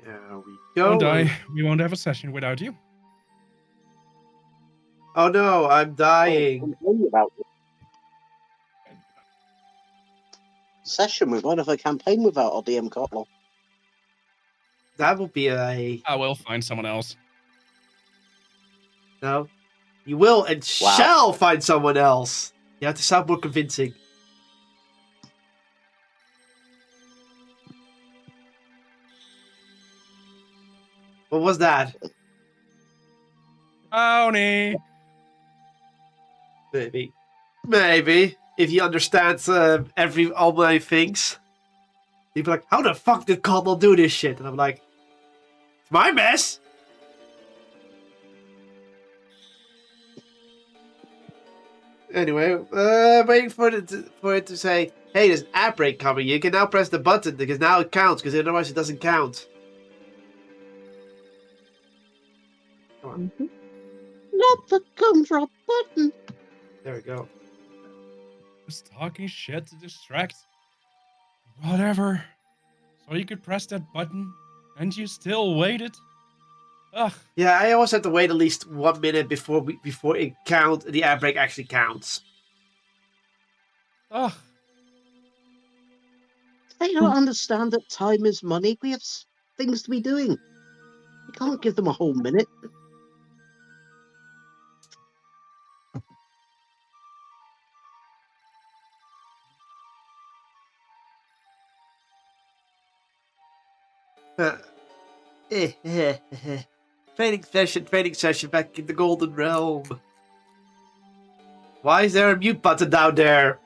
There we Don't go. die. We won't have a session without you. Oh no, I'm dying. About session. We won't have a campaign without our DM Kotlol. That will be a... I will find someone else. No. You will and Wow. shall find someone else. You have to sound more convincing. What was that? Tony! Maybe. Maybe. If you understand all my things. You'd be like, how the fuck did Kotlol do this shit? And I'm like, it's my mess. Anyway, waiting for it to say, hey, there's an app break coming. You can now press the button because now it counts, because otherwise it doesn't count. Come on. Mm-hmm. Not the gumdrop button. There we go. Just talking shit to distract. Whatever. So you could press that button, and you still waited. Ugh. Yeah, I always have to wait at least 1 minute before the app break actually counts. Ugh. They don't understand that time is money. We have things to be doing. You can't give them a whole minute. Training session back in the Golden Realm. Why is there a mute button down there?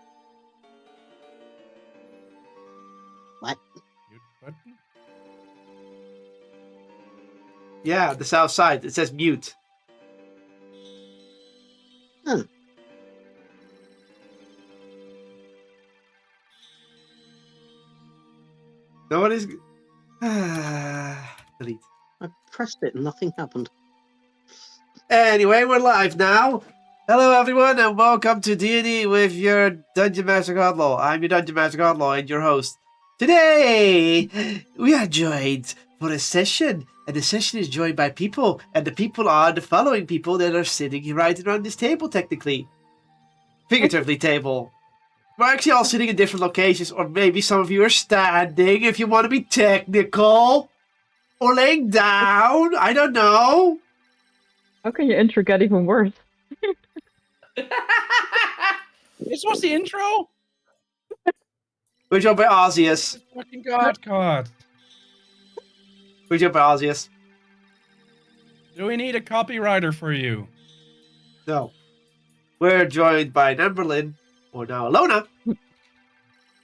What? Mute button? Yeah, the south side. It says mute. Oh. Nobody's... Delete. I pressed it and nothing happened. Anyway, we're live now. Hello everyone and welcome to D&D with your Dungeon Master Kotlol. I'm your Dungeon Master Kotlol and your host. Today, we are joined for a session. And the session is joined by people. And the people are the following people that are sitting right around this table, technically. Figuratively table. We're actually all sitting in different locations. Or maybe some of you are standing if you want to be technical. Or laying down. I don't know. How can your intro get even worse? This was the intro? We're joined by Ozzius. Fucking God. We're joined by Ozzius. Do we need a copywriter for you? No. We're joined by Numberlin, or now Alona.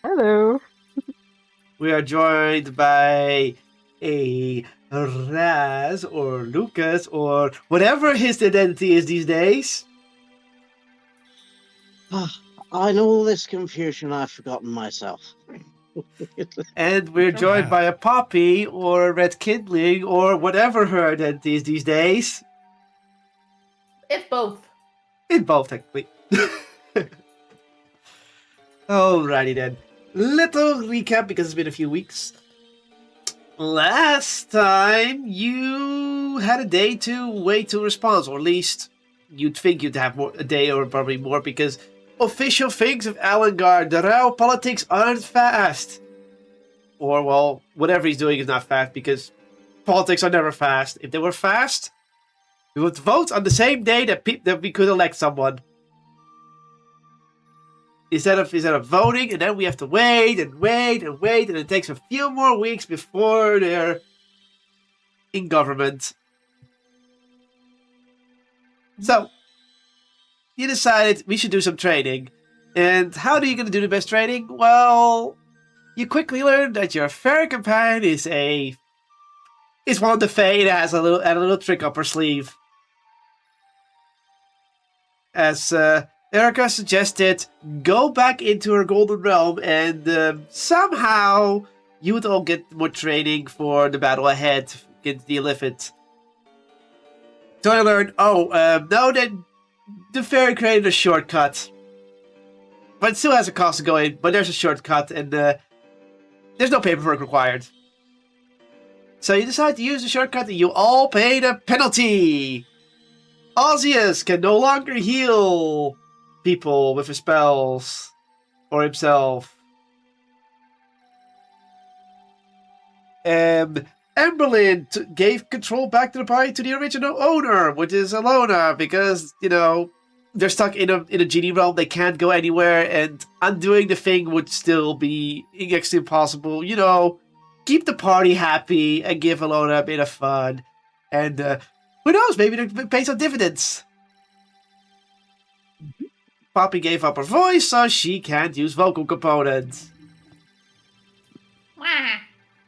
Hello. We are joined by a Raz, or Lucas, or whatever his identity is these days. In all this confusion, I've forgotten myself. And we're joined by a Poppy, or a Red Kindling, or whatever her identity is these days. It's both. In both, technically. Alrighty then. Little recap, because it's been a few weeks. Last time, you had a day to wait to respond, or at least you'd think you'd have a day or probably more, because official things of Alangar, the real politics aren't fast. Or, well, whatever he's doing is not fast, because politics are never fast. If they were fast, we would vote on the same day that we could elect someone. Instead of voting, and then we have to wait, and it takes a few more weeks before they're in government. So, you decided we should do some training. And how are you going to do the best training? Well, you quickly learn that your fairy companion is one of the Fae that has a little trick up her sleeve. As Erica suggested, go back into her golden realm and somehow you would all get more training for the battle ahead, get the Illithid. So I learned, no, that the fairy created a shortcut. But it still has a cost to go in, but there's a shortcut and there's no paperwork required. So you decide to use the shortcut and you all pay the penalty. Osseous can no longer heal people with his spells or himself. Emberlyn gave control back to the party to the original owner, which is Alona, because, they're stuck in a genie realm. They can't go anywhere, and undoing the thing would still be next to impossible. Keep the party happy and give Alona a bit of fun. And who knows, maybe they pay some dividends. Poppy gave up her voice, so she can't use vocal components. Wah.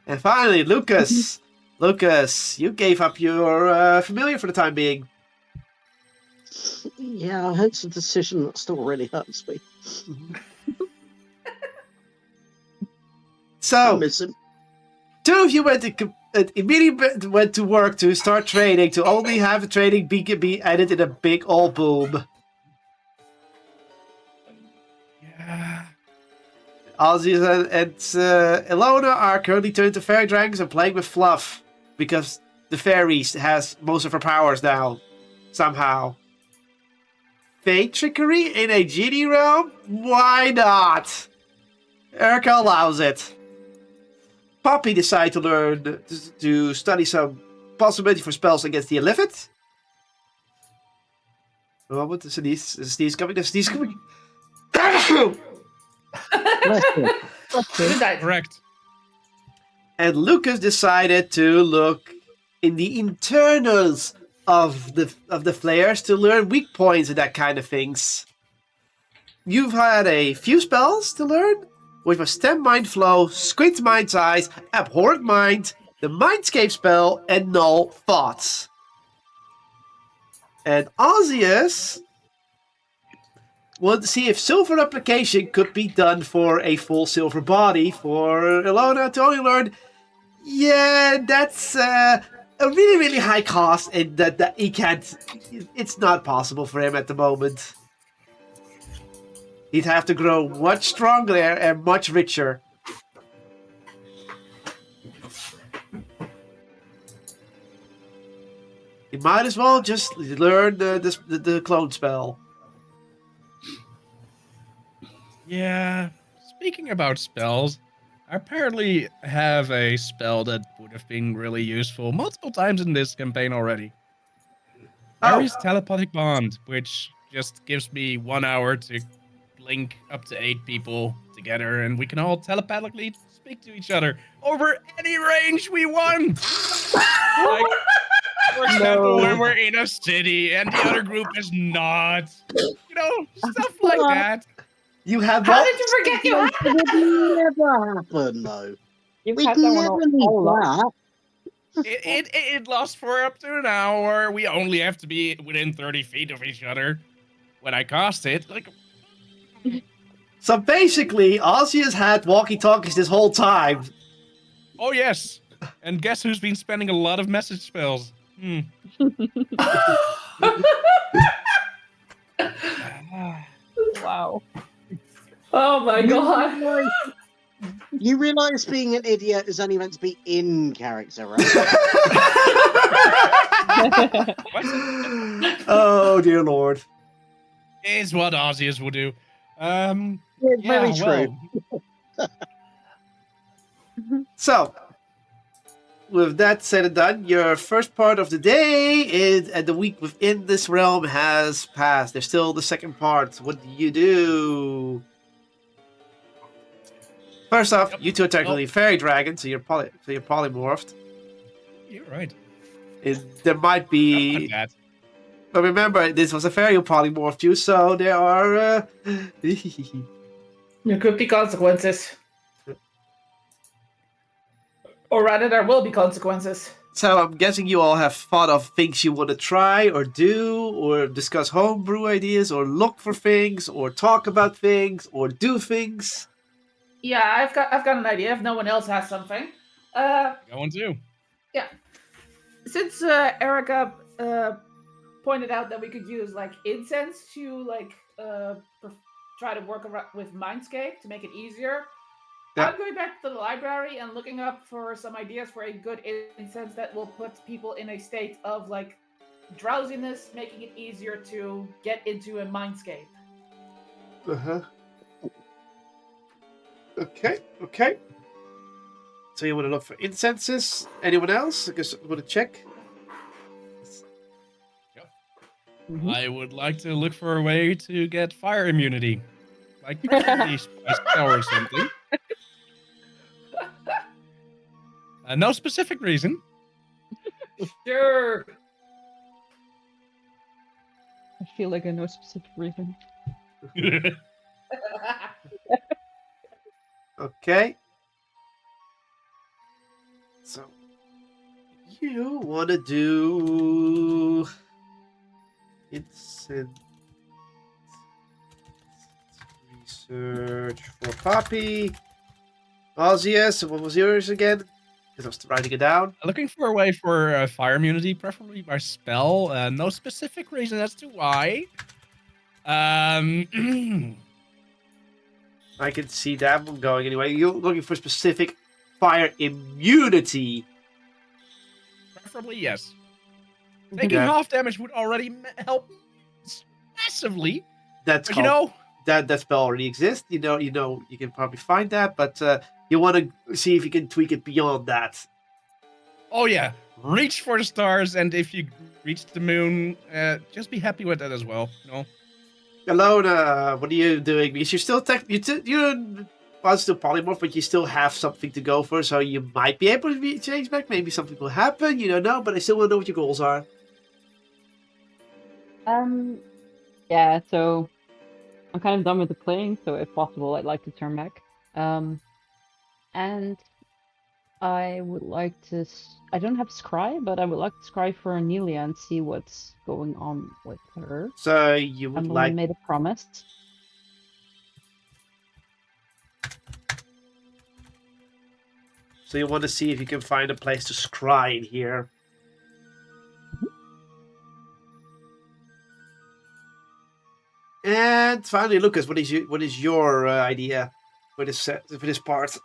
And finally, Lucas. Lucas, you gave up your familiar for the time being. Yeah, it's a decision that still really hurts me. I So, miss him. two of you immediately went to work to start training, to only have the training be added in a big old boom. Yeah. Ozzy and Ilona are currently turned to fairy dragons and playing with Fluff, because the fairies has most of her powers now, somehow. Fate trickery in a genie realm? Why not? Erica allows it. Poppy decided to learn to study some possibility for spells against the Illithid. Oh, what is a sneeze coming? There's a sneeze coming. Bless you. Good night. Correct. And Lucas decided to look in the internals of the flares to learn weak points and that kind of things. You've had a few spells to learn, which was Stem Mind Flow, Squint Mind's Eyes, Abhorrent Mind, the Mindscape spell, and Null Thoughts. And Osseous wanted to see if silver replication could be done for a full silver body for Ilona to only learn. Yeah, that's a really, really high cost, and that he can't. It's not possible for him at the moment. He'd have to grow much stronger and much richer. You might as well just learn the clone spell. Yeah. Speaking about spells, I apparently have a spell that would have been really useful multiple times in this campaign already. Ares Telepathic Bond, which just gives me 1 hour to link up to 8 people together, and we can all telepathically speak to each other over any range we want. Like, for example, when we're in a city and the other group is not. Stuff like that. You have How did you forget you had It would never happen, though. You've We'd had that one never all need along. that. It lasts for up to an hour. We only have to be within 30 feet of each other when I cast it. Like, So basically, Ozzy has had walkie-talkies this whole time. oh yes. And guess who's been spending a lot of message spells? Wow. Oh my god. You realise being an idiot is only meant to be in character, right? Oh dear lord. Is what Ozzius will do. Very true. So, with that said and done, your first part of the day and the week within this realm has passed. There's still the second part. What do you do? First off, you two are technically fairy dragons, so you're polymorphed. You're right. There might be, That. but remember, this was a fairy who polymorphed you, so there are. There could be consequences. Or rather, there will be consequences. So I'm guessing you all have thought of things you want to try or do, or discuss homebrew ideas, or look for things, or talk about things, or do things. Yeah, I've got an idea. If no one else has something, Going to. since Erica pointed out that we could use like incense to try to work around with Mindscape to make it easier. Yeah. I'm going back to the library and looking up for some ideas for a good incense that will put people in a state of like drowsiness, making it easier to get into a mindscape. Uh-huh. Okay. So you want to look for incenses? Anyone else? I guess I want to check. Mhm. I would like to look for a way to get fire immunity, like preferably a spell or something. No specific reason. Sure. I feel like I know a specific reason. Okay. So you want to do incense research for Poppy. Ozius, what was yours again? Because I was writing it down. Looking for a way for fire immunity, preferably by spell. No specific reason as to why. I can see that one going anyway. You're looking for specific fire immunity. Preferably, yes. Taking Yeah. half damage would already help massively. That's But called that spell already exists. You know, you can probably find that, but you want to see if you can tweak it beyond that. oh yeah, reach for the stars, and if you reach the moon, just be happy with that as well. Alona, what are you doing? Because you're still you're still polymorph, but you still have something to go for, so you might be able to change back. Maybe something will happen. You don't know, but I still want to know what your goals are. Yeah, so I'm kind of done with the playing, so if possible, I'd like to turn back. And I would like to. I don't have scry, but I would like to scry for Anelia and see what's going on with her. So you would Emily like. made a promise. So you want to see if you can find a place to scry in here. And finally, Lucas, what is your idea for this part?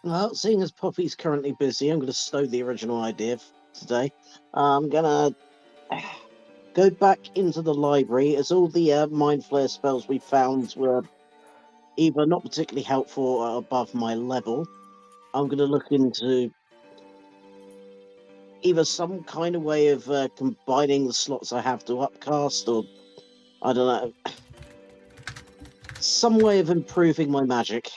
Well, seeing as Poppy's currently busy, I'm going to stow the original idea today. I'm going to go back into the library, as all the Mind Flare spells we found were either not particularly helpful or above my level. I'm going to look into either some kind of way of combining the slots I have to upcast, or I don't know, some way of improving my magic.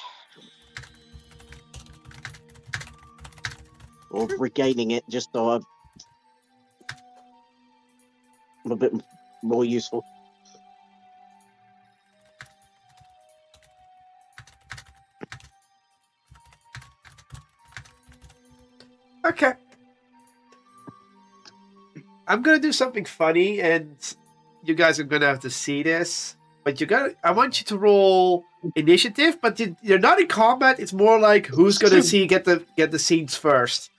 Or regaining it, just so I'm a bit more useful. Okay. I'm gonna do something funny, and you guys are gonna have to see this. But I want you to roll initiative, but you're not in combat. It's more like who's gonna get the scenes first.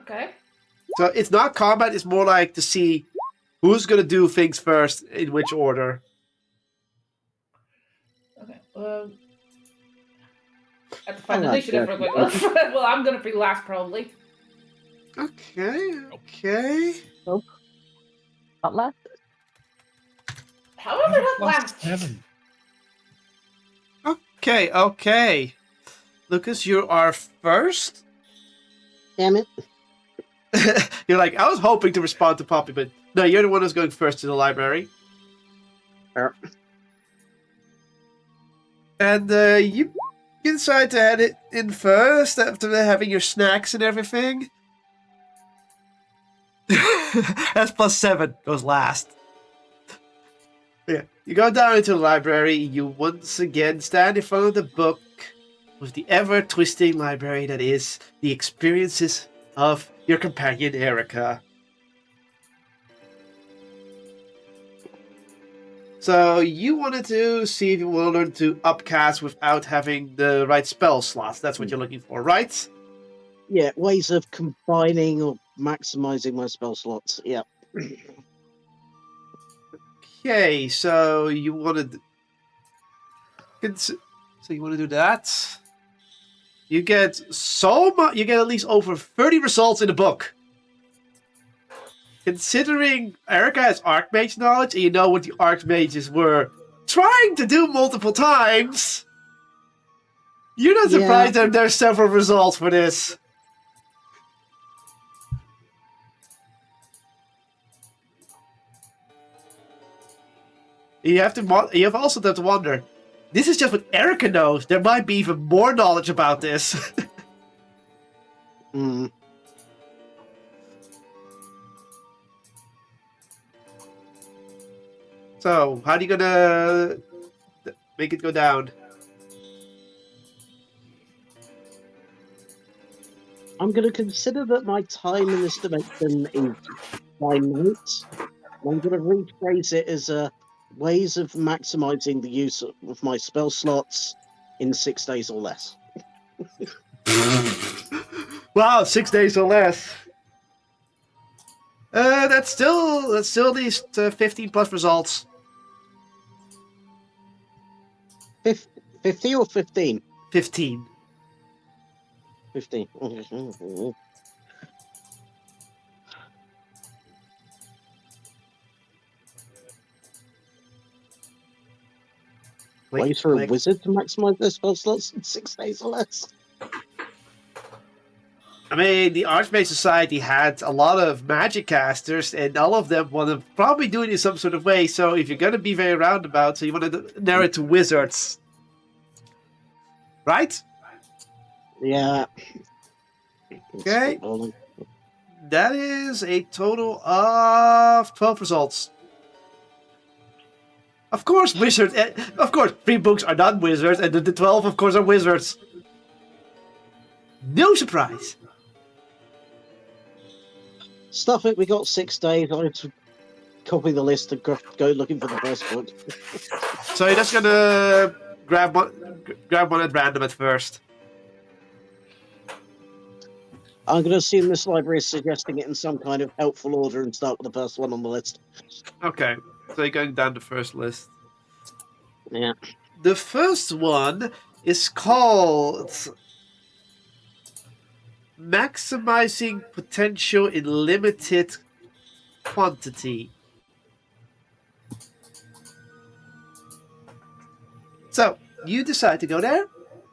Okay. So it's not combat. It's more like to see who's gonna do things first in which order. Okay. I have to find Oh, initiative that's real quick. Well, I'm gonna be last probably. Okay. Nope. Not last. However, not last. 7. Okay. Lucas, you are first. Damn it. You're like, I was hoping to respond to Poppy, but no, you're the one who's going first to the library. And you decide to head it in first after having your snacks and everything. That's +7, goes last. Yeah, you go down into the library. You once again stand in front of the book with the ever-twisting library that is the experiences of your companion Erica. So you wanted to see if you will learn to upcast without having the right spell slots. That's what you're looking for, right? Yeah, ways of combining or maximizing my spell slots. Yeah. Okay, so you wanted So you want to do that? You get so much. You get at least over 30 results in the book. Considering Erica has Archmage knowledge, and you know what the Archmages were trying to do multiple times, you're not surprised that there's several results for this. You have also to wonder, this is just what Erica knows. There might be even more knowledge about this. So, how are you gonna make it go down? I'm going to consider that my time in this dimension is finite. I'm going to rephrase it as ways of maximizing the use of my spell slots in 6 days or less. Wow, 6 days or less. That's still at least 15 plus results. 50 or 15? 15. 15. Ways for a wizard to maximize their spell slots in 6 days or less. I mean, the Archmage Society had a lot of magic casters, and all of them want to probably do it in some sort of way. So if you're going to be very roundabout, so you want to narrow it to wizards. Right? Yeah. Okay. That is a total of 12 results. Of course, wizards. Of course, 3 books are not wizards, and the 12, of course, are wizards. No surprise. Stuff it. We got 6 days. I have to copy the list and go looking for the first book. So you're just gonna grab one at random at first. I'm going to assume this library is suggesting it in some kind of helpful order and start with the first one on the list. Okay, so you're going down the first list. Yeah. The first one is called Maximizing Potential in Limited Quantity. So, you decide to go there,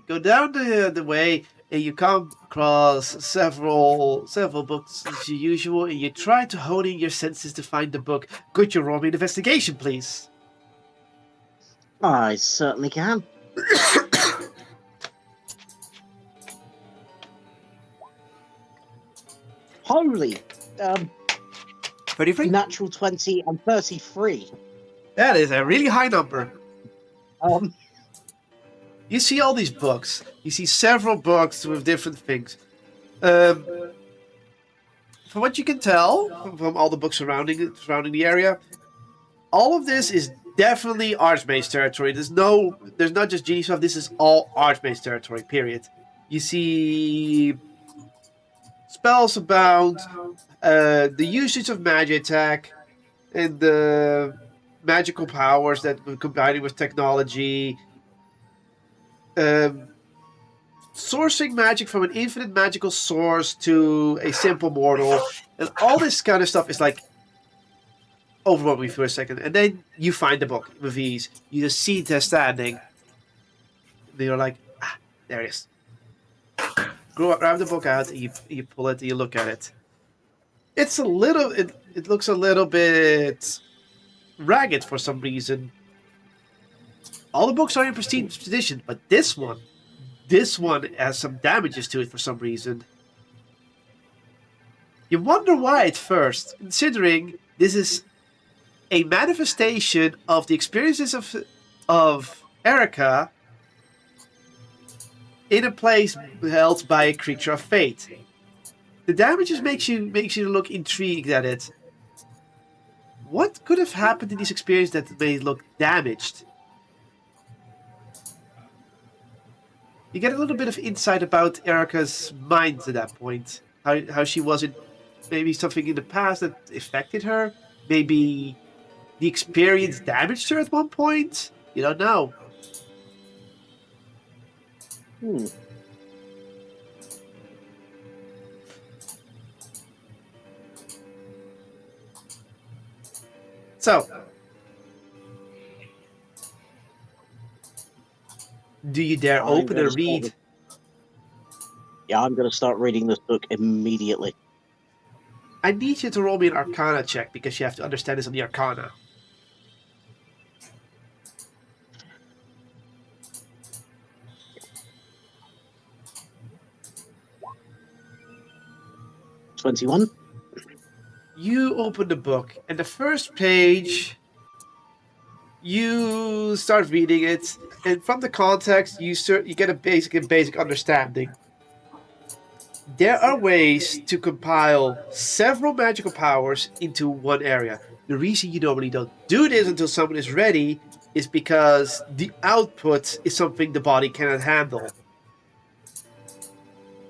go down the way, and you come across several books as usual, and you try to hone in your senses to find the book. Could you roll me an investigation, please? I certainly can. Holy! 33? Natural 20 and 33. That is a really high number. You see all these books. You see several books with different things. From what you can tell from all the books surrounding the area, all of this is definitely Archmage territory. There's not just genie stuff. This is all Archmage territory. Period. You see spells abound, the usage of magic attack, and the magical powers that we're combining with technology. Sourcing magic from an infinite magical source to a simple mortal, and all this kind of stuff is like overwhelming for a second, and then you find the book with ease. You just see it there standing. Then you're like, there it is. Grab the book out, and you pull it, and you look at it. It looks a little bit ragged for some reason. All the books are in pristine condition, but this one has some damages to it for some reason. You wonder why at first, considering this is a manifestation of the experiences of Erica in a place held by a creature of fate. The damages makes you look intrigued at it. What could have happened in this experience that made it look damaged? You get a little bit of insight about Erica's mind at that point. How she was in maybe something in the past that affected her. Maybe the experience damaged her at one point. You don't know. Hmm. So, do you dare I'm open gonna and start read? with- Yeah, I'm going to start reading this book immediately. I need you to roll me an Arcana check because you have to understand this on the Arcana. $21. You open the book, and the first page, you start reading it, and from the context, you get a basic understanding. There are ways to compile several magical powers into one area. The reason you normally don't do this until someone is ready is because the output is something the body cannot handle.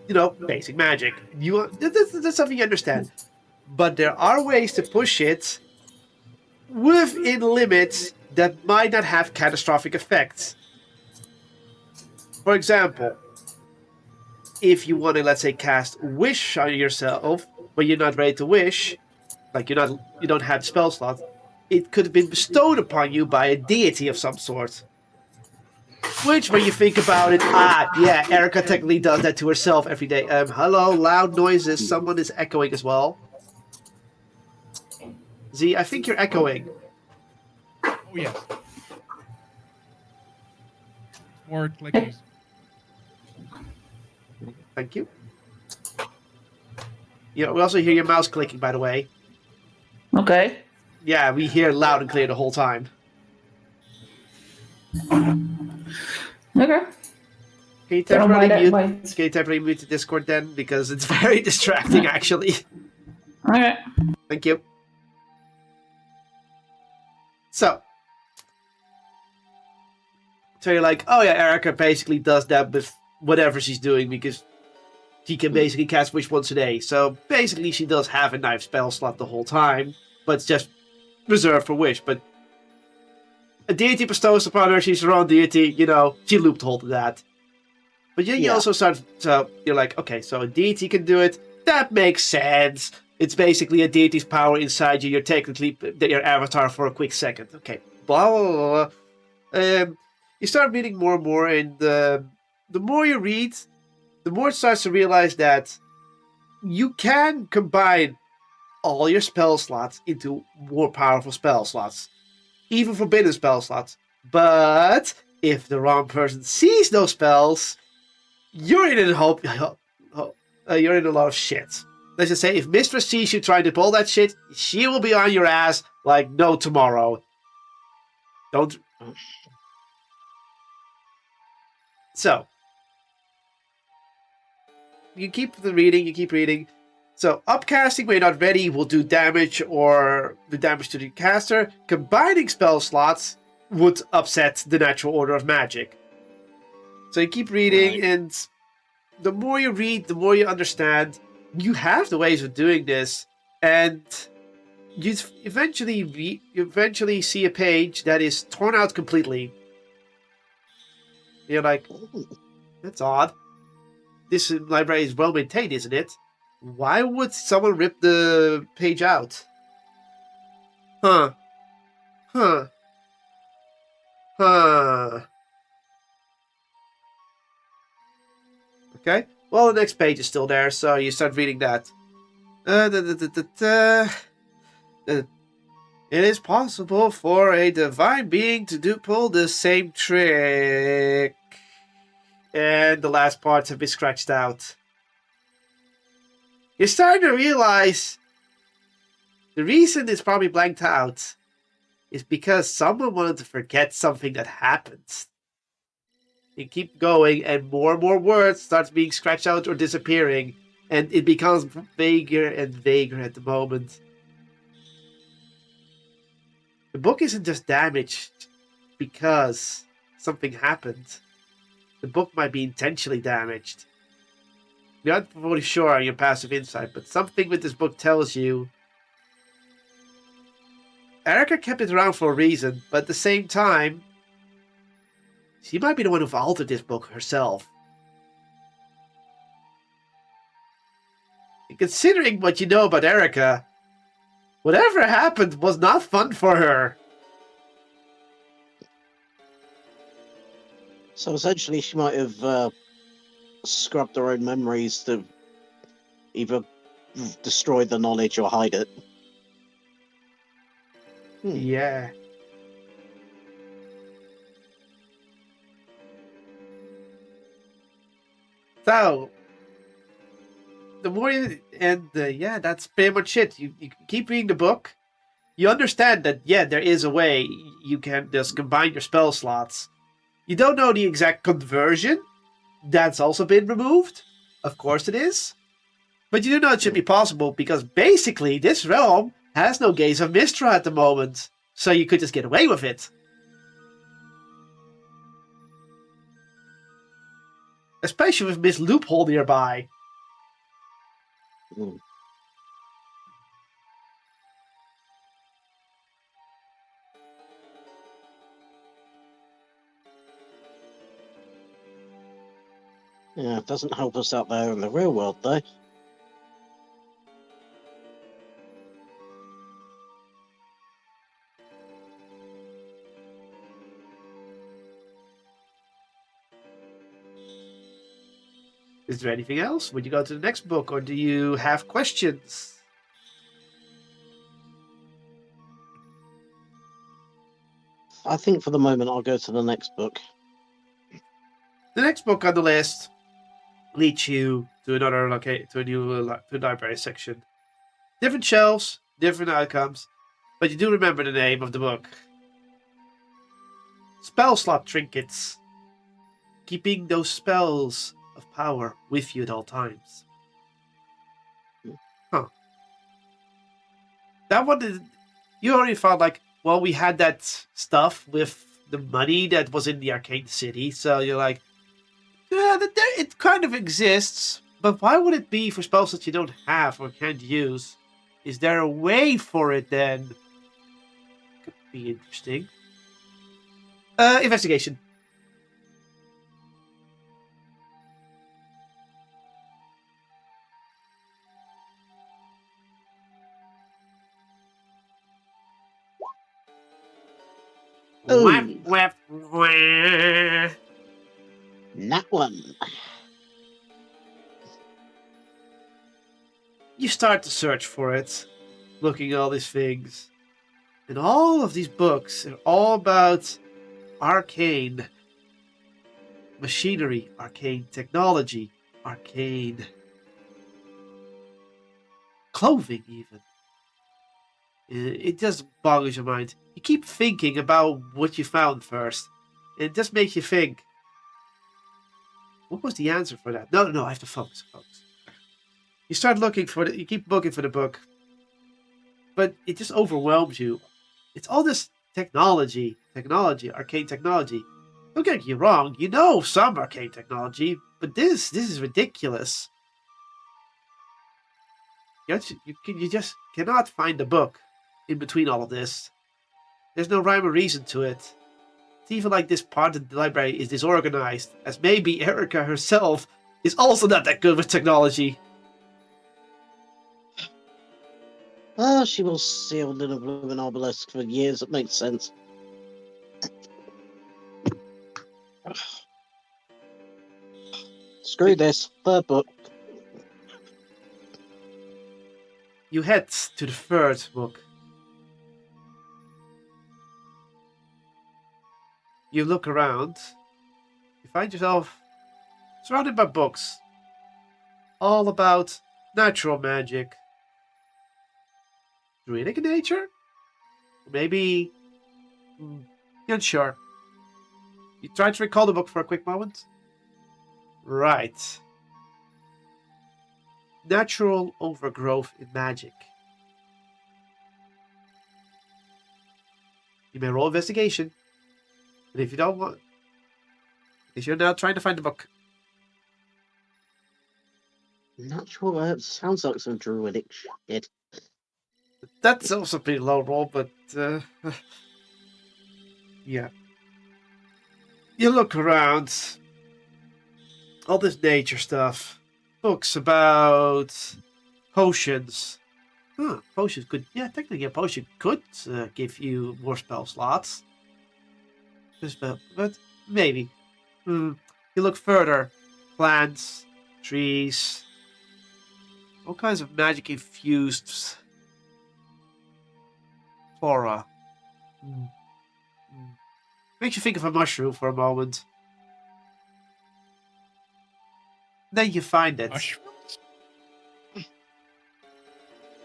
You know, basic magic. That's something you understand. But there are ways to push it within limits that might not have catastrophic effects. For example, if you want to, let's say, cast Wish on yourself, but you're not ready to wish, like you don't have spell slots, it could have been bestowed upon you by a deity of some sort. Which, when you think about it, yeah, Erica technically does that to herself every day. Hello, loud noises. Someone is echoing as well. Z, I think you're echoing. Oh yes. More clickies. Thank you. Yeah, we also hear your mouse clicking, by the way. Okay. Yeah, we hear loud and clear the whole time. Okay. Can you Don't mind temporarily it. mute? Wait. Can you temporarily mute the Discord then? Because it's very distracting, actually. Okay. Thank you. So you're like, oh yeah, Erica basically does that with whatever she's doing because she can basically cast Wish once a day. So basically, she does have a knife spell slot the whole time, but it's just reserved for Wish. But a deity bestows upon her, she's her own deity, you know, she looped hold of that. But then you also start, so you're like, okay, so a deity can do it. That makes sense. It's basically a deity's power inside you. You're technically your avatar for a quick second. Okay, blah, blah, blah, blah. You start reading more and more, and the more you read, the more it starts to realize that you can combine all your spell slots into more powerful spell slots. Even forbidden spell slots. But if the wrong person sees those spells, you're in you're in a lot of shit. Let's just say if Mistress sees you trying to pull that shit, she will be on your ass like no tomorrow. Don't. So you keep reading. So upcasting when you're not ready will do damage or the damage to the caster. Combining spell slots would upset the natural order of magic. So you keep reading, and the more you read, the more you understand. You have the ways of doing this, and you eventually see a page that is torn out completely. You're like, that's odd. This library is well maintained, isn't it? Why would someone rip the page out? Huh. Okay. Well, the next page is still there, so you start reading that. It is possible for a divine being to pull the same trick. And the last parts have been scratched out. You're starting to realize the reason it's probably blanked out is because someone wanted to forget something that happened. You keep going, and more words starts being scratched out or disappearing, and it becomes vaguer and vaguer at the moment. The book isn't just damaged because something happened. The book might be intentionally damaged. You're not fully sure on your passive insight, but something with this book tells you Erica kept it around for a reason, but at the same time, she might be the one who altered this book herself. And considering what you know about Erica, whatever happened was not fun for her. So essentially, she might have scrubbed her own memories to either destroy the knowledge or hide it. Yeah. So, the more you, and yeah, that's pretty much it. You keep reading the book. You understand that, yeah, there is a way you can just combine your spell slots. You don't know the exact conversion. That's also been removed. Of course it is. But you do know it should be possible because basically this realm has no Gaze of Mistra at the moment. So you could just get away with it. Especially with Miss Loophole nearby. Hmm. Yeah, it doesn't help us out there in the real world, though. Is there anything else? Would you go to the next book or do you have questions? I think for the moment I'll go to the next book. The next book on the list leads you to another to a new to the library section. Different shelves, different outcomes, but you do remember the name of the book. Spell slot trinkets. Keeping those spells of power with you at all times. Huh. That one is, you already found like, well, we had that stuff with the money that was in the arcane city, so you're like, yeah, it kind of exists, but why would it be for spells that you don't have or can't use? Is there a way for it then? Could be interesting. Investigation. Oh, Wah. that one. You start to search for it, looking at all these things. And all of these books are all about arcane machinery, arcane technology, arcane clothing, even. It just boggles your mind. You keep thinking about what you found first. It just makes you think, what was the answer for that? No, I have to focus. You start looking for it, you keep looking for the book, but it just overwhelms you. It's all this technology, arcane technology. Don't get me wrong, you know some arcane technology, but this is ridiculous. You just cannot find the book in between all of this. There's no rhyme or reason to it. It's even like this part of the library is disorganized, as maybe Erica herself is also not that good with technology. Oh, she was sealed in a blooming obelisk for years. It makes sense. Screw this. Third book. You head to the third book. You look around. You find yourself surrounded by books. All about natural magic. Druidic in nature? Maybe... You're unsure. You try to recall the book for a quick moment? Right. Natural overgrowth in magic. You may roll investigation. And if you don't want... If you're now trying to find the book. Natural herbs sounds like some druidic shit. That's also a pretty low roll, but... yeah. You look around. All this nature stuff. Books about potions. Potions could, yeah, technically a potion could give you more spell slots. But maybe. You look further. Plants, trees, all kinds of magic infused flora. Makes you think of a mushroom for a moment. Then you find it. Mushrooms?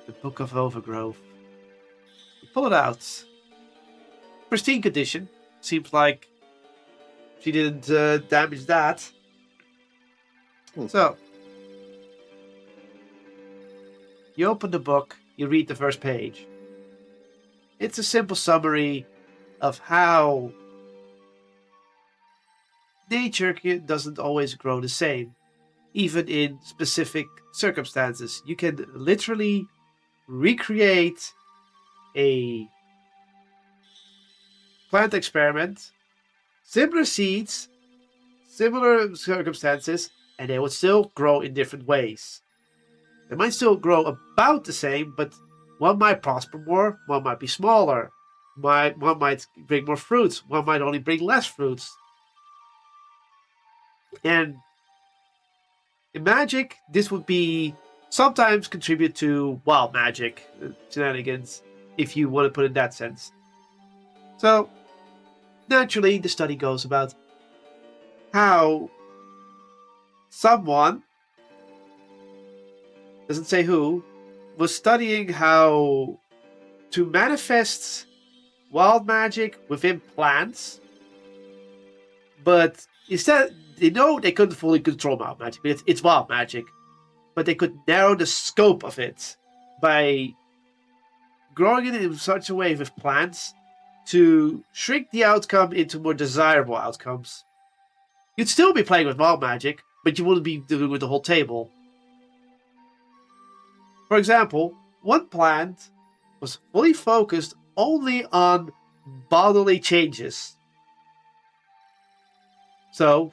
The Book of Overgrowth. You pull it out. Pristine condition. Seems like she didn't damage that. So, you open the book, you read the first page. It's a simple summary of how nature doesn't always grow the same. Even in specific circumstances. You can literally recreate a plant experiment, similar seeds, similar circumstances, and they would still grow in different ways. They might still grow about the same, but one might prosper more, one might be smaller, one might bring more fruits, one might only bring less fruits. And in magic, this would be sometimes contribute to wild magic shenanigans, if you want to put it in that sense. So, naturally, the study goes about how someone, doesn't say who, was studying how to manifest wild magic within plants, but instead, they know they couldn't fully control wild magic. It's wild magic. But they could narrow the scope of it by growing it in such a way with plants to shrink the outcome into more desirable outcomes. You'd still be playing with wild magic, but you wouldn't be doing it with the whole table. For example, one plant was fully focused only on bodily changes. So,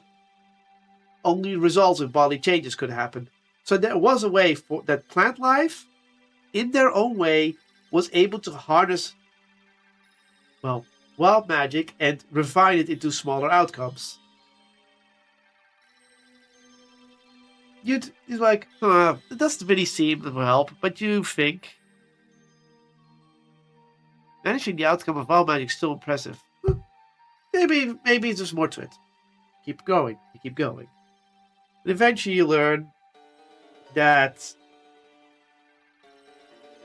only results of bodily changes could happen. So there was a way for that plant life, in their own way, was able to harness, well, wild magic and refine it into smaller outcomes. You'd like, it doesn't really seem to help, but you think managing the outcome of wild magic is still impressive. Maybe there's more to it. Keep going, you keep going. And eventually you learn that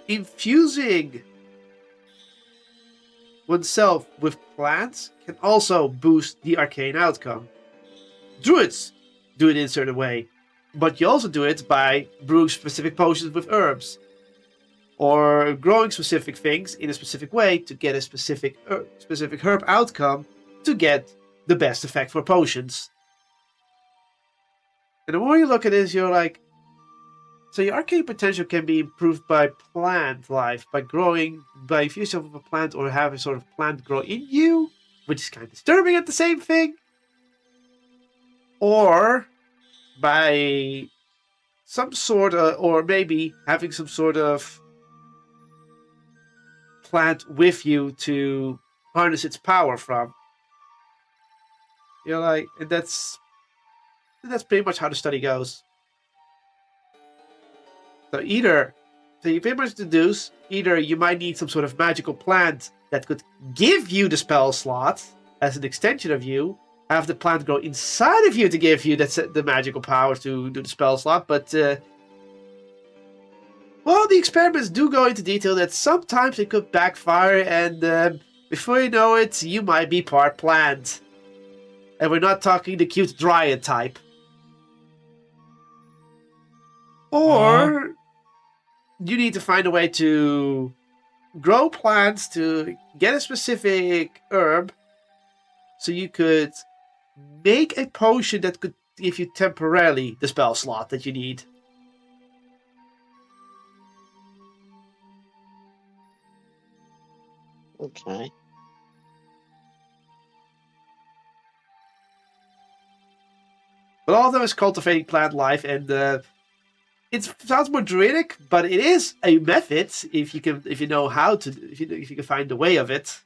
infusing oneself with plants can also boost the arcane outcome. Druids do it in a certain way, but you also do it by brewing specific potions with herbs, or growing specific things in a specific way to get a specific herb outcome to get the best effect for potions. And the more you look at this, you're like, so your arcane potential can be improved by plant life, by infusing yourself with a plant or have a sort of plant grow in you, which is kind of disturbing at the same thing. Or by some sort of, or maybe having some sort of plant with you to harness its power from. You're like, and that's pretty much how the study goes. So you pretty much deduce either you might need some sort of magical plant that could give you the spell slot as an extension of you, have the plant grow inside of you to give you the magical powers to do the spell slot, but well, the experiments do go into detail that sometimes it could backfire, and before you know it, you might be part plant. And we're not talking the cute dryad type. Or you need to find a way to grow plants to get a specific herb so you could make a potion that could give you temporarily the spell slot that you need. Okay. But all of them is cultivating plant life, and it sounds more druidic, but it is a method if you know how to, if you can find the way of it.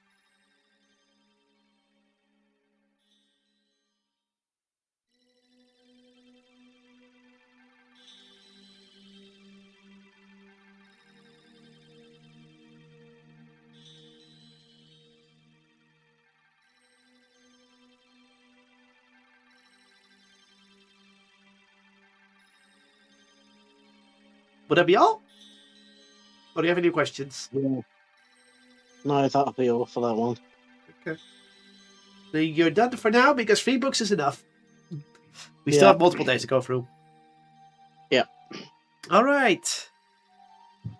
Would that be all? Or do you have any questions? Yeah. No, that'll be all for that one. Okay. Then you're done for now because 3 books is enough. We still Yeah. have multiple days to go through. Yeah. All right.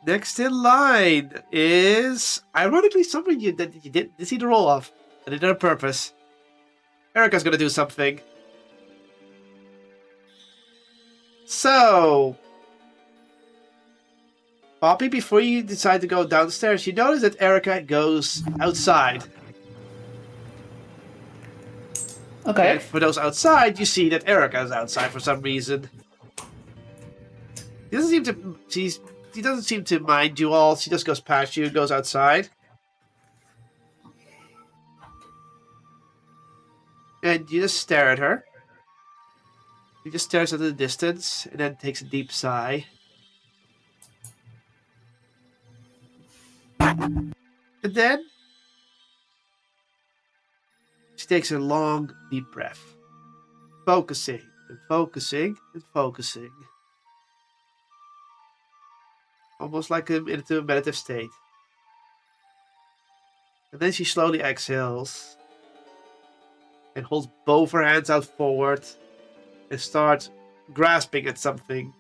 Next in line is ironically someone you didn't see the roll off. I did it on purpose. Erica's gonna do something. So, Poppy, before you decide to go downstairs, you notice that Erica goes outside. Okay. And for those outside, you see that Erica is outside for some reason. She doesn't seem to mind you all. She just goes past you and goes outside. And you just stare at her. She just stares at the distance and then takes a deep sigh. And then she takes a long, deep breath. Focusing and focusing and focusing. Almost like into a meditative state. And then she slowly exhales and holds both her hands out forward and starts grasping at something.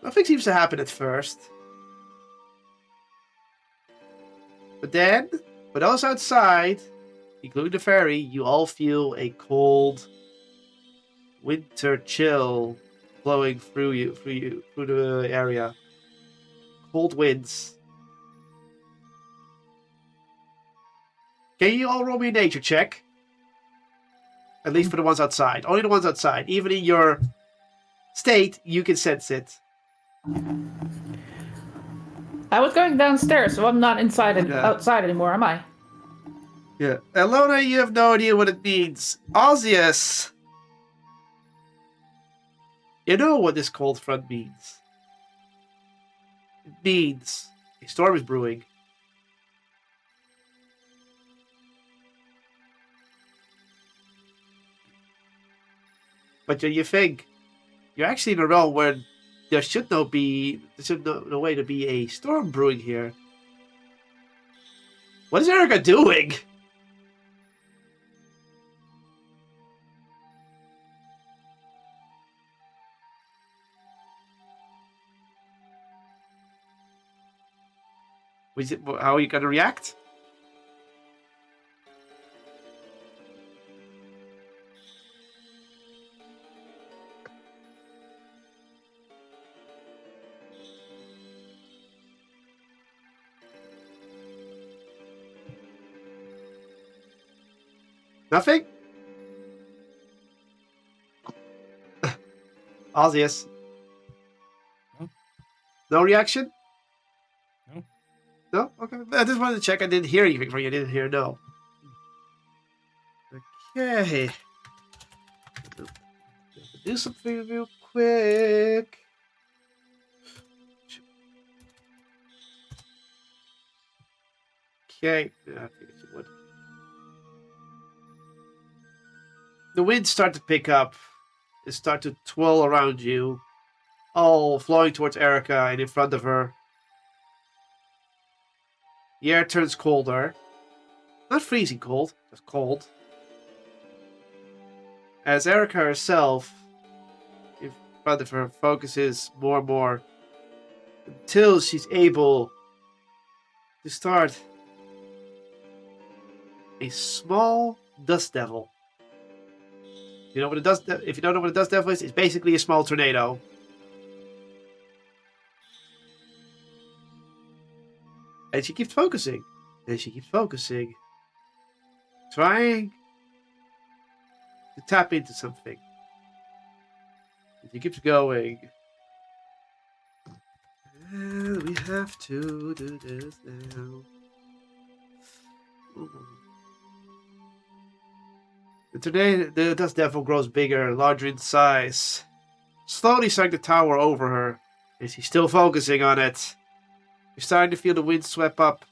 Nothing seems to happen at first. But then, for those outside, including the fairy, you all feel a cold winter chill blowing through the area. Cold winds. Can you all roll me a nature check? At least for the ones outside. Only the ones outside. Even in your state, you can sense it. I was going downstairs, so I'm not inside and Yeah. outside anymore, am I? Yeah. Elona, you have no idea what it means. Osseous! You know what this cold front means. It means a storm is brewing. But you think you're actually in a realm where there should no way to be a storm brewing here. What is Erica doing? How are you gonna react? Nothing? Osseous. No. No reaction? No. No? Okay. I just wanted to check. I didn't hear anything from you. I didn't hear no. Okay. Do something real quick. Okay. Yeah, I figured you would. The winds start to pick up. They start to twirl around you, all flowing towards Erica and in front of her. The air turns colder. Not freezing cold, just cold. As Erica herself, in front of her, focuses more and more until she's able to start a small dust devil. You know what a dust? If you don't know what a dust devil is, it's basically a small tornado. And she keeps focusing. And she keeps focusing. Trying to tap into something. He keeps going. And we have to do this now. Ooh. The dust devil grows bigger, larger in size. Slowly starting to tower over her. Is he still focusing on it? You're starting to feel the wind sweep up.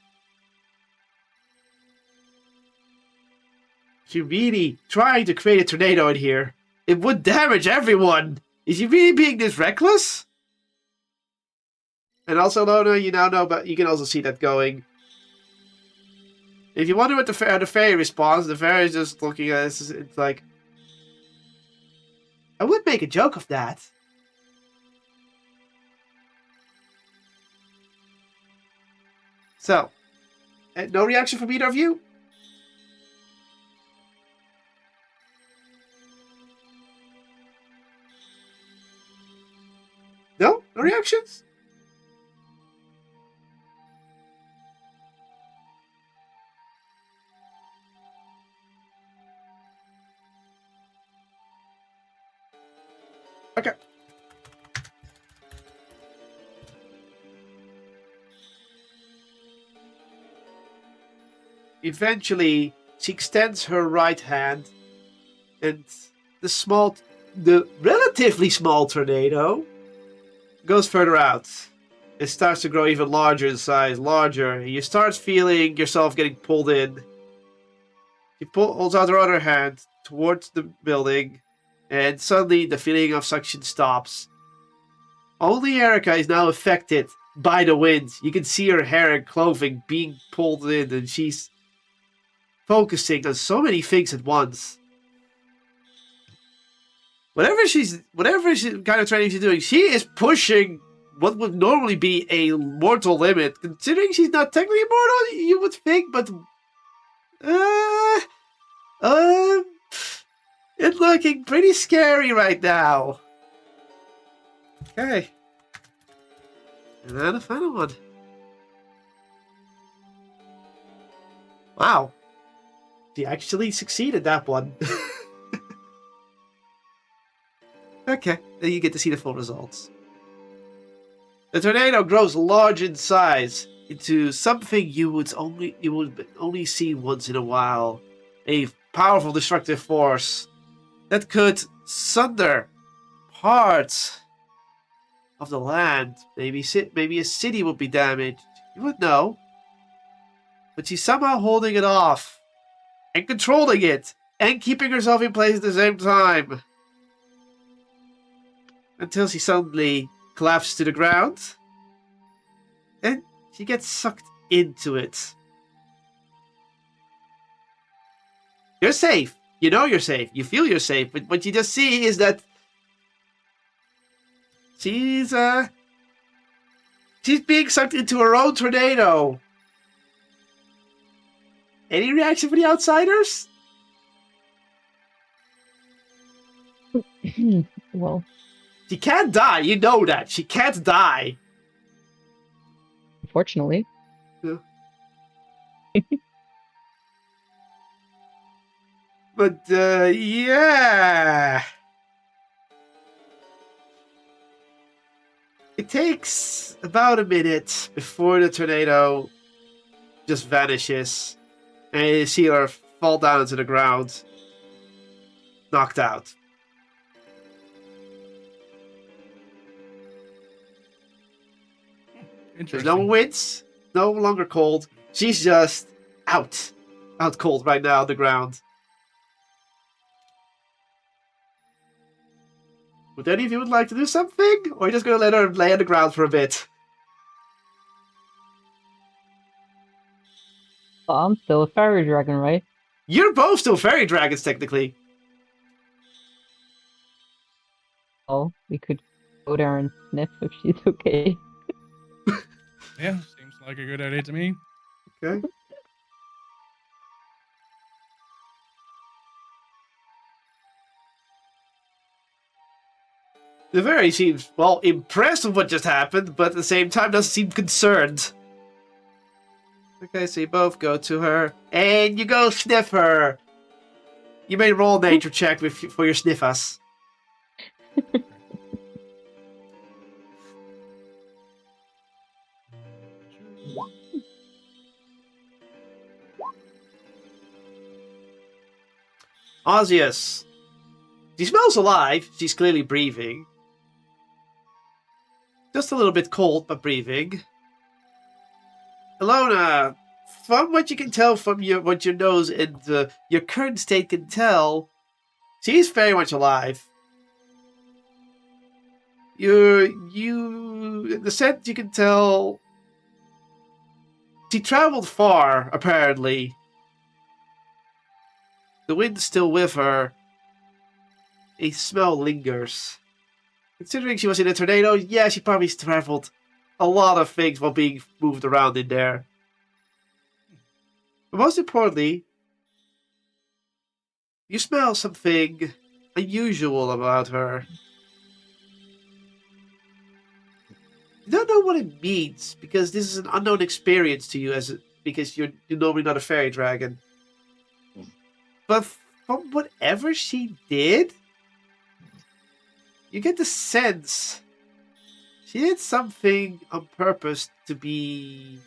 She's really trying to create a tornado in here. It would damage everyone. Is he really being this reckless? And also, Lona, you now know, but you can also see that going. If you wonder what the fairy responds, the fairy is just looking at this. It's like, I would make a joke of that. So, no reaction from either of you? No? No reactions? Okay. Eventually, she extends her right hand, and the relatively small tornado goes further out. It starts to grow even larger in size, larger. You start feeling yourself getting pulled in. She holds out her other hand towards the building, and suddenly the feeling of suction stops. Only Erica is now affected by the wind. You can see her hair and clothing being pulled in, and she's focusing on so many things at once. Whatever kind of training she's doing, she is pushing what would normally be a mortal limit. Considering she's not technically immortal, you would think, but it's looking pretty scary right now. Okay. And then the final one. Wow. She actually succeeded that one. Okay, then you get to see the full results. The tornado grows large in size into something you would only see once in a while. A powerful destructive force that could sunder parts of the land. Maybe a city would be damaged. You would know. But she's somehow holding it off and controlling it and keeping herself in place at the same time. Until she suddenly collapses to the ground. And she gets sucked into it. You're safe. You know you're safe. You feel you're safe. But what you just see is that she's being sucked into her own tornado. Any reaction from the outsiders? Well, She can't die. You know that. She can't die. unfortunately. Yeah. But, yeah. It takes about a minute before the tornado just vanishes. And you see her fall down to the ground. Knocked out. There's no winds. No longer cold. She's just out. Out cold right now on the ground. Would any of you would like to do something? Or are you just going to let her lay on the ground for a bit? Well, I'm still a fairy dragon, right? You're both still fairy dragons, technically. Oh, we could go there and sniff if she's okay. Yeah, seems like a good idea to me. Okay. The fairy seems, well, impressed with what just happened, but at the same time doesn't seem concerned. Okay, so you both go to her, and you go sniff her. You may roll a nature check for your sniffers. Ozzius. She smells alive. She's clearly breathing. Just a little bit cold, but breathing. Ilona, from what you can tell from what your nose and your current state can tell, she's very much alive. In the sense you can tell, she traveled far, apparently. The wind's still with her. A smell lingers. Considering she was in a tornado, yeah, she probably traveled a lot of things while being moved around in there. But most importantly, you smell something unusual about her. You don't know what it means, because this is an unknown experience to you, because you're normally not a fairy dragon. But from whatever she did, you get the sense she did something on purpose to be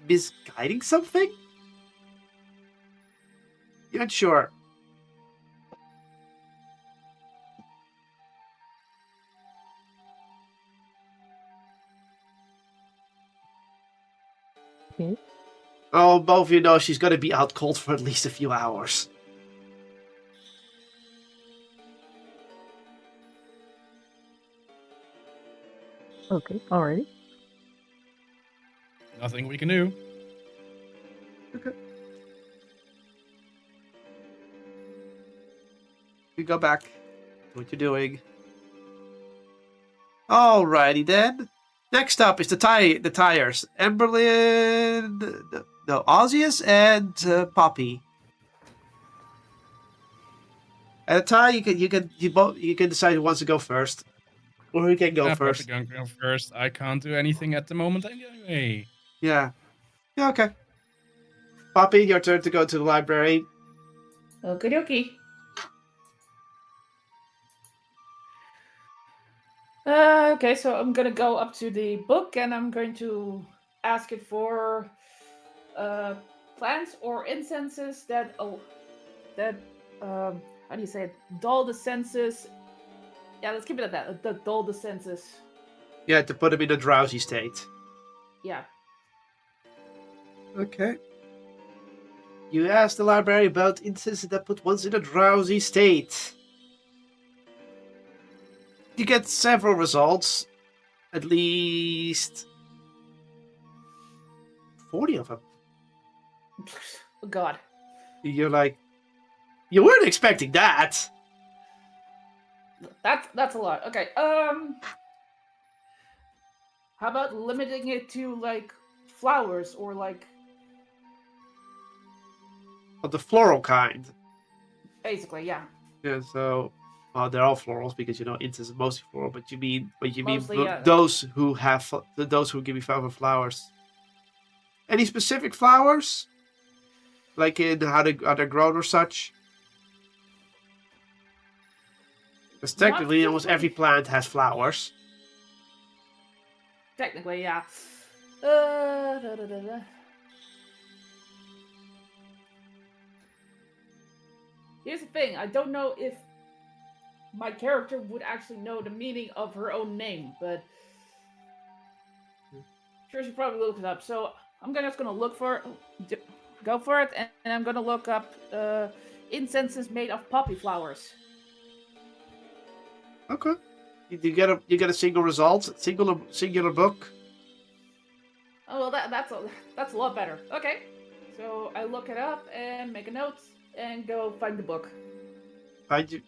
misguiding something? You're not sure. Okay. Oh, both of you know she's going to be out cold for at least a few hours. Okay, alrighty. Nothing we can do. Okay. You go back to what you're doing. Alrighty then. Next up is the tires. Emberlyn, no, Ozzius and Poppy. At a tie, you can decide who wants to go first, or who can go Probably first. gonna go first. I can't do anything at the moment anyway. Yeah, okay. Poppy, your turn to go to the library. Okie dokie. Okay, so I'm gonna go up to the book and I'm going to ask it for plants or incenses that how do you say it? Dull the senses. Yeah, let's keep it at that. Dull the senses. Yeah, to put him in a drowsy state. Yeah. Okay. You ask the library about incenses that put one in a drowsy state. You get several results. At least 40 of them. Oh, God. You're like, you weren't expecting that. That's a lot. Okay. How about limiting it to like flowers or like Of the floral kind. basically, yeah. Yeah, so they're all florals because incense is mostly floral. But you mean Mostly, yeah. those who give you flowers. Any specific flowers? Like in how they're grown or such? Because technically, almost every plant has flowers. Technically, yeah. Here's the thing. I don't know if my character would actually know the meaning of her own name, but sure she probably look it up. So I'm just gonna look for go for it, and I'm gonna look up incenses made of poppy flowers. Okay. You get a single result, singular book. Oh well, that's a lot better. Okay, so I look it up and make a note and go find the book.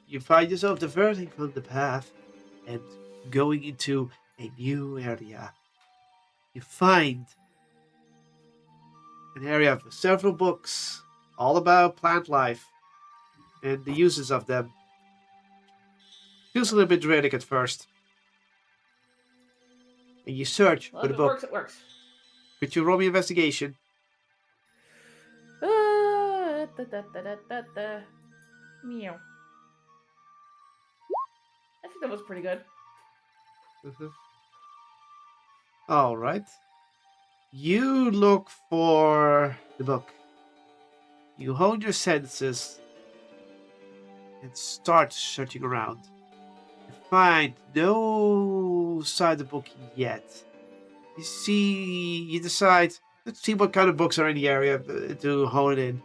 You find yourself diverting from the path and going into a new area. You find an area with several books, all about plant life and the uses of them. Feels a little bit dramatic at first. And you search Well, for if the it book. works, it works. Could you roll me investigation? Meow. I think that was pretty good. All right. You look for the book. You hone your senses and start searching around. You find no sign of book yet. You decide, let's see what kind of books are in the area to hone it in.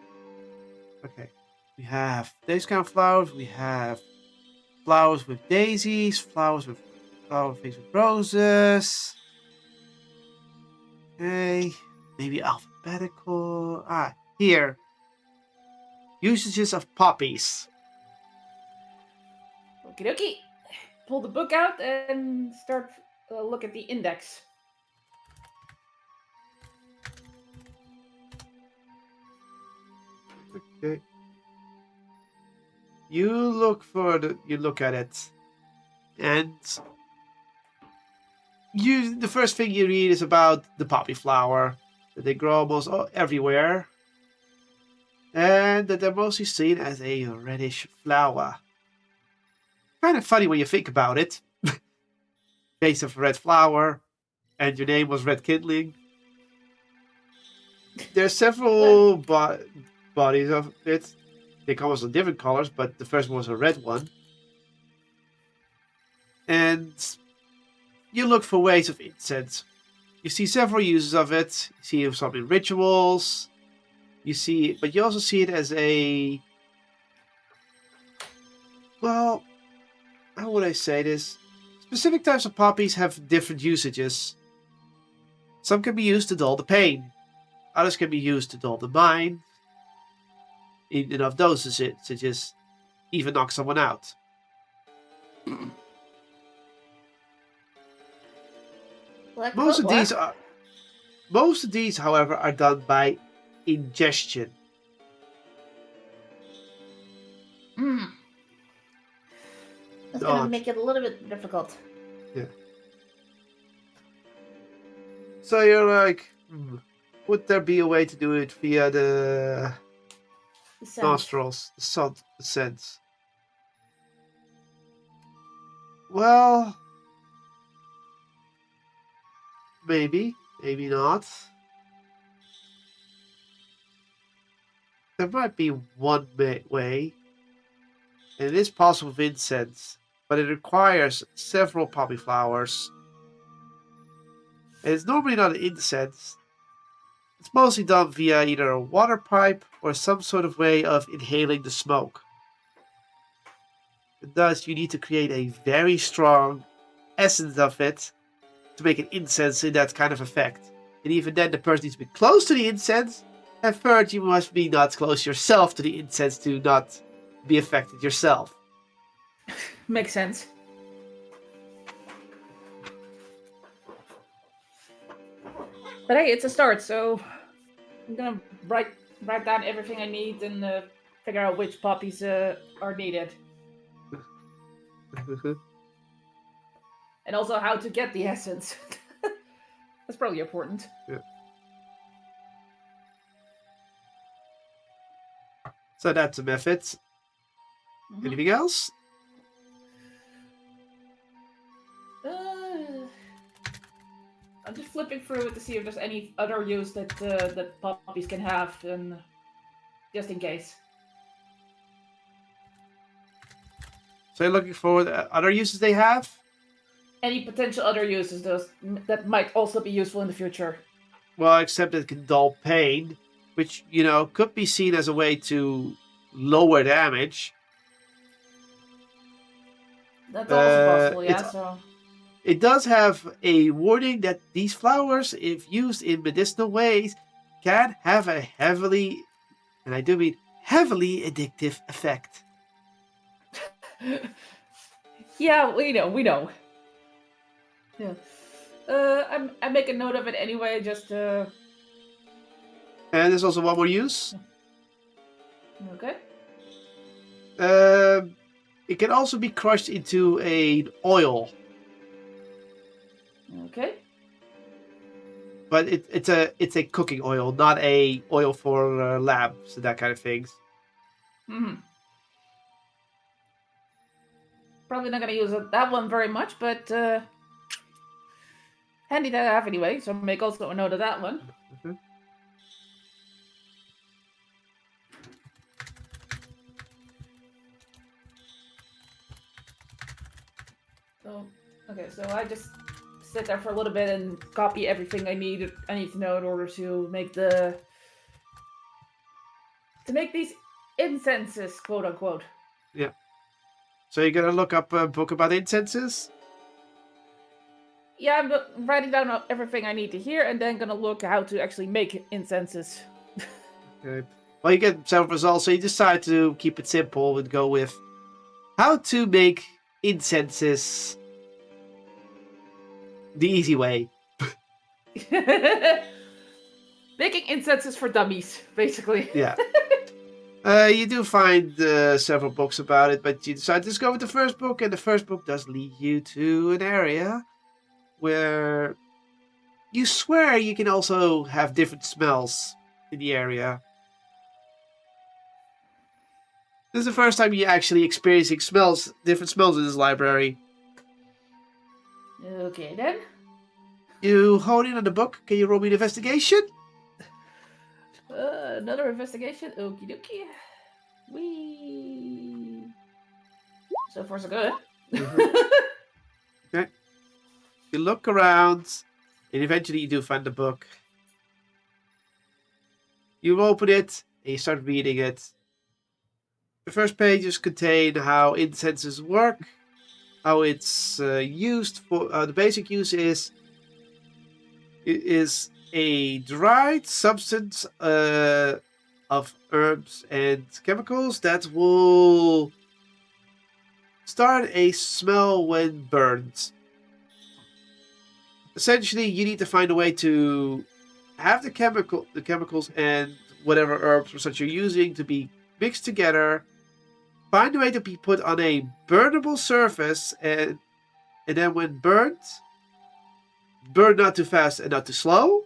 Okay, we have these kind of flowers. We have flowers with daisies, flower things with roses. Okay, maybe alphabetical. Here. Usages of poppies. Okie dokie. Pull the book out and start look at the index. Okay. You look at it, and the first thing you read is about the poppy flower, that they grow almost everywhere, and that they're mostly seen as a reddish flower. Kind of funny when you think about it. Base of red flower, and your name was Red Kindling. There's several bodies of it. They come in different colors, but the first one was a red one. And you look for ways of incense. You see several uses of it. You see some in rituals. But you also see it as a, well, how would I say this? Specific types of poppies have different usages. Some can be used to dull the pain. Others can be used to dull the mind. In enough doses, such as even knock someone out. Most of these, however, are done by ingestion. That's gonna make it a little bit difficult. Yeah. So you're like, would there be a way to do it via the nostrils, the scent? Well, maybe not. There might be one way, and it is possible with incense, but it requires several poppy flowers. And it's normally not an incense. It's mostly done via either a water pipe or some sort of way of inhaling the smoke. And thus, you need to create a very strong essence of it to make an incense in that kind of effect. And even then, the person needs to be close to the incense. And third, you must be not close yourself to the incense to not be affected yourself. Makes sense. But hey, it's a start, so I'm gonna write down everything I need and figure out which poppies are needed. And also how to get the essence. That's probably important. Yeah. So that's a method. Mm-hmm. Anything else? I'm just flipping through it to see if there's any other use that that poppies can have, and just in case. So you're looking for the other uses they have? Any potential other uses that might also be useful in the future. Well, except it can dull pain, which, could be seen as a way to lower damage. That's also possible, yeah, so... It does have a warning that these flowers, if used in medicinal ways, can have a heavily, and I do mean heavily, addictive effect. Yeah, we know. Yeah. I make a note of it anyway, just And there's also one more use. Okay. It can also be crushed into an oil. Okay. But it's a cooking oil, not a oil for lamps and that kind of things. Mm-hmm. Probably not gonna use that one very much, but handy to have anyway. So make also a note of that one. Mm-hmm. So, okay, so I just sit there for a little bit and copy everything I need to know in order to make these incenses, quote unquote. Yeah. So you're gonna look up a book about incenses? Yeah, I'm writing down everything I need to hear, and then gonna look how to actually make incenses. Okay. Well, you get several results, so you decide to keep it simple and go with how to make incenses the easy way. Making incenses for dummies, basically. Yeah. You do find several books about it, but you decide to just go with the first book, and the first book does lead you to an area where you swear you can also have different smells in the area. This is the first time you're actually experiencing different smells in this library. Okay, then. You hone in on the book. Can you roll me an investigation? Another investigation. Okie dokie. Wee. So far, so good. Okay. You look around, and eventually you do find the book. You open it, and you start reading it. The first pages contain how incenses work, how it's used for. The basic use is a dried substance of herbs and chemicals that will start a smell when burned. Essentially, you need to find a way to have the chemicals and whatever herbs or such you're using to be mixed together. Find a way to be put on a burnable surface, and then when burnt, burn not too fast and not too slow.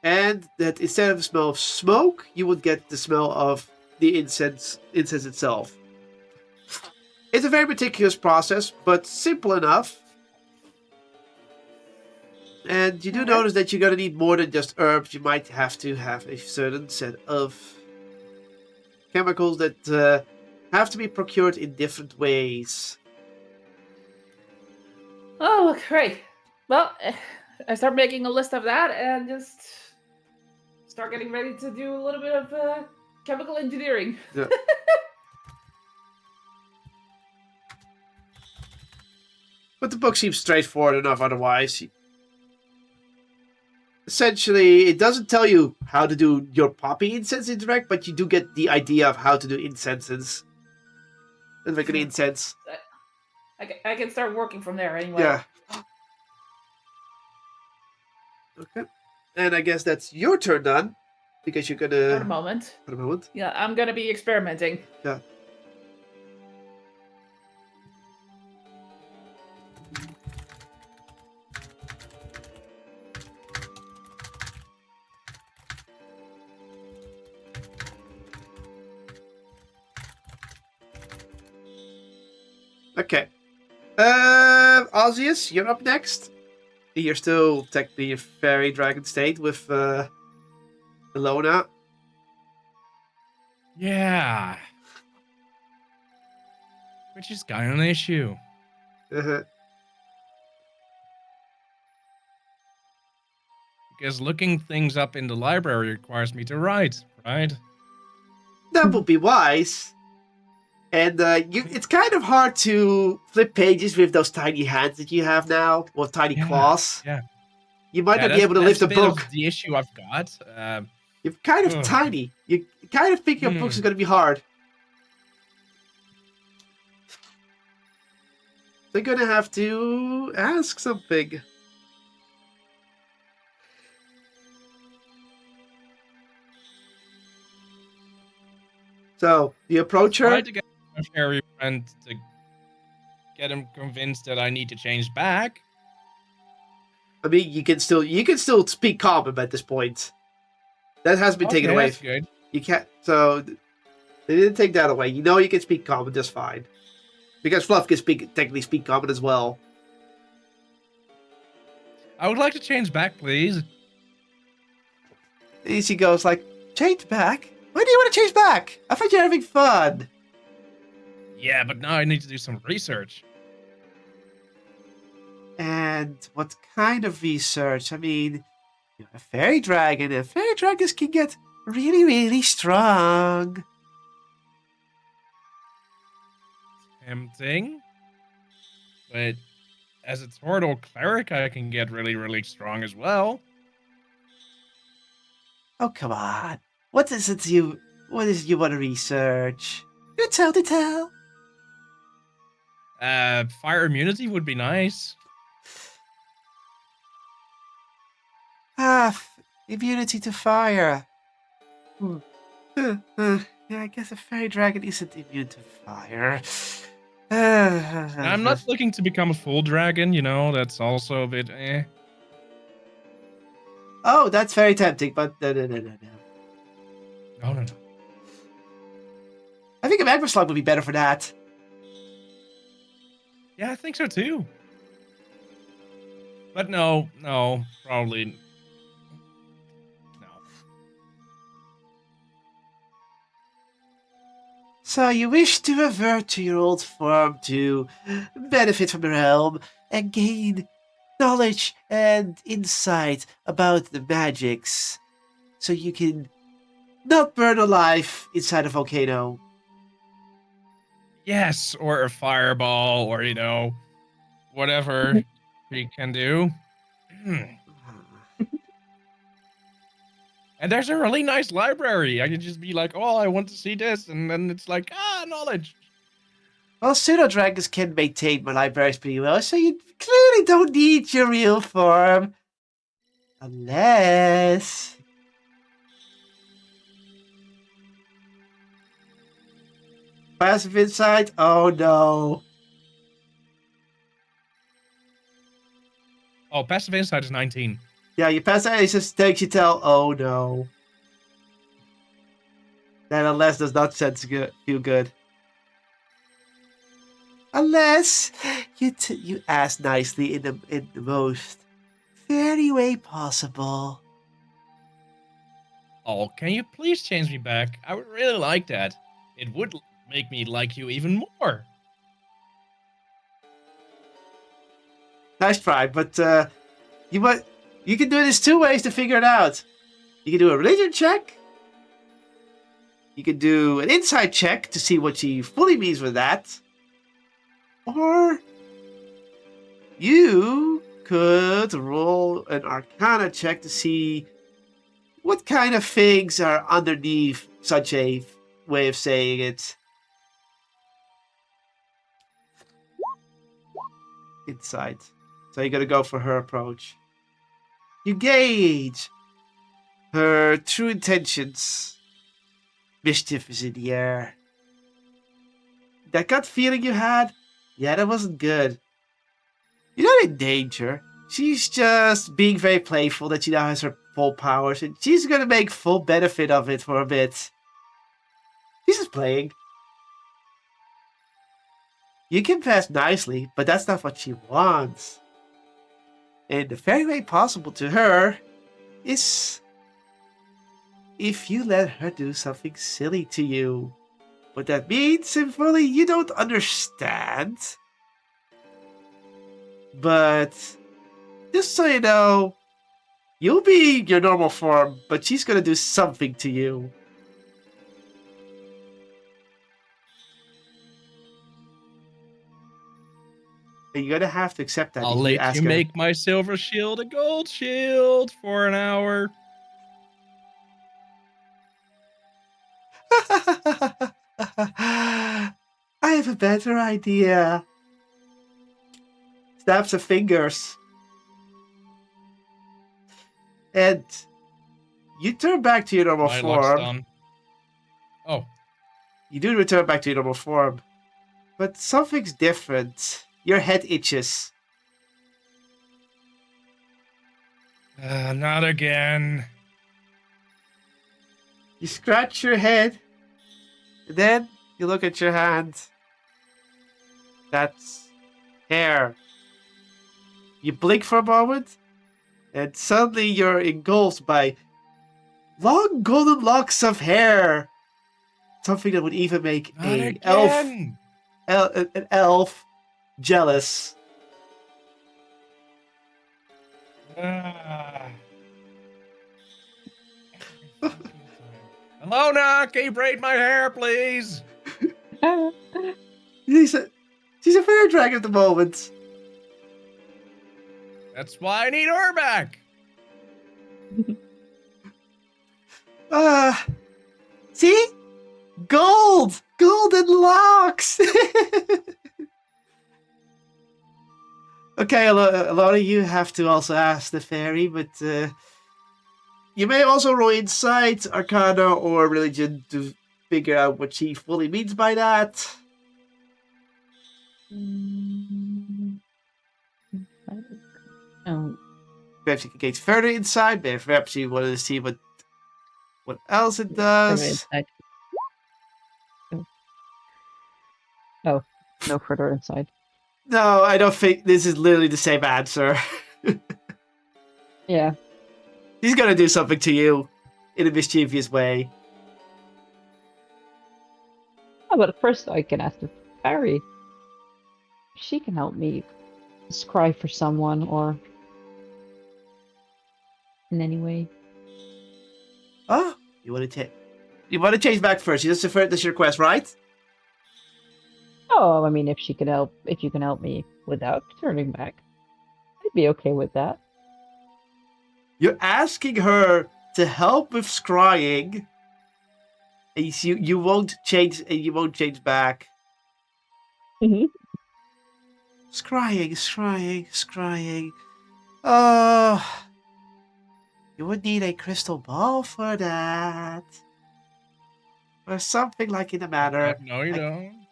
And that instead of the smell of smoke, you would get the smell of the incense itself. It's a very meticulous process, but simple enough. And you do notice that you're going to need more than just herbs. You might have to have a certain set of chemicals that have to be procured in different ways. Oh, great. Well, I start making a list of that and just start getting ready to do a little bit of chemical engineering. Yeah. But the book seems straightforward enough otherwise. Essentially, it doesn't tell you how to do your poppy incense in direct, but you do get the idea of how to do incenses. And make an incense. I can start working from there anyway. Yeah. Okay. And I guess that's your turn then. Because you're gonna... For the moment. For the moment. Yeah, I'm gonna be experimenting. Yeah. Okay. Osseous, you're up next. You're still technically a fairy dragon state with Ilona. Yeah. Which is kind of an issue. Uh-huh. Because looking things up in the library requires me to write, right? That would be wise. And it's kind of hard to flip pages with those tiny hands that you have now, or tiny claws. Yeah. You might not be able to lift a book. The issue I've got. You're kind of tiny. You kind of picking up books is going to be hard. They're going to have to ask something. So, you approach her. I tried to get my fairy friend to get him convinced that I need to change back. I mean, you can still speak common at this point. That has been taken away. That's good. You can't. So they didn't take that away. You know you can speak common just fine, because Fluff can technically speak common as well. I would like to change back, please. And she goes like, "Change back? Why do you want to change back? I thought you were having fun." Yeah, but now I need to do some research. And what kind of research? I mean, you're a fairy dragon, and fairy dragons can get really, really strong. Tempting. But as a turtle cleric, I can get really, really strong as well. Oh, come on. What is it you want to research? Do tell. Fire immunity would be nice. Immunity to fire. Yeah, I guess a fairy dragon isn't immune to fire. I'm not looking to become a full dragon, that's also a bit eh. Oh, that's very tempting, but no. No. I think a magma slug would be better for that. Yeah, I think so too. But no, probably no. So you wish to revert to your old form to benefit from the realm and gain knowledge and insight about the magics, so you can not burn alive inside a volcano. Yes, or a fireball, or whatever he can do. And there's a really nice library. I can just be like, oh, I want to see this, and then it's like, knowledge. Well, pseudo dragons can maintain my libraries pretty well, so you clearly don't need your real form. Unless... Passive insight? Oh no. Oh, passive insight is 19. Yeah, your passive insight just takes you tell, oh no. That unless does not feel good. Unless you ask nicely in the most fairy way possible. Oh, can you please change me back? I would really like that. It would make me like you even more. Nice try, but you can do this 2 ways to figure it out. You can do a religion check. You can do an insight check to see what she fully means with that. Or you could roll an arcana check to see what kind of things are underneath such a way of saying it. Insight. So you're gonna go for her approach. You gauge her true intentions. Mischief is in the air. That gut feeling you had? Yeah, that wasn't good. You're not in danger. She's just being very playful that she now has her full powers, and she's gonna make full benefit of it for a bit. She's just playing. You can pass nicely, but that's not what she wants. And the very way possible to her is if you let her do something silly to you. What that means, simply, you don't understand. But just so you know, you'll be your normal form, but she's gonna do something to you. And you're gonna have to accept that. I'll if let ask you her. make my silver shield a gold shield for an hour. I have a better idea. Snaps her fingers. And you turn back to your normal My luck's form. done. Oh. You do return back to your normal form. But something's different. Your head itches. Not again. You scratch your head. And then you look at your hand. That's hair. You blink for a moment. And suddenly you're engulfed by long golden locks of hair. Something that would even make Not an again. elf jealous. Ah. Alona, can you braid my hair, please? She's a fair dragon at the moment. That's why I need her back. See? Gold! Golden locks! Okay, Alana, you have to also ask the fairy, but you may also roll Insight, Arcana, or Religion to figure out what she fully means by that. Oh, Perhaps you can gain further insight, perhaps you wanted to see what else it further does. inside. Oh, no further inside. No, I don't think this is literally the same answer. Yeah. He's gonna do something to you in a mischievous way. Oh, but first I can ask the fairy. She can help me scry for someone or in any way. Oh, you want to change back first. You just deferred this request, right? Oh, I mean, if you can help me without turning back, I'd be okay with that. You're asking her to help with scrying, and you won't change. And you won't change back. Mhm. Scrying. Oh, you would need a crystal ball for that, or something like in the manner. No, you don't.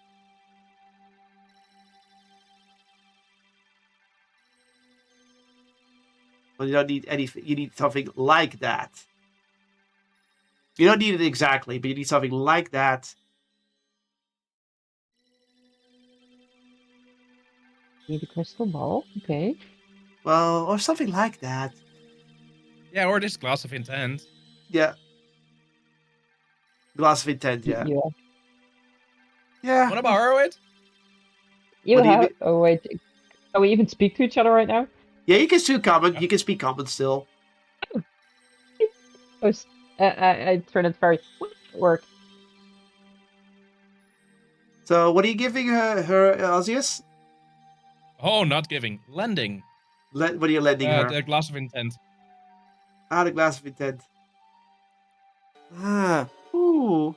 Well, you don't need anything. You need something like that. You don't need it exactly, but you need something like that. Need a crystal ball? Okay. Well, or something like that. Yeah, or this glass of intent. Yeah. Glass of intent, yeah. You Yeah. Want to borrow it? you What do you have. mean? Oh wait. Oh, we even speak to each other right now. Yeah, you can still common. You can speak common still. Oh, I turn it very work. So, what are you giving her Osius? Oh, not giving. Lending. What are you lending her? The glass of intent. The glass of intent. Ooh.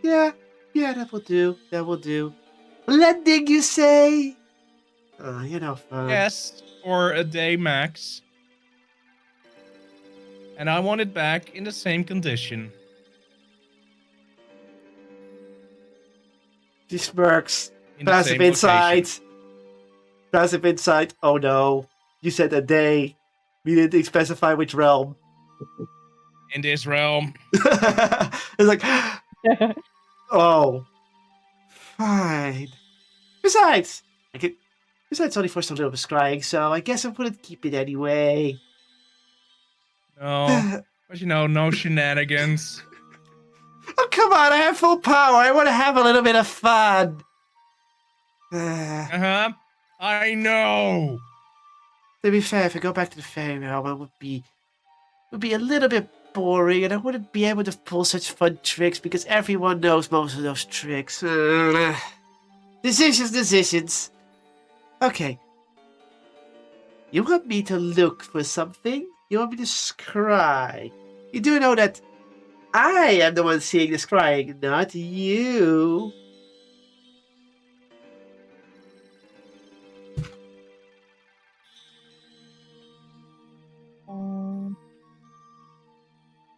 Yeah, that will do. That will do. Lending, you say? Fun. Yes, for a day max. And I want it back in the same condition. She smirks. In the Passive same insight. location. Passive insight. Oh no. You said a day. We didn't specify which realm. In this realm. It's like, oh, fine. Besides, it's only for some little scrying, so I guess I wouldn't keep it anyway. No. But no shenanigans. Oh, come on, I have full power. I want to have a little bit of fun. Uh-huh. I know. To be fair, if I go back to the fairy realm, it would be a little bit boring, and I wouldn't be able to pull such fun tricks because everyone knows most of those tricks. Decisions. Okay. You want me to look for something? You want me to scry? You do know that I am the one seeing the scrying, not you.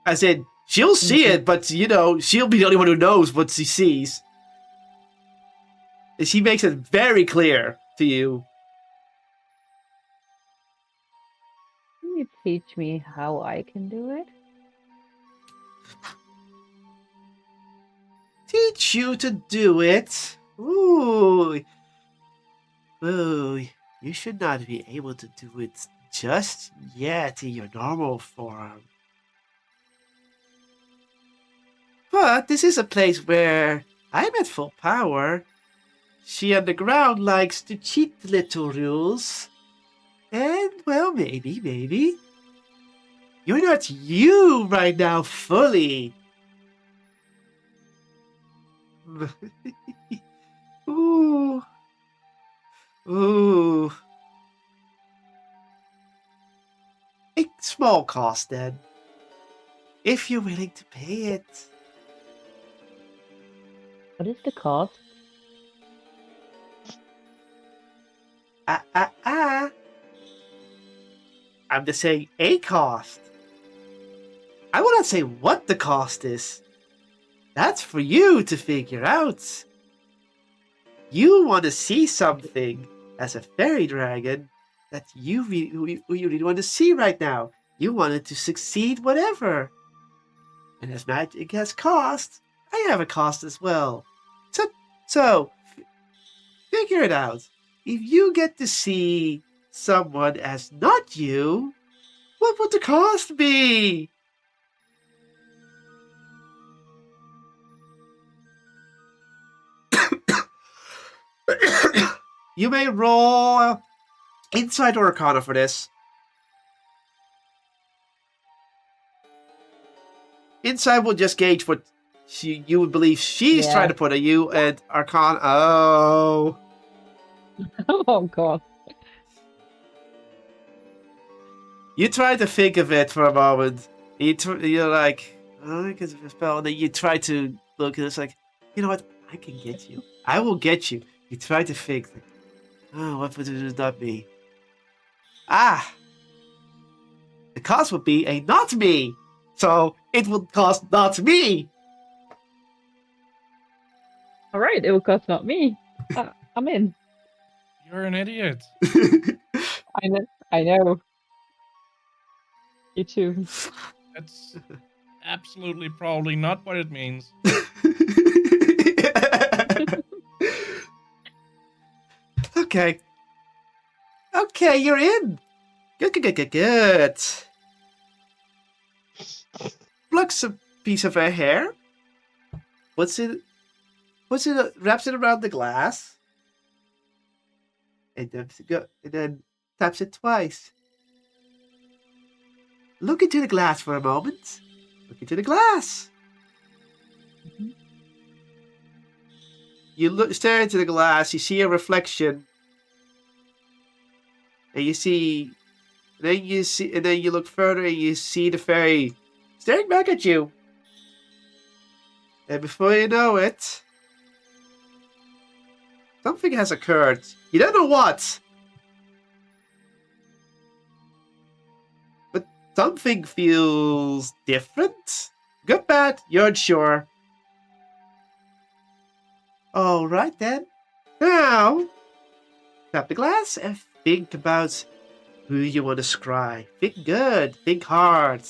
As in, she'll see it, but she'll be the only one who knows what she sees. And she makes it very clear to you. Can you teach me how I can do it? Teach you to do it? Ooh, you should not be able to do it just yet in your normal form. But this is a place where I'm at full power. she underground likes to cheat little rules. And, well, maybe. You're not you right now fully. Ooh. Ooh. A small cost then. If you're willing to pay it. What is the cost? I'm just saying a cost. I will not say what the cost is. That's for you to figure out. You want to see something as a fairy dragon that you really want to see right now. You want it to succeed whatever. And as magic has cost, I have a cost as well. So figure it out. If you get to see someone as not you, what would the cost be? You may roll Insight or Arcana for this. Insight will just gauge what you would believe she's trying to put at you, and Arcana. Oh. Oh god. You try to think of it for a moment. You're like, oh, because of a spell. And then you try to look, and it's like, you know what? I can get you. I will get you. You try to think, like, oh, what would it not be? Ah! The cost would be a not me. So it would cost not me. Alright, it will cost not me. I'm in. You're an idiot. I know. You too. That's absolutely probably not what it means. Okay. Okay, you're in. Good. Plucks a piece of her hair. Wraps it around the glass. And then taps it twice. Look into the glass for a moment. Look into the glass. Mhm. You stare into the glass. You see a reflection, and then you look further, and you see the fairy staring back at you. And before you know it, something has occurred. You don't know what, but something feels different. Good, bad, you're unsure. All right then. Now, tap the glass and think about who you want to scry. Think good. Think hard.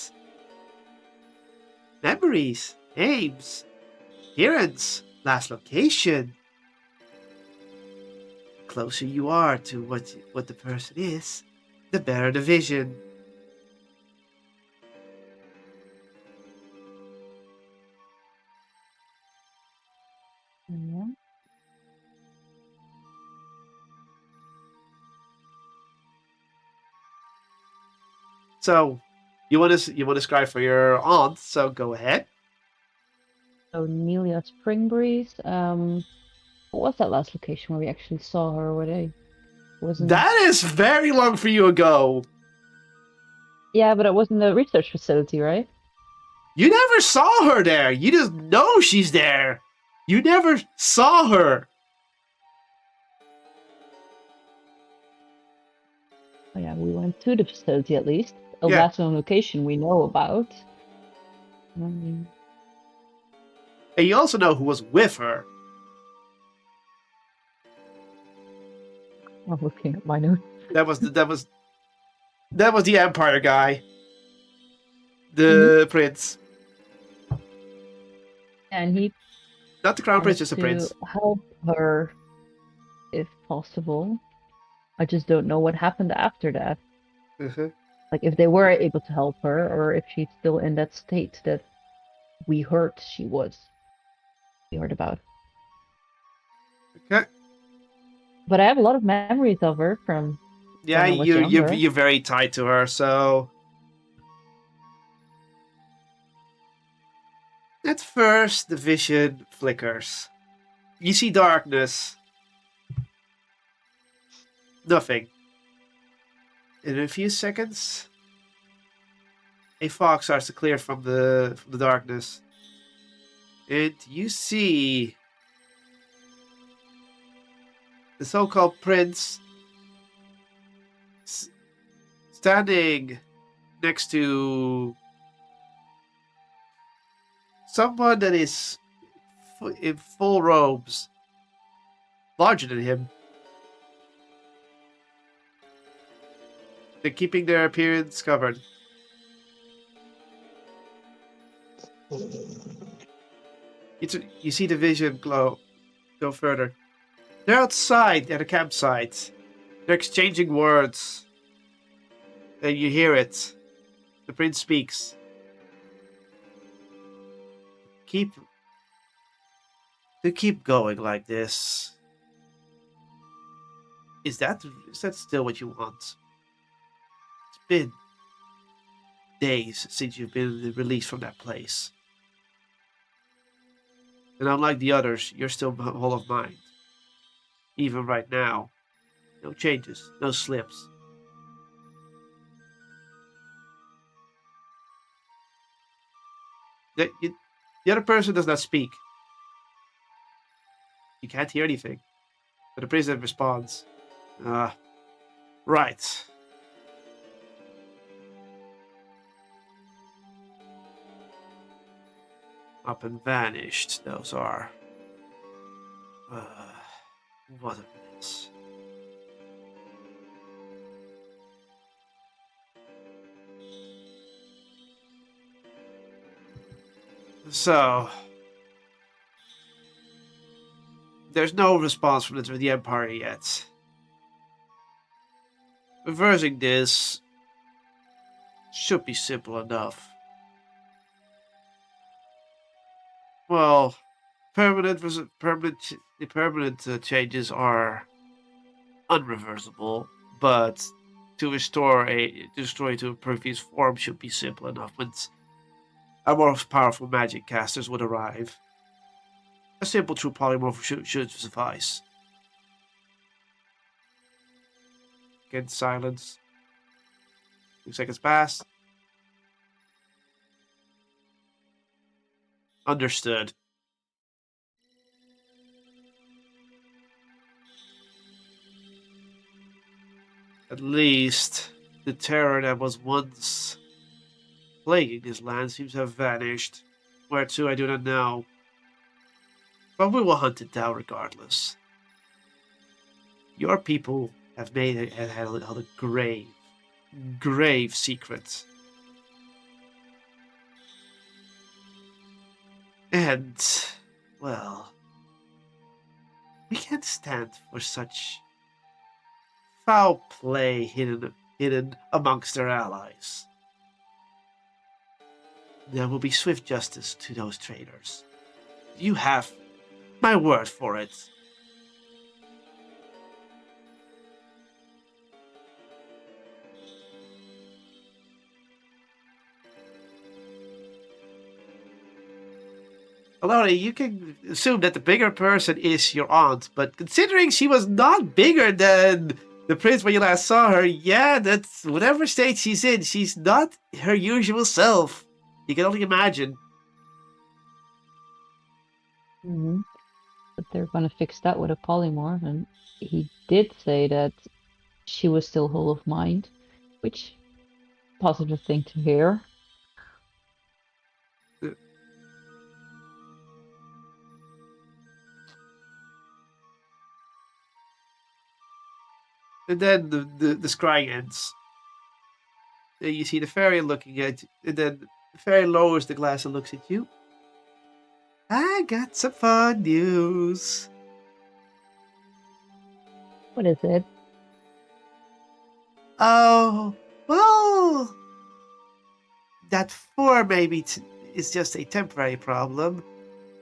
Memories, names, appearance, last location. The closer you are to what the person is, the better the vision. Yeah. So, you want to scry for your aunt? So go ahead. So Nelia Spring Breeze. What was that last location where we actually saw her? Where they wasn't? That is very long for you ago. Yeah, but it wasn't the research facility, right? You never saw her there. You just know she's there. You never saw her. Oh yeah, we went to the facility at least. A Yeah. last known location we know about. And you also know who was with her. I'm looking at my notes. That was the Empire guy. The prince. And he Not the crown prince, wanted just a to prince. help her if possible. I just don't know what happened after that. Like if they were able to help her, or if she's still in that state that we heard she was. We heard about. Okay. But I have a lot of memories of her from Yeah, when I was younger. you're very tied to her, so at first the vision flickers. You see darkness. Nothing. In a few seconds, a fog starts to clear from the darkness. And you see the so-called prince standing next to someone that is in full robes, larger than him. They're keeping their appearance covered. You see the vision glow. Go further. They're outside at a campsite. They're exchanging words. And you hear it. The prince speaks. Keep going like this. Is that still what you want? It's been days since you've been released from that place. And unlike the others, you're still whole of mind. Even right now. No changes, no slips. The other person does not speak. You can't hear anything. But the president responds. Right. Up and vanished, those are. What a mess. So, there's no response from the Empire yet. Reversing this should be simple enough. Well, the permanent changes are unreversible, but to destroy to a previous form should be simple enough. Once a more powerful magic casters would arrive, a simple true polymorph should suffice. Again, silence. 2 seconds pass. Understood. At least the terror that was once plaguing this land seems to have vanished. Where to, I do not know. But we will hunt it down regardless. Your people have held a grave secret. And, well, we can't stand for such foul play hidden amongst our allies. There will be swift justice to those traitors. You have my word for it. Alori, you can assume that the bigger person is your aunt, but considering she was not bigger than the prince when you last saw her, yeah, that's whatever state she's in, she's not her usual self. You can only imagine. Mm-hmm. But they're gonna fix that with a polymorph, and he did say that she was still whole of mind, which positive thing to hear. And then the scrying ends. Then you see the fairy looking at you, and then the fairy lowers the glass and looks at you. I got some fun news. What is it? Oh, well, that 4 maybe is just a temporary problem.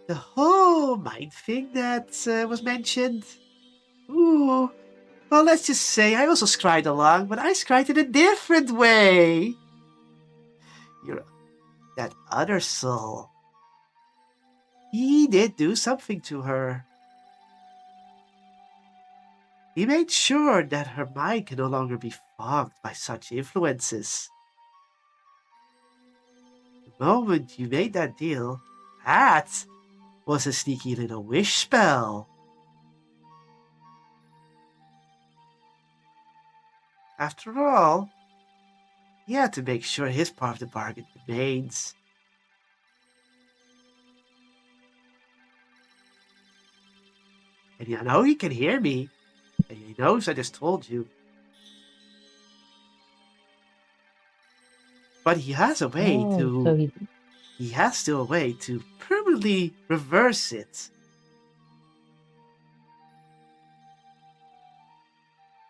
The whole mind thing that was mentioned, ooh, Well, let's just say I also scried along, but I scried in a different way. That other soul. He did do something to her. He made sure that her mind can no longer be fogged by such influences. The moment you made that deal, that was a sneaky little wish spell. After all, he had to make sure his part of the bargain remains. And I know he can hear me, and he knows I just told you. But he has a way So he has still a way to permanently reverse it.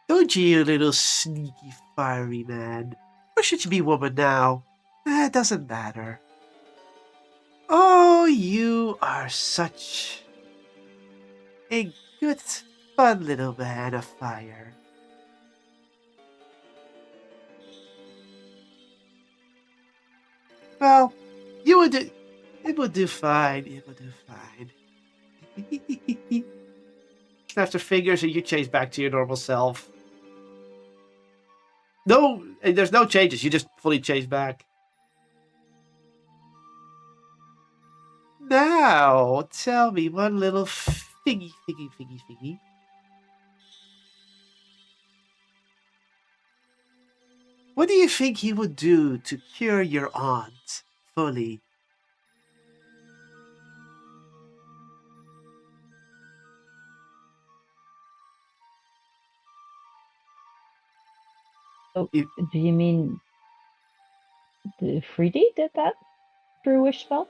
Don't you little sneaky fiery man? Or should you be woman now? It doesn't matter. Oh, you are such a good, fun little man of fire. Well, you would do. It will do fine. It will do fine. Snaps her fingers and you change back to your normal self. No, there's no changes. You just fully change back. Now, tell me one little figgy. What do you think he would do to cure your aunt fully? do you mean the 3D did that through wish spell?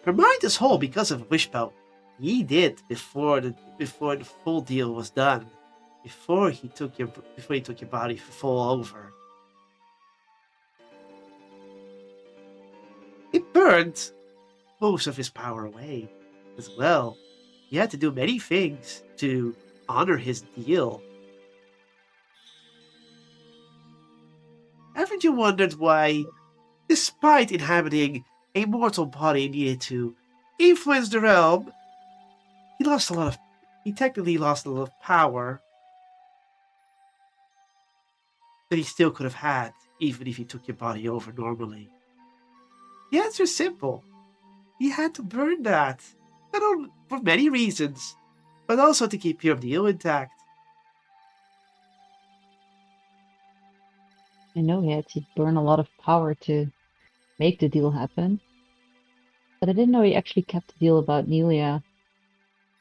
Her mind is whole because of a wish spell. He did before the full deal was done. Before he took your body full over. It burned most of his power away as well. He had to do many things to honor his deal. Haven't you wondered why, despite inhabiting a mortal body needed to influence the realm, he technically lost a lot of power that he still could have had, even if he took your body over normally? The answer is simple. He had to burn that. Not only for many reasons, but also to keep your deal intact. I know he had to burn a lot of power to make the deal happen. But I didn't know he actually kept the deal about Nelia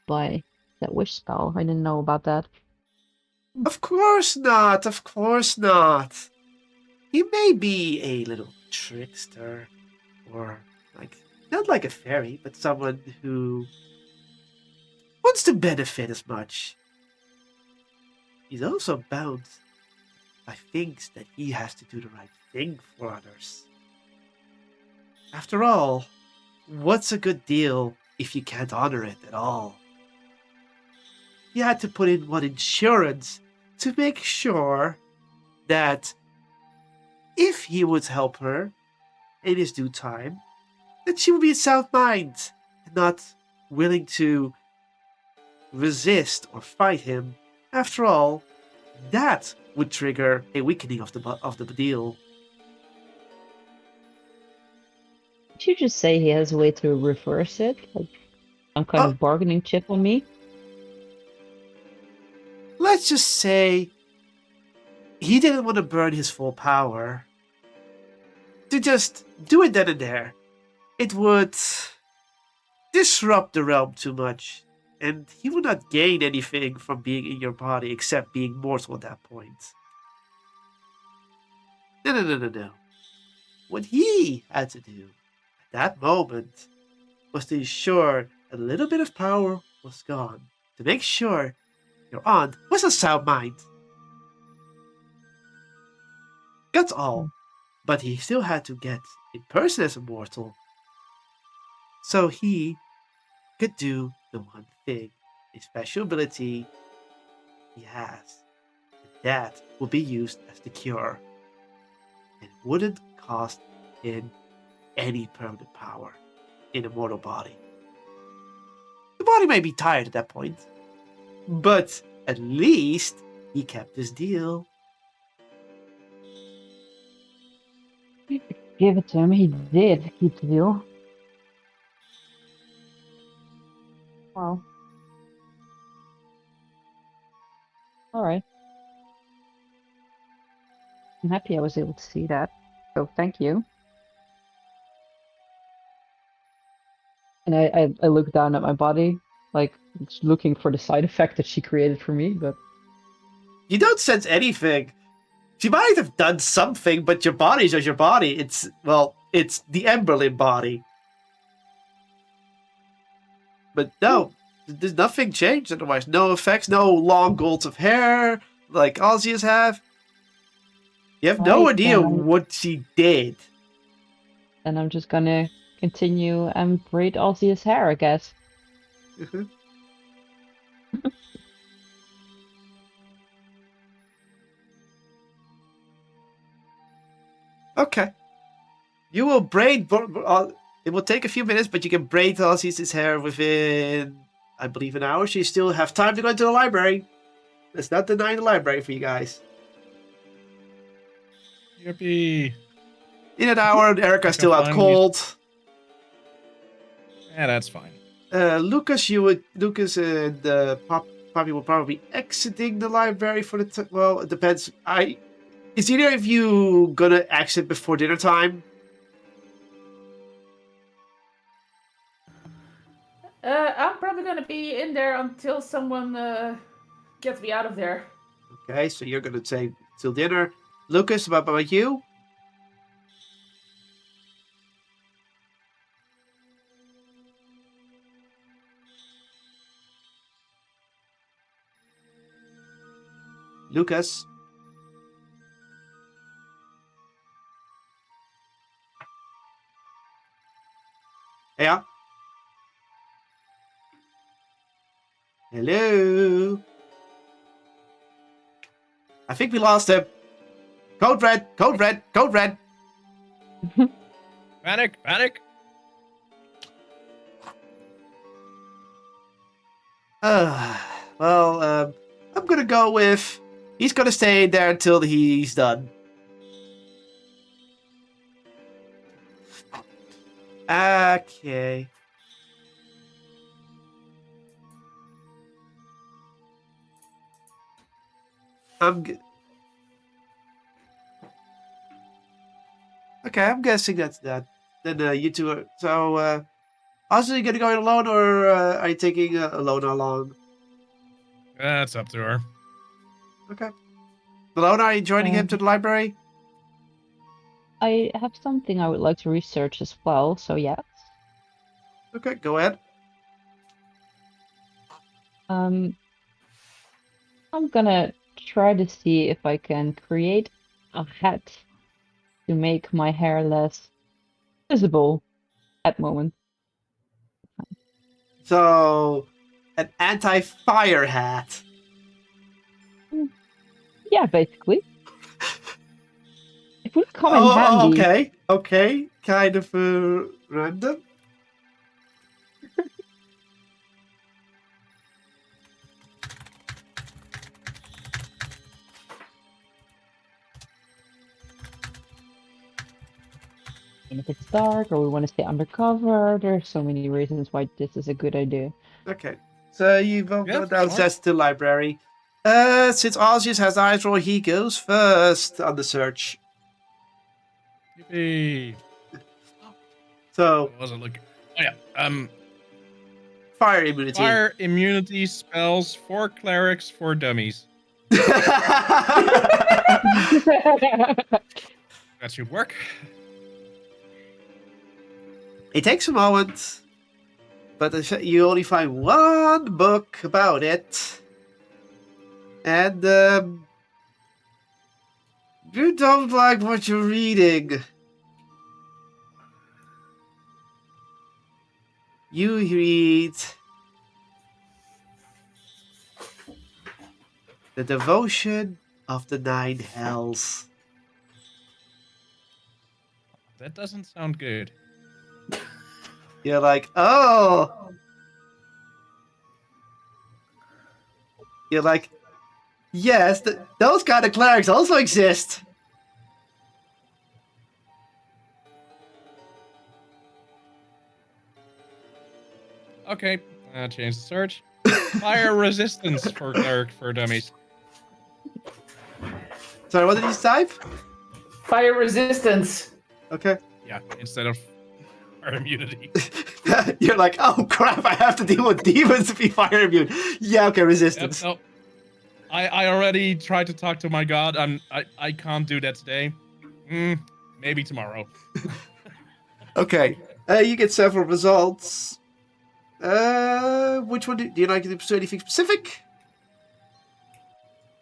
by that wish spell. I didn't know about that. Of course not, of course not. He may be a little trickster, or not like a fairy, but someone who wants to benefit as much. He's also bound by things that he has to do the right thing for others. After all, what's a good deal if you can't honor it at all? He had to put in one insurance to make sure that if he would help her in his due time, that she would be in sound mind and not willing to resist or fight him. After all, that would trigger a weakening of the deal. Did you just say he has a way to reverse it? Like some kind of bargaining chip on me? Let's just say he didn't want to burn his full power. To just do it then and there. It would disrupt the realm too much, and he would not gain anything from being in your body except being mortal at that point. No. What he had to do at that moment was to ensure a little bit of power was gone, to make sure your aunt was a sound mind. That's all. But he still had to get in person as a mortal, so he could do the one thing a special ability he has. That will be used as the cure. And wouldn't cost him any permanent power in a mortal body. The body may be tired at that point, but at least he kept his deal. Give it to him. He did keep the deal. Well. Alright. I'm happy I was able to see that. So thank you. And I look down at my body, like looking for the side effect that she created for me, but You don't sense anything. She might have done something, but your body's just your body. It's the Emberlin body. But no, there's nothing changed otherwise. No effects, no long golds of hair like Aussies have. You have no Right, idea then what she did. I'm just gonna continue and braid Ozzy's hair, I guess. Okay. You will braid. It will take a few minutes, but you can braid Aussie's hair within, I believe, an hour. So you still have time to go into the library. Let's not deny the library for you guys. Yippee. In an hour, Erica's still out cold. Yeah, that's fine. Lucas and Poppy will probably be exiting the library for the well, it depends. Is either of you gonna exit before dinner time? I'm probably gonna be in there until someone gets me out of there. Okay, so you're gonna say till dinner. Lucas, what about you? Lucas. Yeah. Hello. I think we lost him. Code red, code red, code red. Panic, panic. Well, I'm gonna go with he's gonna stay there until he's done. Okay. Okay, I'm guessing that's that. Then you two are... So, also, you gonna go in alone, or are you taking Alona along? That's up to her. Okay. Alona, are you joining him to the library? I have something I would like to research as well, so yes. Okay, go ahead. I'm gonna try to see if I can create a hat to make my hair less visible at the moment. So, an anti-fire hat. Yeah, basically. It would come in handy. Okay, okay. Kind of random. And if it's dark or we want to stay undercover, there's so many reasons why this is a good idea. Okay, so you both go downstairs to the library. Since Ozzius has eyes roll, he goes first on the search. Yippee. So, I wasn't looking. Oh yeah. Fire immunity. Fire immunity spells for clerics for dummies. That should work. It takes a moment, but you only find one book about it. And you don't like what you're reading. You read The devotion of the 9 hells. That doesn't sound good. You're like, oh. You're like, yes, those kind of clerics also exist. Okay, change the search. Fire resistance for cleric for dummies. Sorry, what did you type? Fire resistance. Okay. Yeah, instead of fire immunity. You're like, oh crap, I have to deal with demons to be fire immune. Yeah, okay, resistance. Yep, no. I already tried to talk to my god, and I can't do that today. Maybe tomorrow. Okay. You get several results. Which one do you like to do anything specific?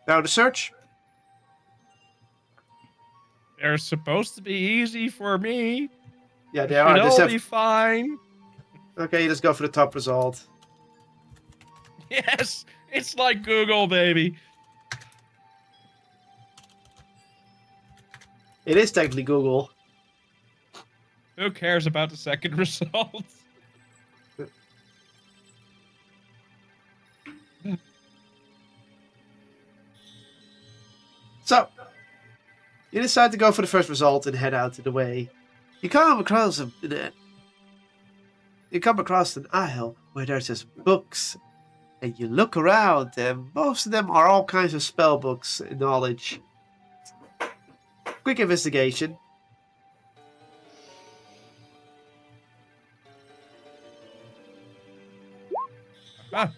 Now the search. They're supposed to be easy for me. Yeah, they Should are. all be fine. Okay, let's go for the top result. Yes, it's like Google, baby. It is technically Google. Who cares about the second result? So, you decide to go for the first result and head out of the way. You come across an aisle where there's just books, and you look around, and most of them are all kinds of spell books and knowledge. Quick investigation. Ah,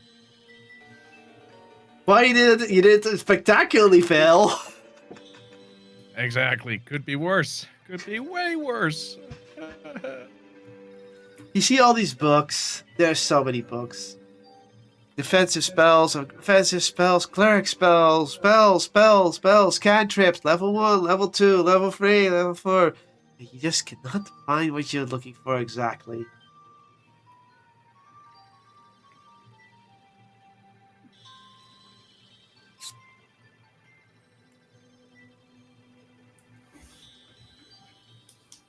Why you did spectacularly fail? exactly. Could be worse. Could be way worse. You see all these books. There's so many books. Defensive spells, offensive spells, cleric spells, spells, cantrips, level 1, level 2, level 3, level 4. And you just cannot find what you're looking for exactly.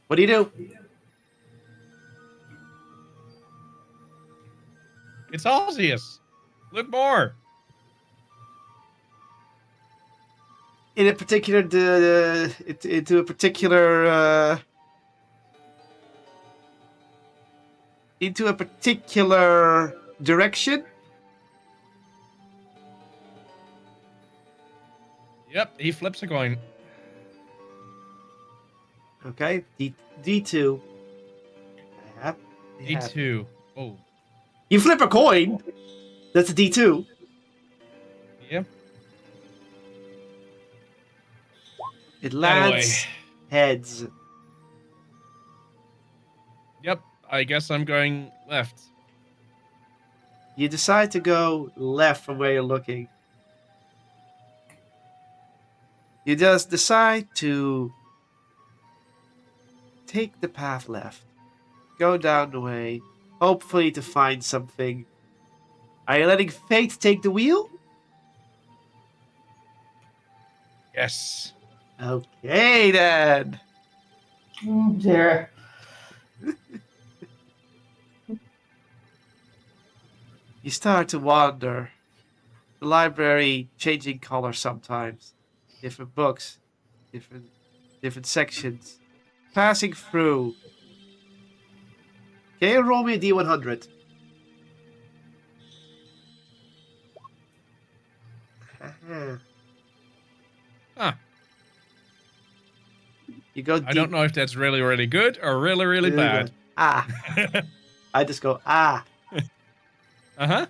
What do you do? It's obvious. Look more. In a particular, into a particular, into a particular direction. Yep, he flips a coin. Okay, D2. Yep. D2. Oh. You flip a coin. That's a D2. Yep. It That away. lands heads. Yep, I guess I'm going left. You decide to go left from where you're looking. You just decide to take the path left. Go down the way. Hopefully to find something. Are you letting fate take the wheel? Yes. Okay then. Dear. You start to wander. The library changing color sometimes. Different books. Different sections. Passing through. Can you roll me a D100? Huh. You go I don't know if that's really, really good or really, really bad. Ah. I just go, ah. Uh-huh.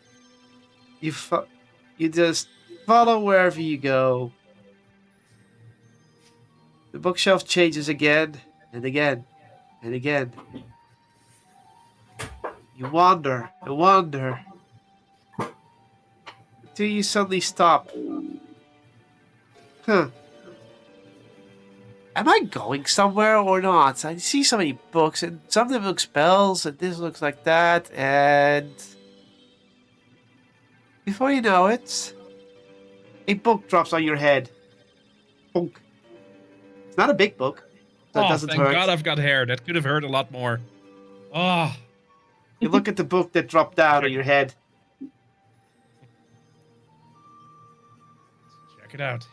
You just follow wherever you go. The bookshelf changes again and again and again. You wander and wander until you suddenly stop. Huh. Am I going somewhere or not? I see so many books, and some of them look spells, and this looks like that, and before you know it, A book drops on your head. Bonk. It's not a big book, so it Oh, doesn't thank hurt. God I've got hair. That could have hurt a lot more. Oh, You look at the book that dropped down on your head. check it out.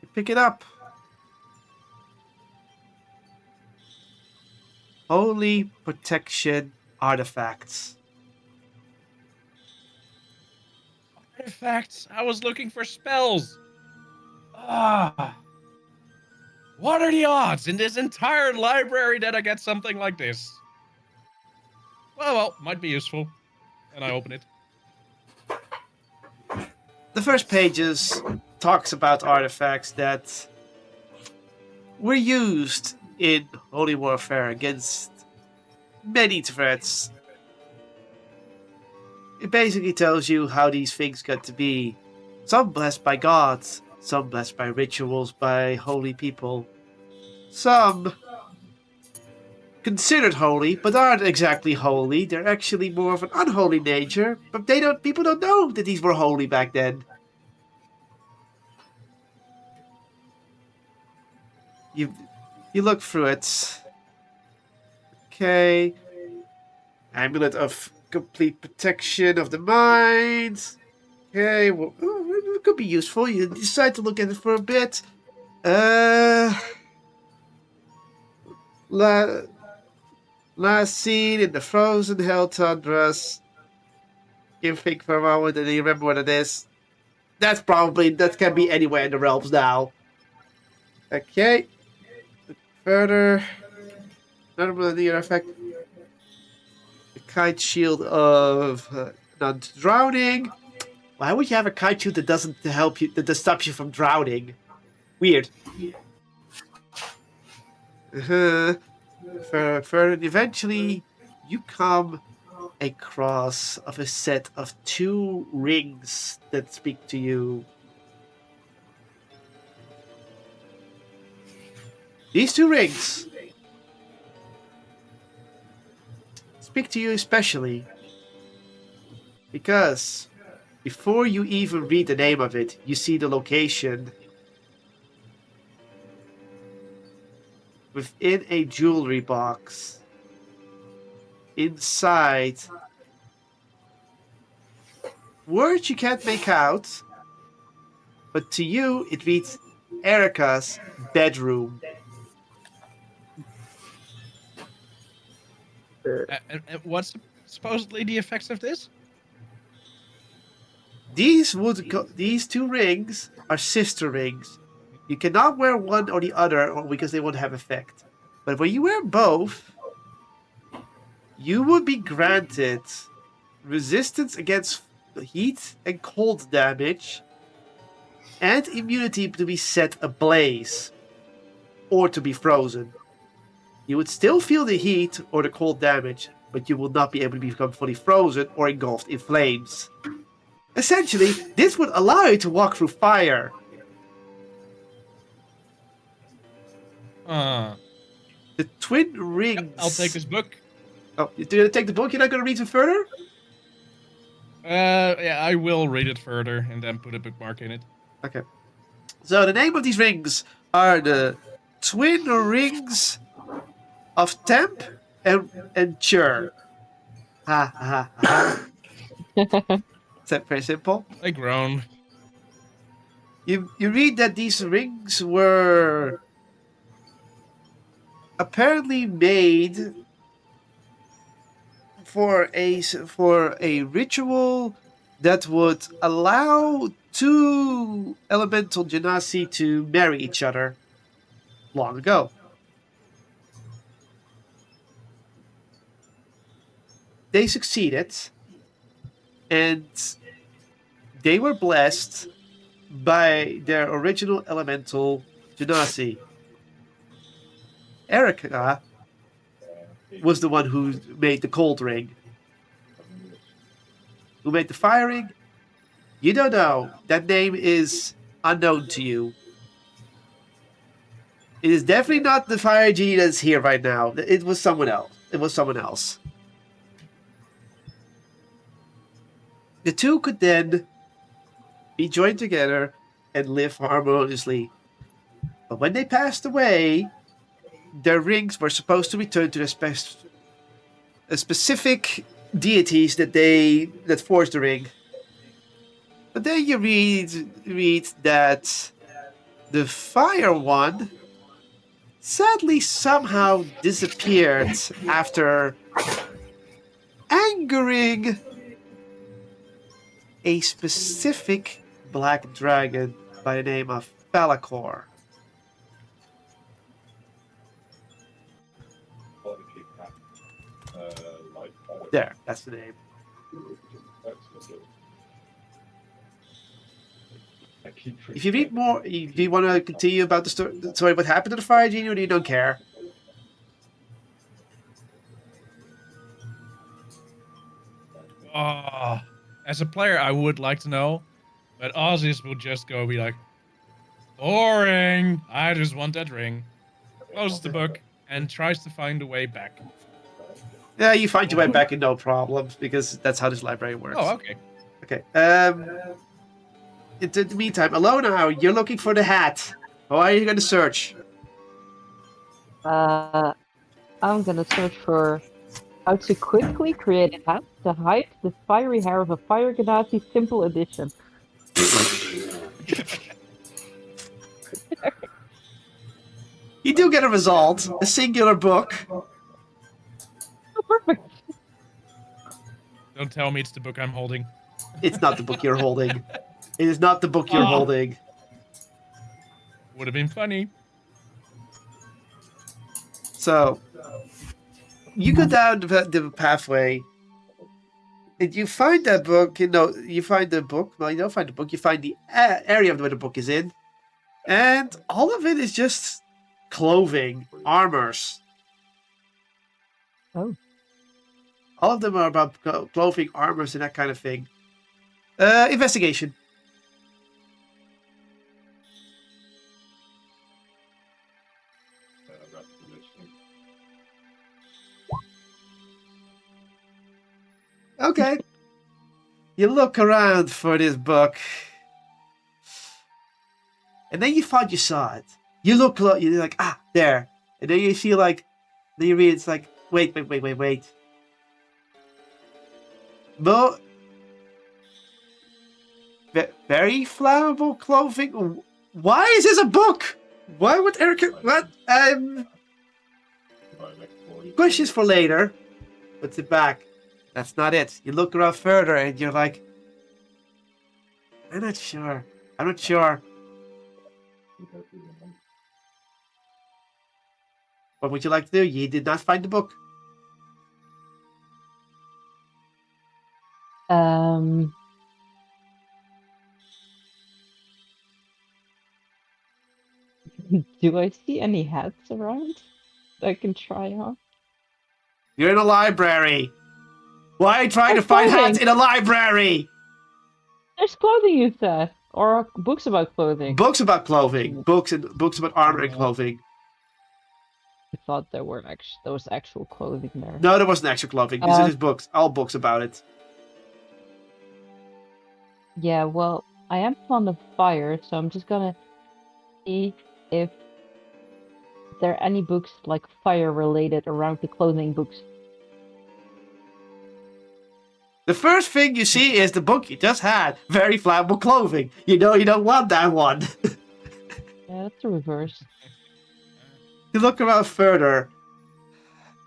You pick it up. Holy Protection Artifacts. Artifacts. I was looking for spells. Ah. What are the odds in this entire library that I get something like this? Well, might be useful. And I open it. The first pages talks about artifacts that were used in holy warfare against many threats. It basically tells you how these things got to be. Some blessed by gods, some blessed by rituals by holy people. Some considered holy, but aren't exactly holy. They're actually more of an unholy nature, but people don't know that these were holy back then. You look through it. Okay. Amulet of complete protection of the mind. Okay, well, it could be useful. You decide to look at it for a bit. Last seen in the frozen hell tundras. You think for a moment and you remember what it is. That can be anywhere in the realms now. Okay. Further. Another near effect. The kite shield of not drowning. Why would you have a kite shield that doesn't help you, that stops you from drowning? Weird. Further, eventually, you come across of a set of 2 rings that speak to you. These 2 rings speak to you especially because before you even read the name of it, you see the location within a jewelry box. Inside, words you can't make out, but to you it reads Erica's bedroom. What's supposedly the effects of this? These 2 rings are sister rings. You cannot wear one or the other because they won't have effect. But when you wear both, you would be granted resistance against heat and cold damage and immunity to be set ablaze or to be frozen. You would still feel the heat or the cold damage, but you will not be able to become fully frozen or engulfed in flames. Essentially, this would allow you to walk through fire. The twin rings. Yep, I'll take this book. Oh, you're gonna take the book? You're not gonna read it further? Yeah, I will read it further and then put a bookmark in it. Okay. So the name of these rings are the twin rings of Temp and Chur. Ha ha ha. Is that very simple? I groan. You read that these rings were apparently made for a ritual that would allow 2 elemental genasi to marry each other long ago. They succeeded, and they were blessed by their original elemental genasi. Erica was the one who made the cold ring. Who made the fire ring? You don't know. That name is unknown to you. It is definitely not the fire genie that's here right now. It was someone else. The 2 could then be joined together and live harmoniously. But when they passed away, their rings were supposed to return to the specific deities that forged the ring. But then you read that the Fire One sadly somehow disappeared after angering a specific black dragon by the name of Falakor. There, that's the name. If you read more, if you want to continue about the story, what happened to the Fire Genie, or you don't care? Oh, as a player, I would like to know, but Ozzy's will just go be like, boring. I just want that ring. Closes the book and tries to find a way back. Yeah, you find your way back in no problems because that's how this library works. Oh, okay. Okay. In the meantime, Alona, you're looking for the hat. How are you going to search? I'm gonna search for how to quickly create a hat to hide the fiery hair of a Fire Genasi simple edition. You do get a result, a singular book. Oh, perfect. Don't tell me it's the book I'm holding. It's not the book you're holding. It is not the book you're holding. Would have been funny. So, you go down the pathway, and you find that book. You find the book. Well, you don't find the book. You find the area where the book is in, and all of it is just clothing, armors. Oh. All of them are about clothing, armors, and that kind of thing. Investigation. Okay. You look around for this book. And then you thought you saw it. You look close, you're like, there. And then you feel like, then you read, it's like, wait. No. Very flammable clothing? Why is this a book? Why would Erica, what? Questions for later. Puts it back. That's not it. You look around further and you're like, I'm not sure. What would you like to do? You did not find the book. Do I see any hats around that I can try on? You're in a library. Why are you trying to find hats in a library? There's clothing, you said, or books about clothing. Books about clothing. Books about armor and clothing. I thought there was actual clothing there. No, there wasn't actual clothing. These are just books. All books about it. Yeah, well, I am fond of fire, so I'm just gonna see if there are any books like fire related around the clothing books. The first thing you see is the book you just had. Very flammable clothing. You know you don't want that one. Yeah, that's the reverse. You look around further.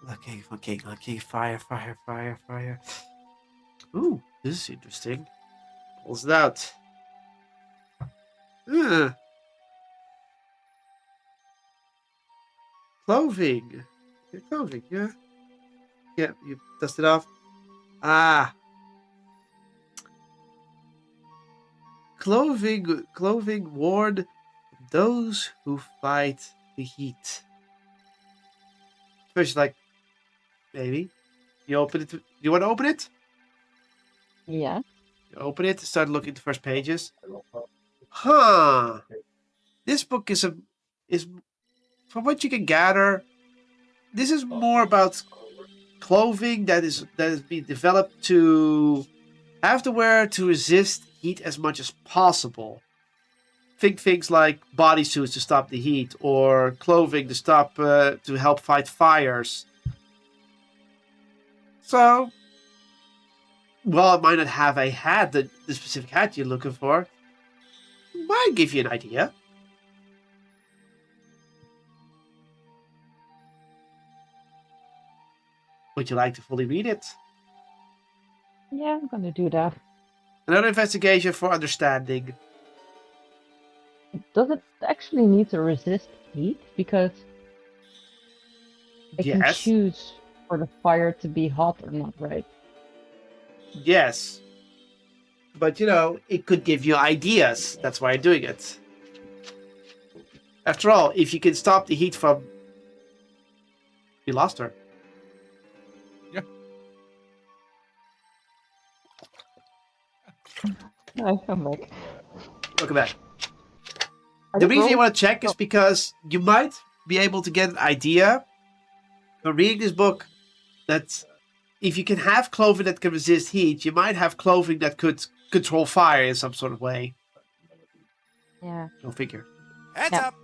Looking. Fire. Ooh, this is interesting. Pulls it out. Clothing. Clothing, yeah. Yeah, you dust it off. Clothing worn those who fight the heat. First, like, maybe. You open it. You want to open it? Yeah. You open it, start looking at the first pages. Huh. This book is from what you can gather, this is more about clothing that is being developed to have to wear to resist heat as much as possible. Think things like bodysuits to stop the heat, or clothing to help fight fires. So, while it might not have a hat, the specific hat you're looking for, might give you an idea. Would you like to fully read it? Yeah, I'm gonna do that. Another investigation for understanding. Does it actually need to resist heat? Because I can Yes. choose for the fire to be hot or not, right? Yes. But, it could give you ideas. That's why I'm doing it. After all, if you can stop the heat from... You lost her. Yeah. I'm back. Look at that. I The just reason you rolled- want to check is because you might be able to get an idea from reading this book that if you can have clothing that can resist heat, you might have clothing that could control fire in some sort of way. Yeah. Go figure. Heads Yeah. up!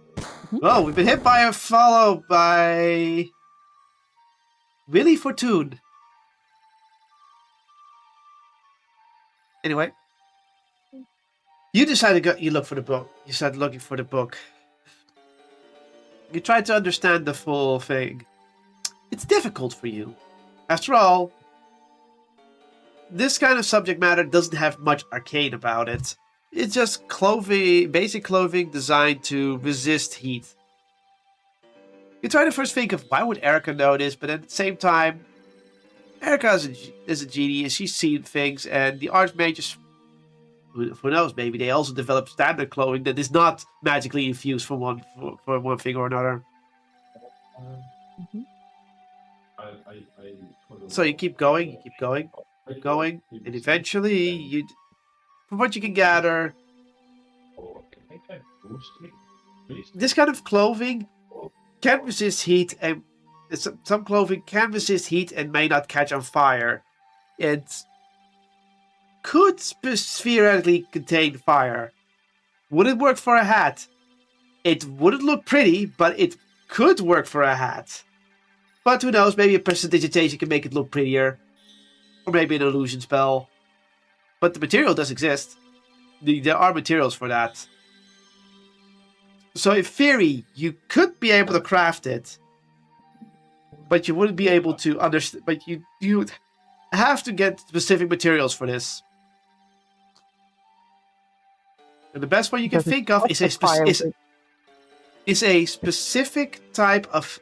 Oh, we've been hit by a follow by Willie Fortune. Anyway, you decide to go. You look for the book. You start looking for the book. You try to understand the full thing. It's difficult for you. After all, this kind of subject matter doesn't have much arcane about it. It's just clothing, basic clothing designed to resist heat. You try to first think of why would Erica know this, but at the same time, Erica is a genie and she's seen things, and the archmages, who knows, maybe they also develop standard clothing that is not magically infused for one thing or another. Mhm. So you keep going, and eventually, from what you can gather, this kind of clothing can resist heat, and some clothing can resist heat and may not catch on fire. It could theoretically contain fire. Would it work for a hat? It wouldn't look pretty, but it could work for a hat. But who knows, maybe a prestidigitation can make it look prettier. Or maybe an illusion spell. But the material does exist. There are materials for that. So in theory, you could be able to craft it. But you wouldn't be able to understand. But you have to get specific materials for this. And the best one you can Because it's think of not is the fire with- a specific type of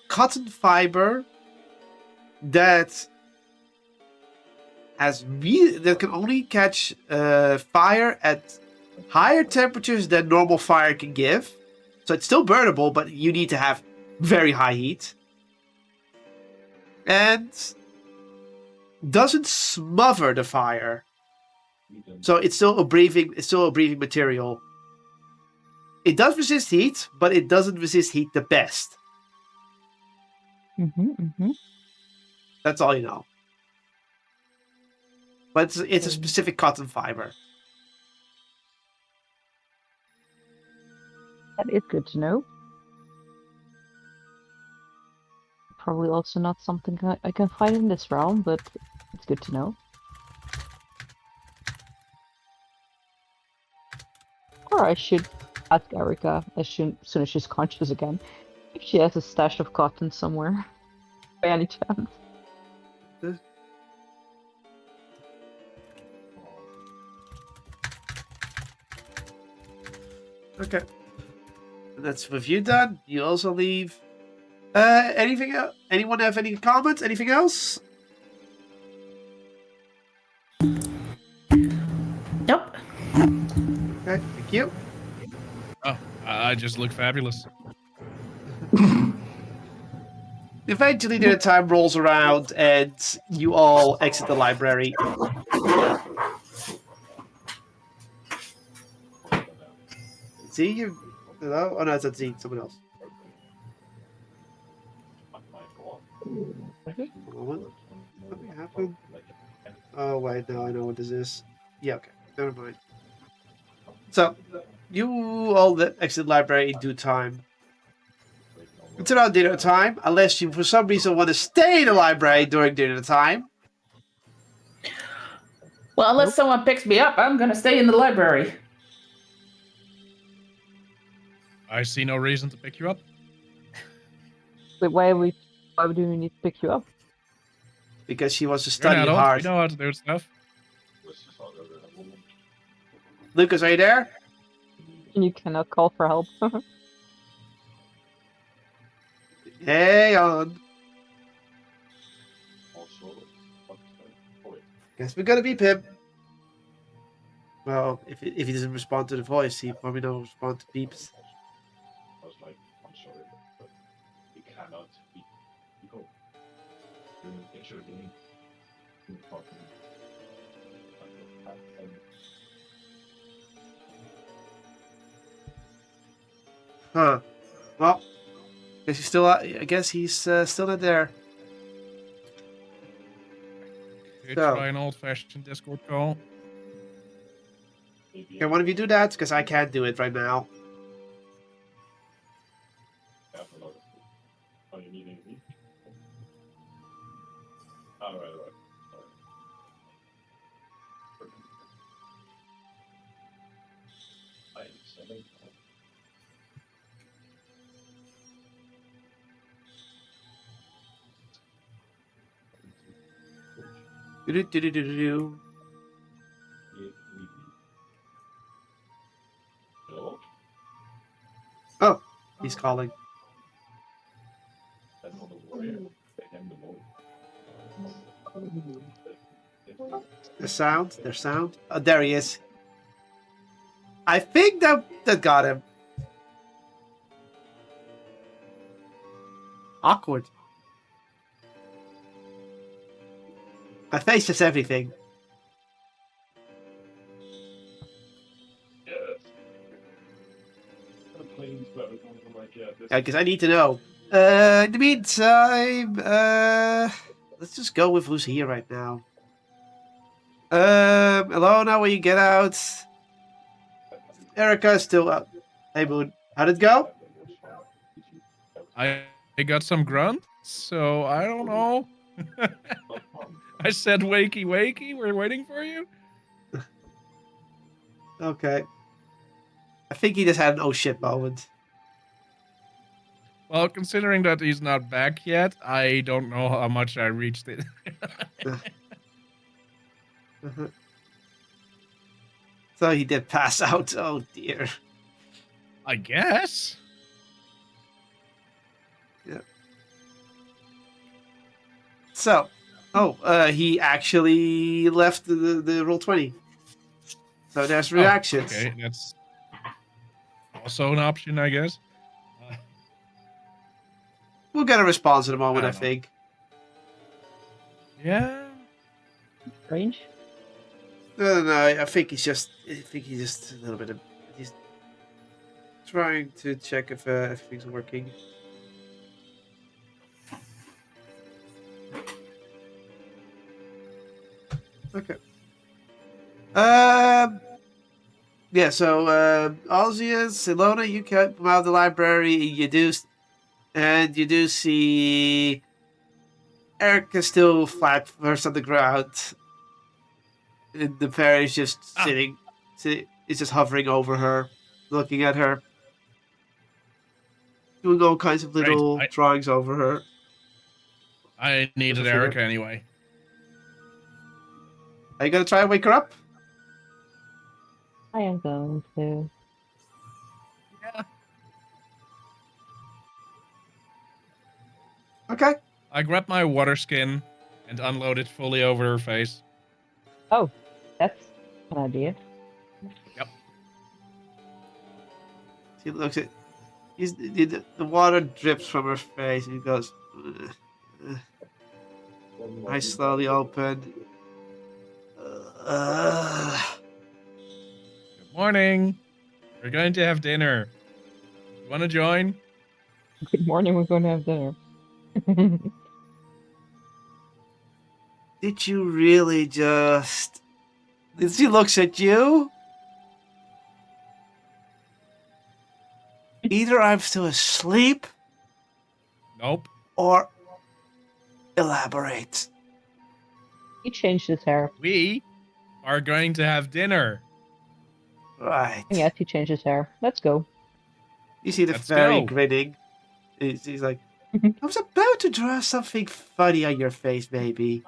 cotton fiber that that can only catch fire at higher temperatures than normal fire can give. So it's still burnable, but you need to have very high heat. And doesn't smother the fire. So it's still a breathing material. It does resist heat, but it doesn't resist heat the best. That's all you know. But it's a specific cotton fiber. That is good to know. Probably also not something I can find in this realm, but it's good to know. Or I should ask Erica as soon as she's conscious again if she has a stash of cotton somewhere, by any chance. Okay. That's with you done. You also leave. Anything else? Anyone have any comments? Anything else? Nope. Okay, thank you. Oh, I just look fabulous. Eventually, the time rolls around and you all exit the library. See you. Hello? Oh no, it's not Z. Someone else. Hold on. Something happened. Oh wait, no, I know what this is. Yeah, okay. Never mind. So, you all exit library in due time. It's around dinner time, unless you for some reason want to stay in the library during dinner time. Well, unless someone picks me up, I'm gonna stay in the library. I see no reason to pick you up. Wait, why do we need to pick you up? Because she wants to You're an study adult. hard. You know how to do stuff. Lucas, are you there? And you cannot call for help. Hang on. Guess we're gonna beep him. Well, if he doesn't respond to the voice, he probably don't respond to beeps. Huh. Well, guess he's still. I guess he's still not there. Could So. try an old-fashioned Discord call. Can one of you do that? Because I can't do it right now. Do-do-do-do-do-do. Oh, he's calling. There's sound. Oh, there he is. I think that got him. Awkward. My face is everything. Yeah, because I need to know. In the meantime, let's just go with who's here right now. Alona, when you get out. Erica's still up. Hey, Moon. How'd it go? I got some grunt, so I don't know. I said wakey wakey, we're waiting for you. Okay. I think he just had an oh shit moment. Well, considering that he's not back yet, I don't know how much I reached it. So he did pass out. Oh dear. I guess. Yeah. So, he actually left the roll 20. So there's reactions. Okay, that's also an option, I guess. We'll get a response in a moment, I know. think. Yeah. Strange. No, I think he's just a little bit he's trying to check if everything's working. Okay. Yeah, so Alzias, Ilona, you come out of the library, you do see Erica still flat first on the ground. And the fairy is just sitting, it's just hovering over her, looking at her, doing all kinds of little drawings over her. I needed Erica anyway. Are you gonna try and wake her up? I am going to. Yeah. Okay. I grabbed my water skin and unloaded fully over her face. Oh, that's an idea. Yep. She looks at. The water drips from her face, and he goes. Eyes slowly open. Good morning. We're going to have dinner. You want to join? Good morning, we're going to have dinner. Did you really just She looks at you. Either I'm still asleep Nope. or elaborate. He changed his hair. We are going to have dinner. Right. Yes, he changed his hair. Let's go. You see the Let's fairy go. grinning. He's like, I was about to draw something funny on your face, baby.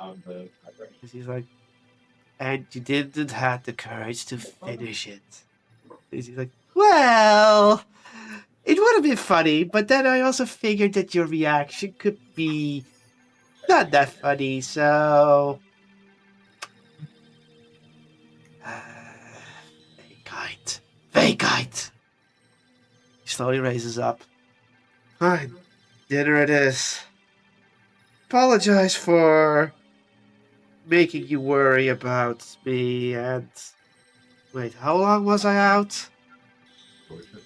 He's like, and you didn't have the courage to finish it. He's like, well, it would have been funny, but then I also figured that your reaction could be not that funny, so. Vacate. Vacate. He slowly raises up. Fine. Dinner it is. Apologize for making you worry about me and. Wait, how long was I out?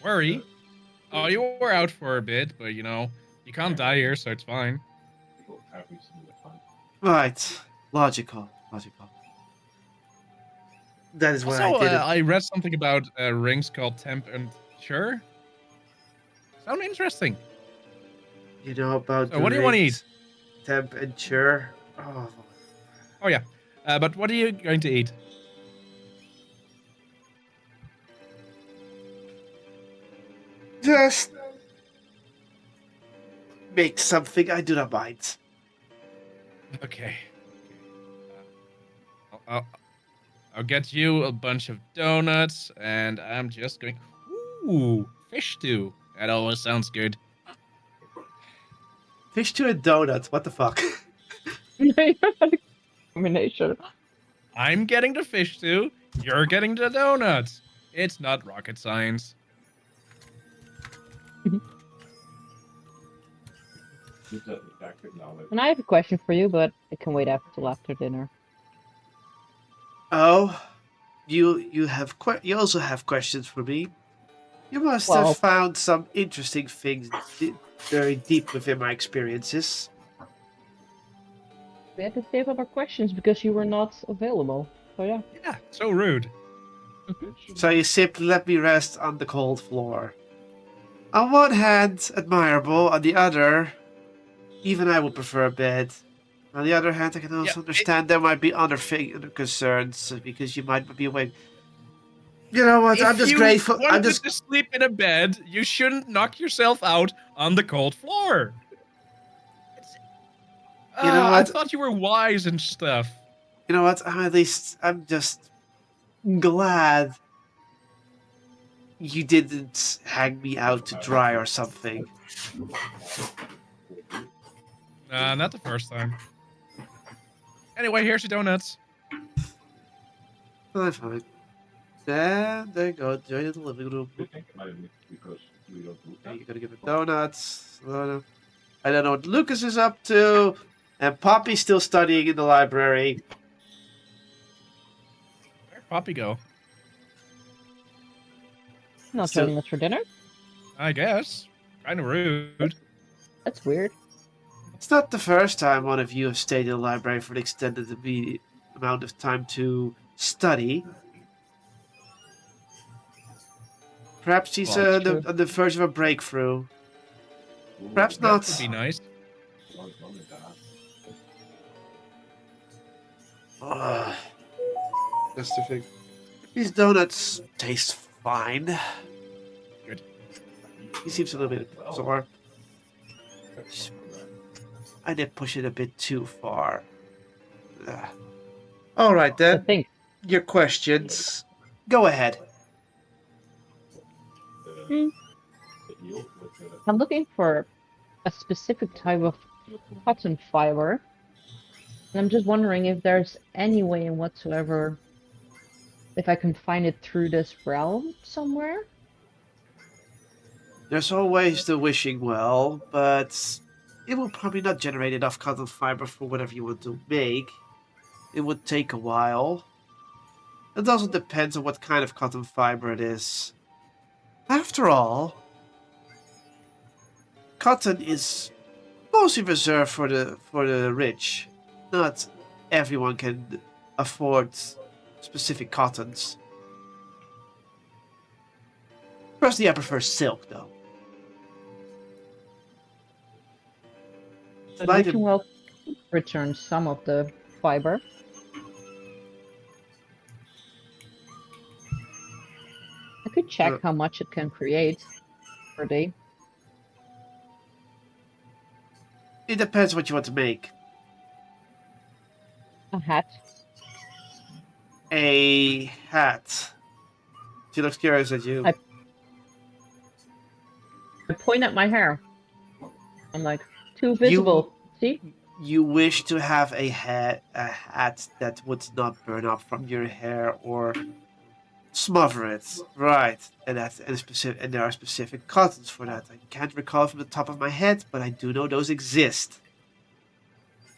Worry. Oh, you were out for a bit, but you know, you can't die here, so it's fine. Right. Logical. Logical. That is why Also, I did it. I read something about rings called Temp and Sure. Sound interesting. You know about So the what do you wanna rings, temp and chur. Oh, Oh yeah. But what are you going to eat? just make something I do not mind. Okay. I'll get you a bunch of donuts, and I'm just going. Ooh, fish stew. That always sounds good. Fish to a donut. What the fuck? Combination. I'm getting the fish stew. You're getting the donuts. It's not rocket science. And I have a question for you, but it can wait till after dinner. Oh, you also have questions for me. You must Well- have found some interesting things very deep within my experiences. We had to save up our questions because you were not available. So yeah. Yeah, so rude. So you simply let me rest on the cold floor. On one hand, admirable. On the other, even I would prefer a bed. On the other hand, I can also understand there might be other concerns because you might be awake. You know what? I'm just grateful. If you wanted to sleep in a bed, you shouldn't knock yourself out on the cold floor. You know I what? thought you were wise and stuff. You know what? I'm just glad you didn't hang me out to dry or something. Not the first time. Anyway, here's your donuts. Fine, fine. And there you go. Join the living room. You gotta give it donuts. I don't know what Lucas is up to. And Poppy's still studying in the library. Where'd Poppy go? Not Still- joining us for dinner? I guess. Kind of rude. That's weird. It's not the first time one of you have stayed in the library for an extended amount of time to study. Perhaps she's Well, that's on the verge of a breakthrough. Perhaps That not. would be nice. That's the thing. These donuts taste fine. Good. He seems a little bit sore. I did push it a bit too far. All right I then. think. Your questions. Go ahead. I'm looking for a specific type of cotton fiber. And I'm just wondering if there's any way in whatsoever if I can find it through this realm somewhere. There's always the wishing well, but it will probably not generate enough cotton fiber for whatever you want to make. It would take a while. It also depends on what kind of cotton fiber it is. After all, cotton is mostly reserved for the rich. Not everyone can afford specific cottons. Personally, I prefer silk, though. But Light wishing and- well returns some of the fiber. I could check how much it can create per day. It depends what you want to make. A hat. A hat. She looks curious at you. I point at my hair. I'm like, too visible. See? You wish to have a hat that would not burn up from your hair or smother it, right? And there are specific cottons for that. I can't recall from the top of my head, but I do know those exist.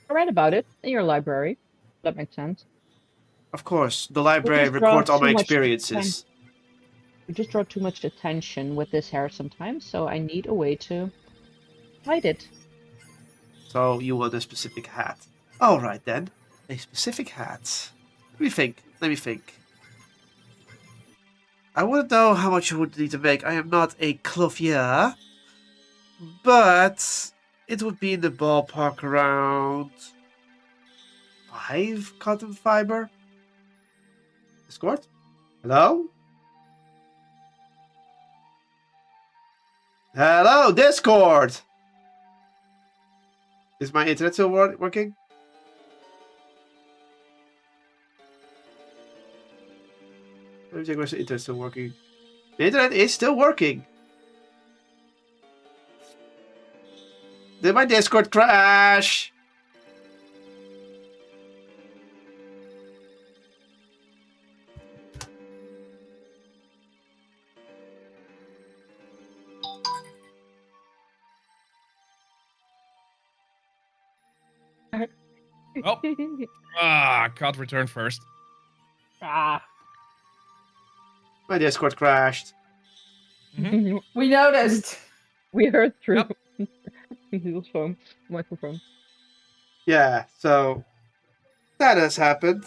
I read about it in your library. That makes sense. Of course, the library just draw records all my too much experiences. We just draw too much attention with this hair sometimes, so I need a way to hide it. So you want a specific hat. All right then, a specific hat. Let me think. I wouldn't know how much you would need to make. I am not a clothier, but it would be in the ballpark around 5 cotton fiber. Discord? Hello? Hello, Discord! Is my internet still working? Let me check whether the internet is still working. The internet is still working. Did my Discord crash? Oh, Cod returned first. Ah. My Discord crashed. We noticed. We heard through Yep. his phone, microphone. Yeah, so that has happened.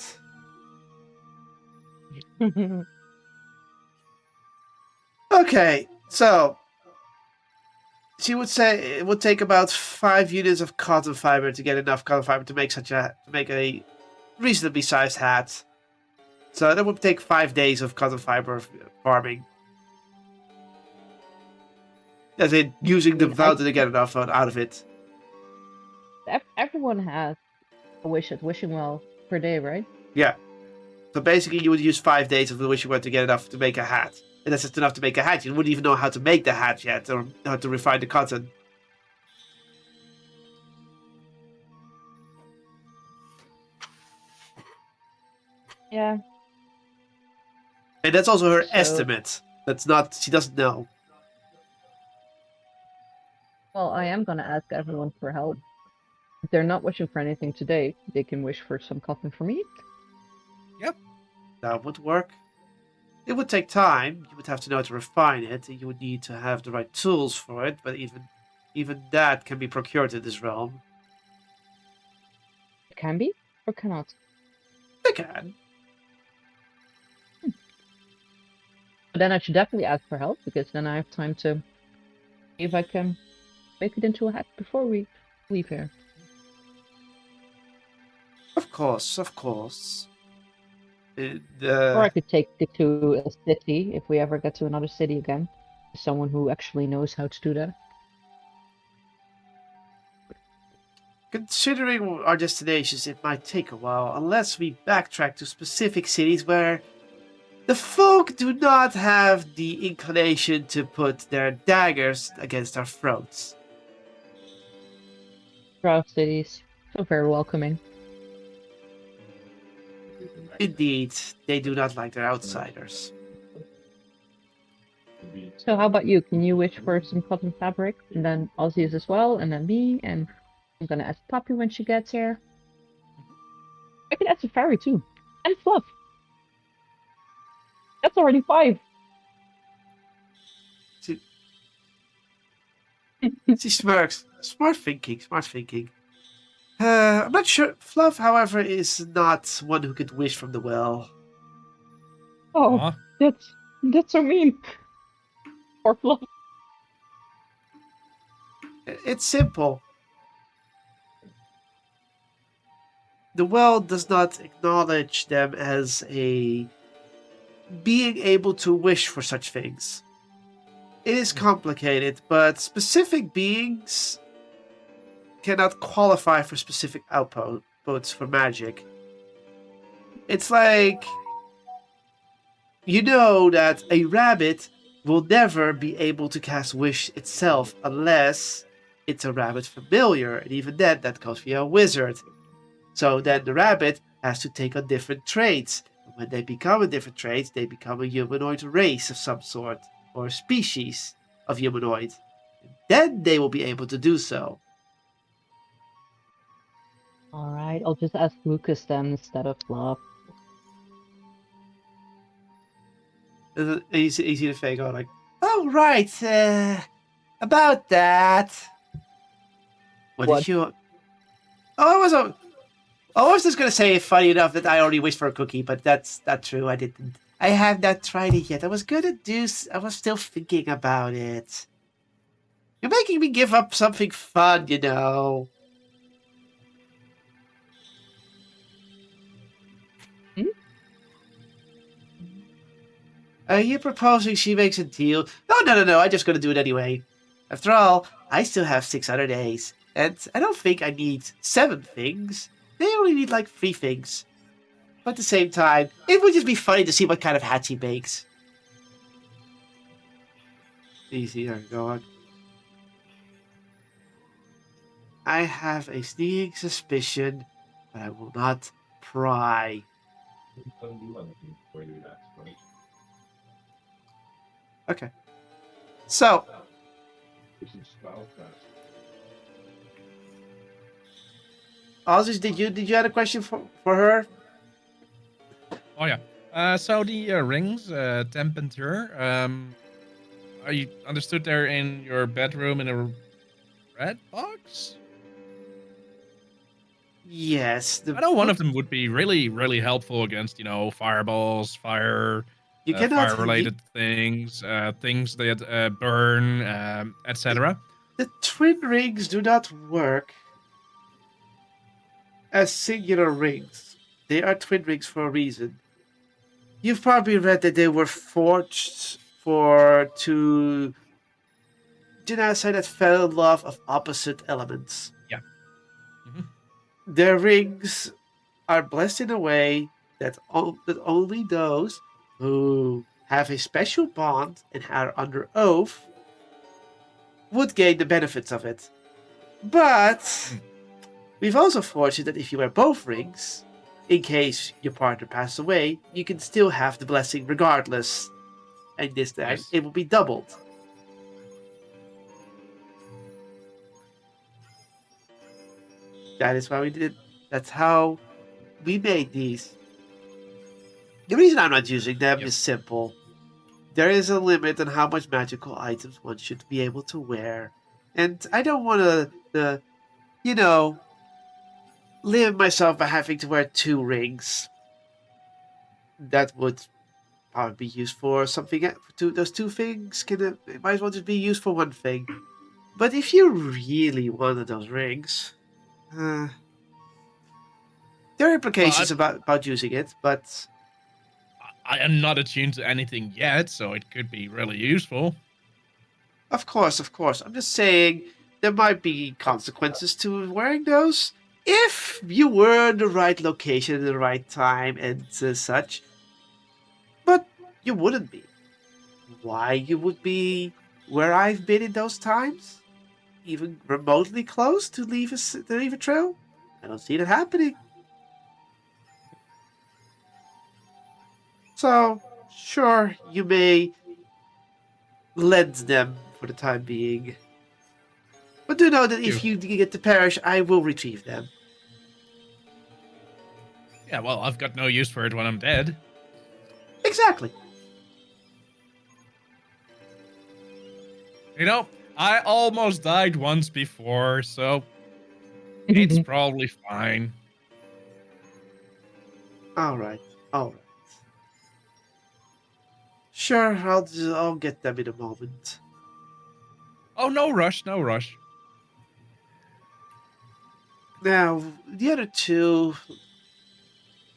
Okay, so she would say it would take about 5 units of cotton fiber to get enough cotton fiber to make a reasonably sized hat. So that would take 5 days of cotton fiber farming. As in using the value to get enough out of it. Everyone has a wish at wishing well per day, right? Yeah. So basically you would use 5 days of the wishing well to get enough to make a hat. And that's just enough to make a hat. You wouldn't even know how to make the hat yet or how to refine the cotton. Yeah. And that's also her So- estimate. That's not, she doesn't know. Well, I am gonna ask everyone for help. If they're not wishing for anything today, they can wish for some cotton for me. That would work. It would take time. You would have to know how to refine it. And you would need to have the right tools for it. But even that can be procured in this realm. It can be or cannot. They can. But then I should definitely ask for help because then I have time to see if I can make it into a hat before we leave here. Of course. Or I could take it to a city if we ever get to another city again. Someone who actually knows how to do that. Considering our destinations, it might take a while unless we backtrack to specific cities where the folk do not have the inclination to put their daggers against our throats. Proud cities, so very welcoming. Indeed, they do not like their outsiders. So how about you? Can you wish for some cotton fabric? And then Ozzy's as well, and then me, and I'm gonna ask Poppy when she gets here. I can ask a fairy too. And Fluff. That's already 5. She smirks. Smart thinking. I'm not sure. Fluff, however, is not one who could wish from the well. Oh, Aw. that's so mean. Poor Fluff. It's simple. The world does not acknowledge them as a being able to wish for such things. It is complicated, but specific beings cannot qualify for specific outputs for magic. It's like you know that a rabbit will never be able to cast wish itself unless it's a rabbit familiar, and even then that goes via a wizard. So then the rabbit has to take on different traits. And when they become a different traits, they become a humanoid race of some sort, or a species of humanoid. Then they will be able to do so. Alright, I'll just ask Lucas then instead of Fluff. And you see the Fae go like, "Oh right, about that. What What? did you? Oh, I was just gonna say, funny enough, that I already wished for a cookie, but that's not true. I didn't. I have not tried it yet. I was gonna do. I was still thinking about it. You're making me give up something fun, you know." Hmm? Are you proposing she makes a deal? No. I'm just gonna do it anyway. After all, I still have 6 other days, and I don't think I need 7 things. They only need like 3 things. But at the same time, it would just be funny to see what kind of hat she makes. Easy, go on. I have a sneaking suspicion, but I will not pry. Okay. So, Ozzy, did you have a question for her? Oh yeah. So the rings, temperature. I understood they're in your bedroom in a red box. Yes. I know one of them would be really, really helpful against, fireballs, You cannot. fire-related things, things that burn, etc. The twin rings do not work as singular rings. They are twin rings for a reason. You've probably read that they were forged for to genocide that fell in love of opposite elements. Yeah. Mhm. Their rings are blessed in a way that only those who have a special bond and are under oath would gain the benefits of it. But we've also forged it that if you wear both rings, in case your partner passes away, you can still have the blessing regardless. And this time, Yes. it will be doubled. That is why we did. That's how we made these. The reason I'm not using them Yep. is simple. There is a limit on how much magical items one should be able to wear. And I don't want to, limit myself by having to wear 2 rings. That would probably be used for something. Those 2 things it might as well just be used for 1 thing. But if you really wanted those rings, there are implications about using it, but I am not attuned to anything yet, so it could be really useful. of course. I'm just saying there might be consequences to wearing those. If you were in the right location at the right time and such, but you wouldn't be. Why you would be where I've been in those times? Even remotely close to leave a trail? I don't see that happening. So, sure, you may lend them for the time being. But do know that if you get to perish, I will retrieve them. Yeah, well, I've got no use for it when I'm dead. Exactly. I almost died once before, so it's probably fine. All right. Sure, I'll get them in a moment. Oh, no rush, no rush. Now, the other two,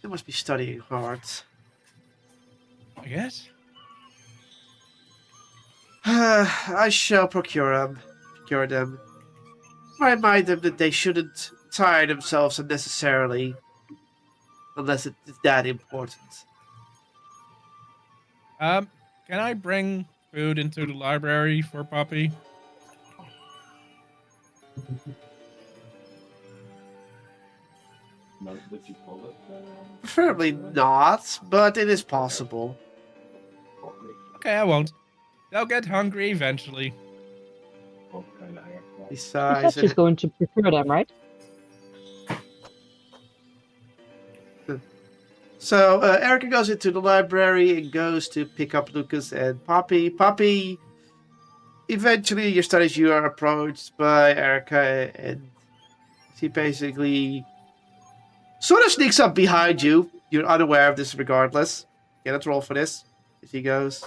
they must be studying hard. I guess. I shall procure them. Remind them that they shouldn't tire themselves unnecessarily, unless it's that important. Can I bring food into the library for Poppy? Preferably not, but it is possible. Okay, I won't. They'll get hungry eventually. She said Besides, she's going to prepare them, right? so Erica goes into the library and goes to pick up Lucas and Poppy. Poppy, eventually, your studies, you are approached by Erica, and she basically sort of sneaks up behind you. You're unaware of this regardless. Yeah, let's roll for this. If he goes.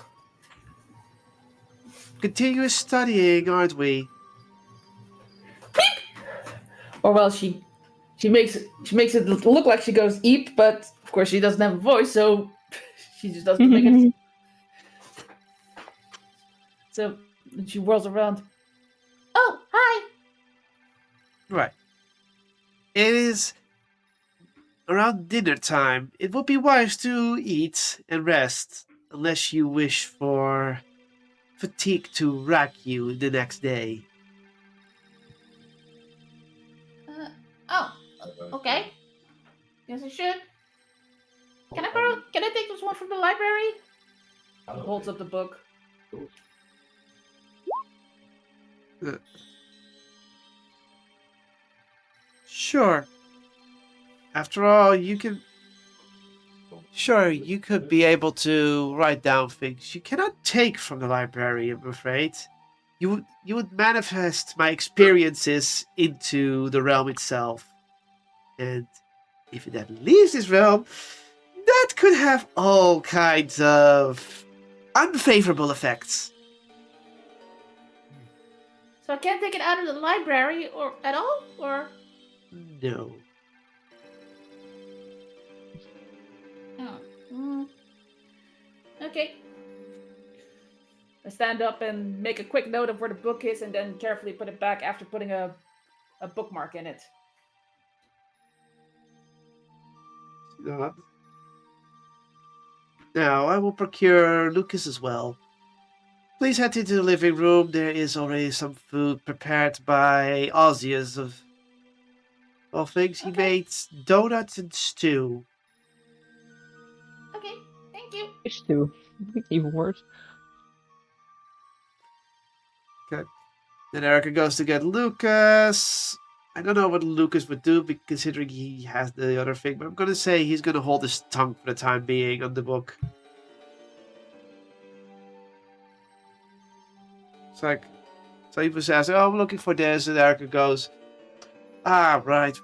Continuous studying, aren't we? Or well, she makes it look like she goes eep, but of course she doesn't have a voice, so she just doesn't make it. So she whirls around. Oh, hi. Right. It is around dinner time. It would be wise to eat and rest, unless you wish for fatigue to rack you the next day. Oh, okay. Yes, I should. Can I take this one from the library? He holds up the book. Sure. After all, you can. Sure, you could be able to write down things you cannot take from the library, I'm afraid. You would manifest my experiences into the realm itself. And if it then leaves this realm, that could have all kinds of unfavorable effects. So I can't take it out of the library or at all, or No. oh. Okay. I stand up and make a quick note of where the book is, and then carefully put it back after putting a bookmark in it. Not. Now, I will procure Lucas as well. Please head into the living room. There is already some food prepared by Ozius of all things. He Okay. made donuts and stew. Okay, thank you. Fish too. Even worse. Then Erica goes to get Lucas. I don't know what Lucas would do, considering he has the other thing, but I'm going to say he's going to hold his tongue for the time being on the book. It's like, so he says, "Oh, I'm looking for this," and Erica goes, "Ah, right,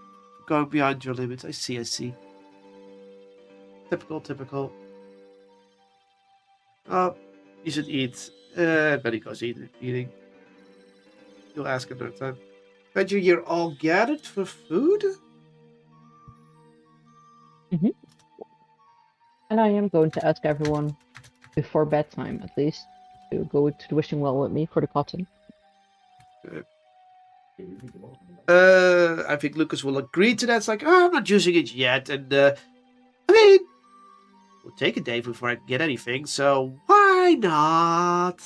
going beyond your limits. I see, I see. Typical. Oh, you should eat." But he goes eating. You'll ask another time. But you're all gathered for food? And I am going to ask everyone before bedtime, at least, to go to the wishing well with me for the cotton. I think Lucas will agree to that. It's like, oh, I'm not using it yet, and I mean, it'll take a day before I can get anything, so why not?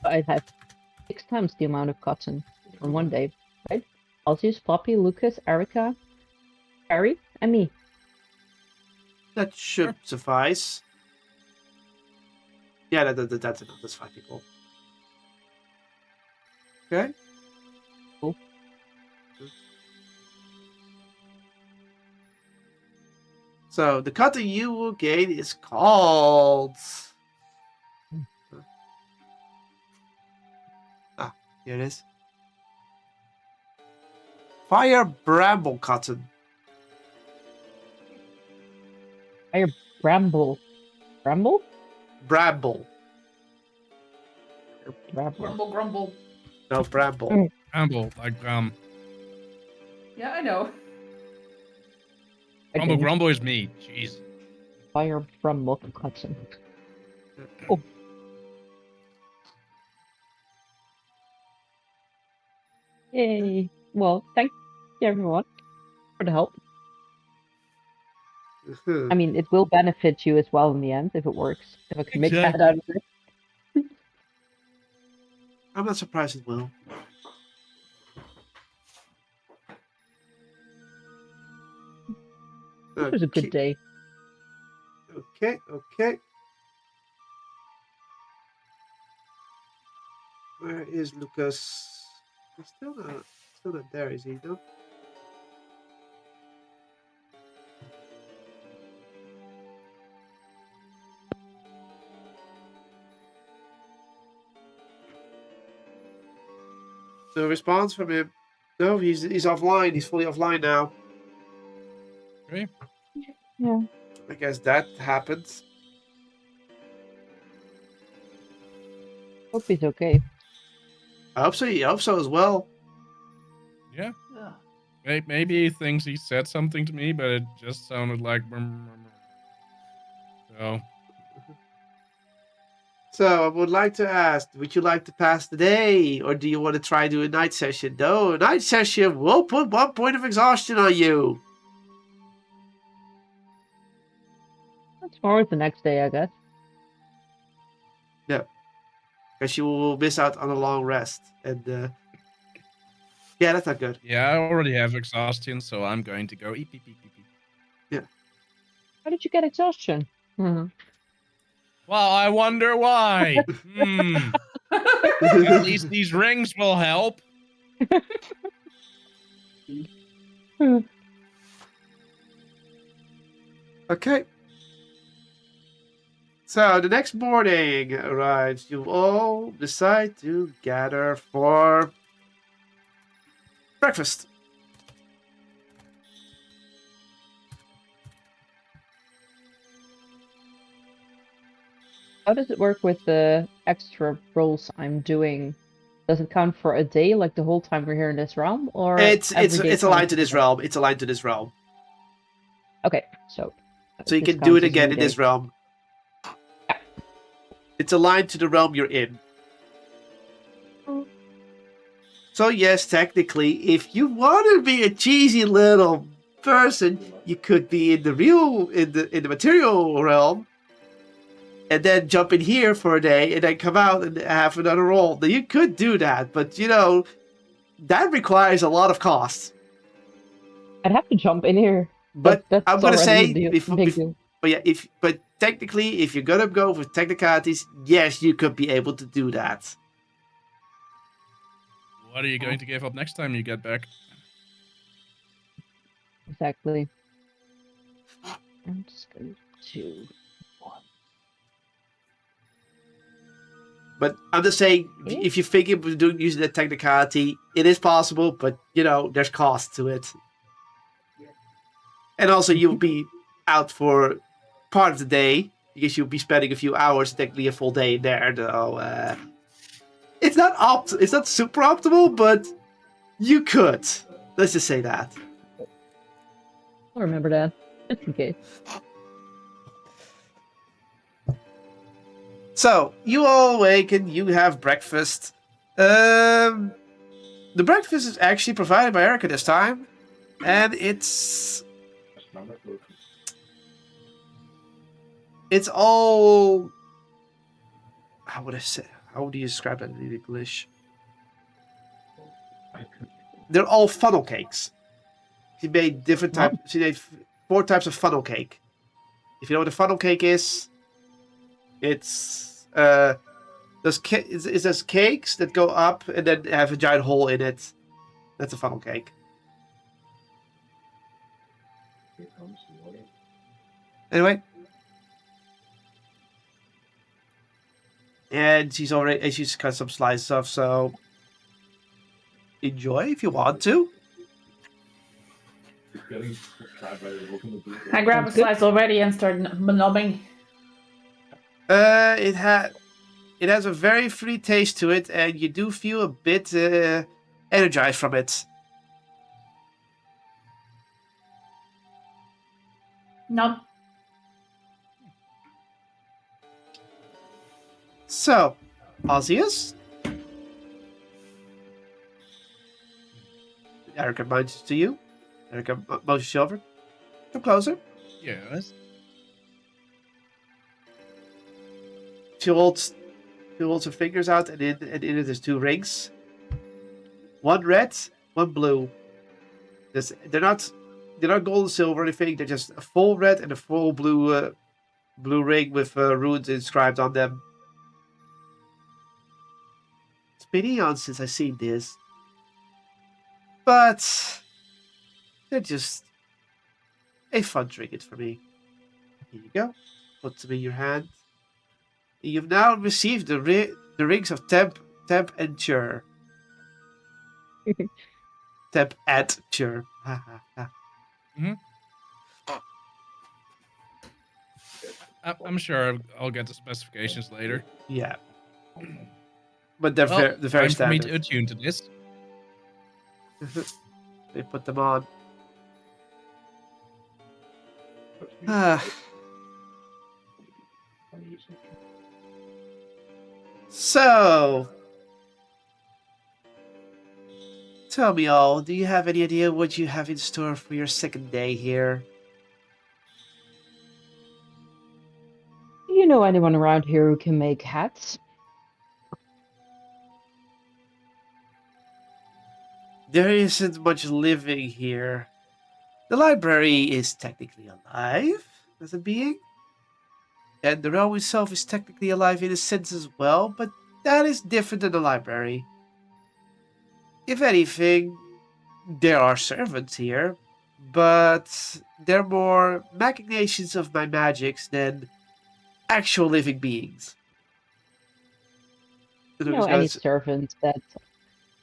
I have 6 times the amount of cotton on one day, right? I'll use Poppy, Lucas, Erica, Harry, and me. That should suffice. Yeah, that's enough. That's 5 people. Okay. Cool. So the cotton you will gain is called. Here it is. Fire bramble cotton. Fire bramble. Bramble? Bramble. Bramble. Grumble, grumble. No, bramble. Mm. Grumble, like Yeah, I know. I Grumble didn't. Grumble is me. Jeez. Fire bramble concoction. Oh. Yay. Well, thank you everyone for the help. I mean, it will benefit you as well in the end if it works. If I can make that Exactly. out of it. I'm not surprised it will. This was a good day. Okay. Where is Lucas? He's still not there, is he? No. No response from him. No, he's offline. He's fully offline now. Great. Yeah. I guess that happens. Hope he's okay. I hope so as well. Yeah. Yeah. Maybe he thinks he said something to me, but it just sounded like. So. So I would like to ask, would you like to pass the day, or do you want to try do a night session? No, a night session will put 1 point of exhaustion on you. Tomorrow's the next day, I guess. Because you will miss out on a long rest. And yeah, that's not good. Yeah, I already have exhaustion, so I'm going to go eat. How did you get exhaustion? Well, I wonder why. At least these rings will help. Okay. So the next morning arrives. You all decide to gather for breakfast. How does it work with the extra rolls I'm doing? Does it count for a day, like the whole time we're here in this realm, or It's every day aligned to counts this as a- realm. It's aligned to this realm. Okay, so So you this can do it counts as again new in day. this realm. Yeah. It's aligned to the realm you're in. So yes, technically, if you want to be a cheesy little person, you could be in the material realm, and then jump in here for a day, and then come out and have another role. Now, you could do that, but that requires a lot of costs. I'd have to jump in here. But That's I'm gonna already say a big deal. but yeah, but technically, if you're gonna go with technicalities, yes, you could be able to do that. What are you going to give up next time you get back? Exactly. I'm just going to. But I'm just saying, Yeah. if you think of using the technicality, it is possible, but there's cost to it. And also, you'll be out for part of the day because you'll be spending a few hours, technically a full day there. Though it's not super optimal, but you could. Let's just say that. I'll remember that, just in case. So you all awaken. You have breakfast. The breakfast is actually provided by Erica this time, and it's all. How would I say? How would you describe that in English? They're all funnel cakes. She made different types. She made 4 types of funnel cake. If you know what a funnel cake is, it's those cakes that go up and then have a giant hole in it. That's a funnel cake. Anyway. And she's cut some slices off, so enjoy if you want to. I grab a Sounds good. slice already and start numbing. It has a very free taste to it, and you do feel a bit energized from it. No. So, Osseous, Erica motions to you. Erica motions you over. Come closer. Yes. She holds her fingers out, and in it there's two rings. One red, one blue. They're not gold and silver or anything. They're just a full red and a full blue ring with runes inscribed on them. It's been eons since I've seen this, but they're just a fun trinket for me. Here you go. Put them in your hand. You've now received the rings of Temp, and Chur. Temp at Chur. I'm sure I'll get the specifications later. Yeah. But they're Well, the very time for me to standard. attune to this. They put them on. Ah. So, tell me all, do you have any idea what you have in store for your second day here? Do you know anyone around here who can make hats? There isn't much living here. The library is technically alive as a being. And the realm itself is technically alive in a sense as well, but that is different than the library. If anything, there are servants here, but they're more machinations of my magics than actual living beings. Do you know any servants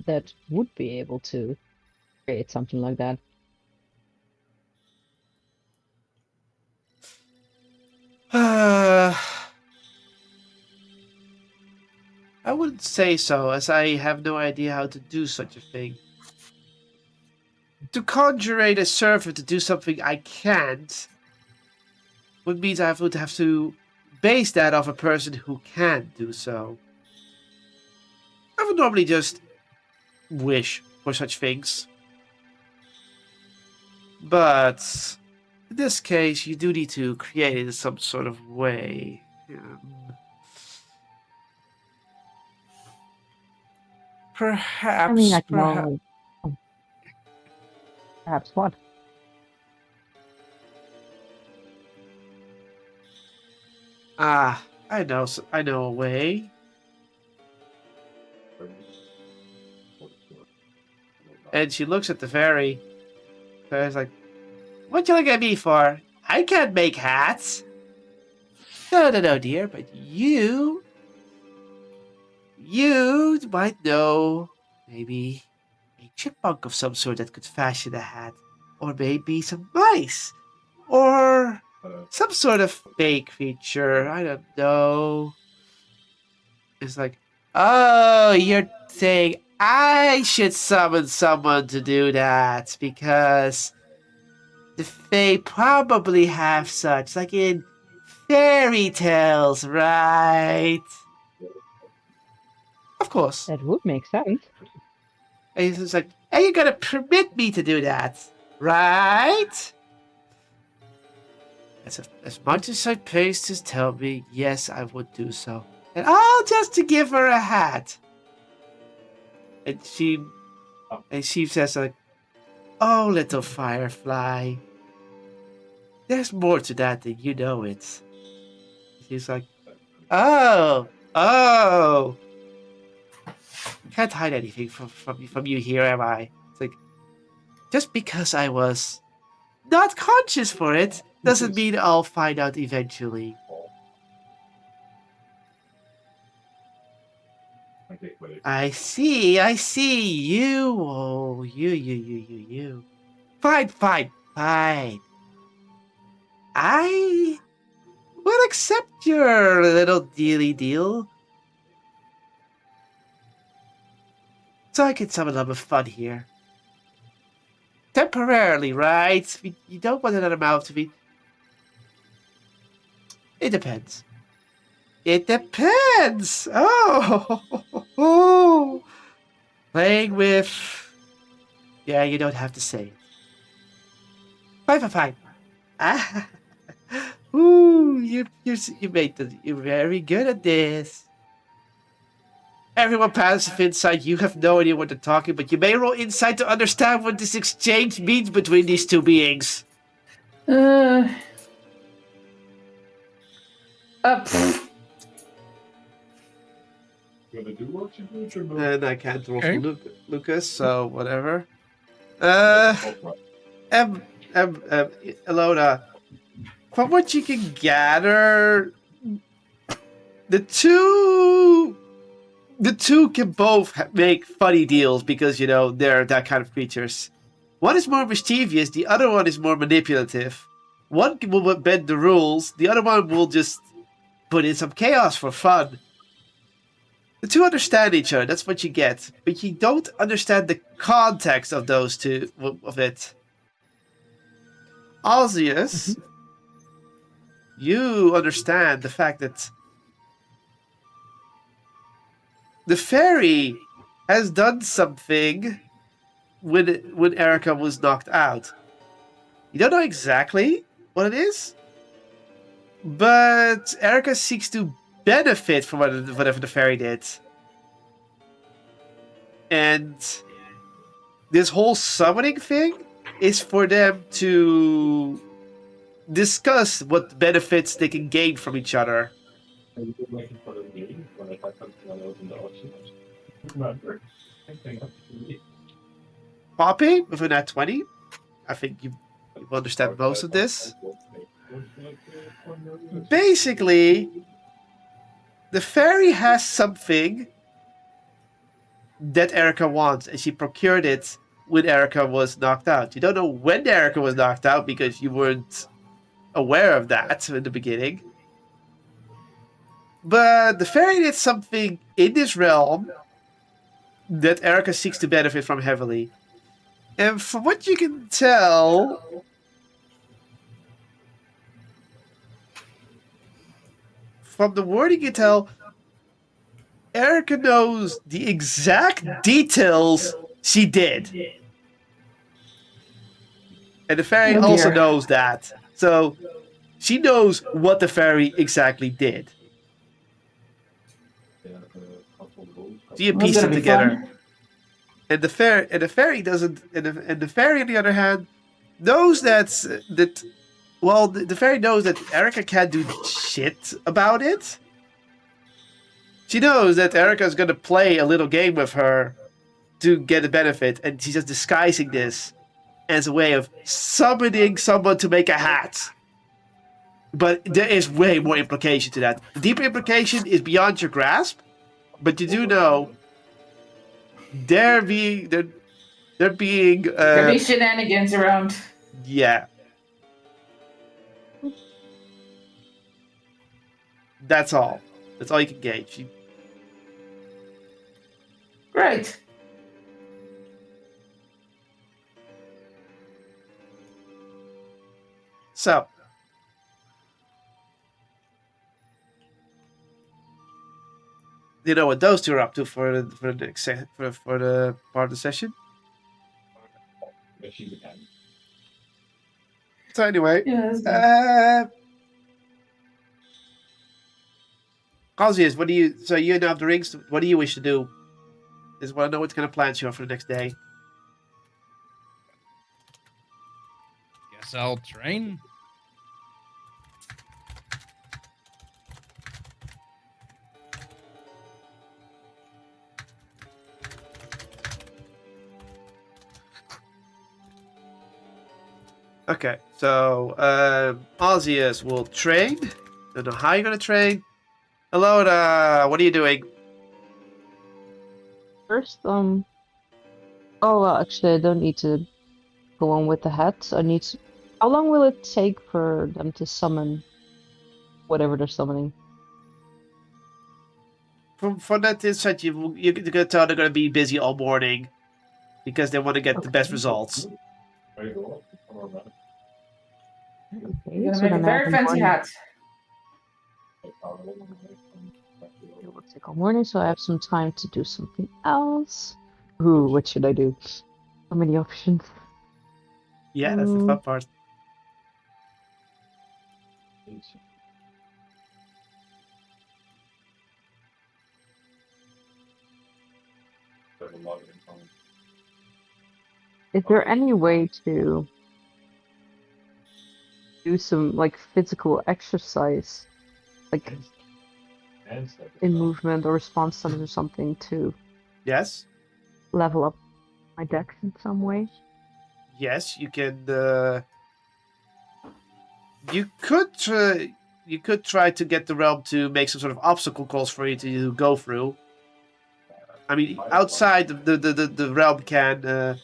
that would be able to create something like that? I wouldn't say so, as I have no idea how to do such a thing. To conjure a servant to do something I can't would mean I would have to base that off a person who can do so. I would normally just wish for such things. But in this case, you do need to create it in some sort of way. Perhaps. I mean, I know. Perhaps what? Ah, I know a way. And she looks at the fairy. The fairy's like, "What you look at me for? I can't make hats." No, dear, but you might know. Maybe a chipmunk of some sort that could fashion a hat. Or maybe some mice. Or some sort of fake creature. I don't know. It's like, oh, you're saying I should summon someone to do that because the Fae probably have such, like in fairy tales, right? Of course. That would make sense. And he's like, hey, you're gonna permit me to do that, right? As much as I pays to tell me, yes, I would do so. And all just to give her a hat. And she says like, oh, little firefly. There's more to that than you know it. She's like, oh. Can't hide anything from you here, am I? It's like, just because I was not conscious for it doesn't mean I'll find out eventually. I see. You. Oh, you. Fine. Fine. I will accept your little dealy deal. So I can summon a little fun here. Temporarily, right? You don't want another mouth to be... It depends. It depends! Oh! Playing with... Yeah, you don't have to say it. Fine. Ah! Ooh, you're very good at this. Everyone passive insight, you have no idea what they're talking, but you may roll insight to understand what this exchange means between these two beings. And I can't roll for Lucas, so whatever. Elona, from what you can gather, the two can both make funny deals because, you know, they're that kind of creatures. One is more mischievous, the other one is more manipulative. One will bend the rules, the other one will just put in some chaos for fun. The two understand each other, that's what you get. But you don't understand the context of those two, of it. Alzius, you understand the fact that the fairy has done something when Erica was knocked out. You don't know exactly what it is, but Erica seeks to benefit from whatever the fairy did. And this whole summoning thing is for them to discuss what benefits they can gain from each other. Poppy, with an at 20, I think you understand most of this. Basically, the fairy has something that Erica wants, and she procured it when Erica was knocked out. You don't know when Erica was knocked out because you weren't aware of that in the beginning. But the fairy did something in this realm that Erica seeks to benefit from heavily. And from what you can tell, from the wording you tell, Erica knows the exact details she did. And the fairy also knows that. So she knows what the fairy exactly did. So you piece it together. And the fairy doesn't, and the fairy on the other hand knows the fairy knows that Erica can't do shit about it. She knows that Erica's gonna play a little game with her to get a benefit, and she's just disguising this as a way of summoning someone to make a hat. But there is way more implication to that. The deeper implication is beyond your grasp, but you do know there be shenanigans around. Yeah. That's all. That's all you can gauge. Great. So, you know what those two are up to for the part of the session. So anyway, Causius, what do you? So you now have the rings. What do you wish to do? Is want to know what kind of plans you have for the next day. Guess I'll train. Okay, so Ozzius will train. Don't know how you're gonna train. Hello, what are you doing? First, oh well, actually, I don't need to go on with the hat. I need How long will it take for them to summon whatever they're summoning? From that insight, you're gonna tell they're gonna be busy all morning because they want to get the best results. Okay, You're gonna so make a then I have very a fancy morning. hat. It will take all morning, so I have some time to do something else. Ooh, what should I do? So many options. Yeah, that's the fun part. Is there any way to do some like physical exercise, like in movement or response times or something to Yes, level up my dex in some way? yes, you can. You could try to get the realm to make some sort of obstacle course for you to go through. I mean, outside the realm can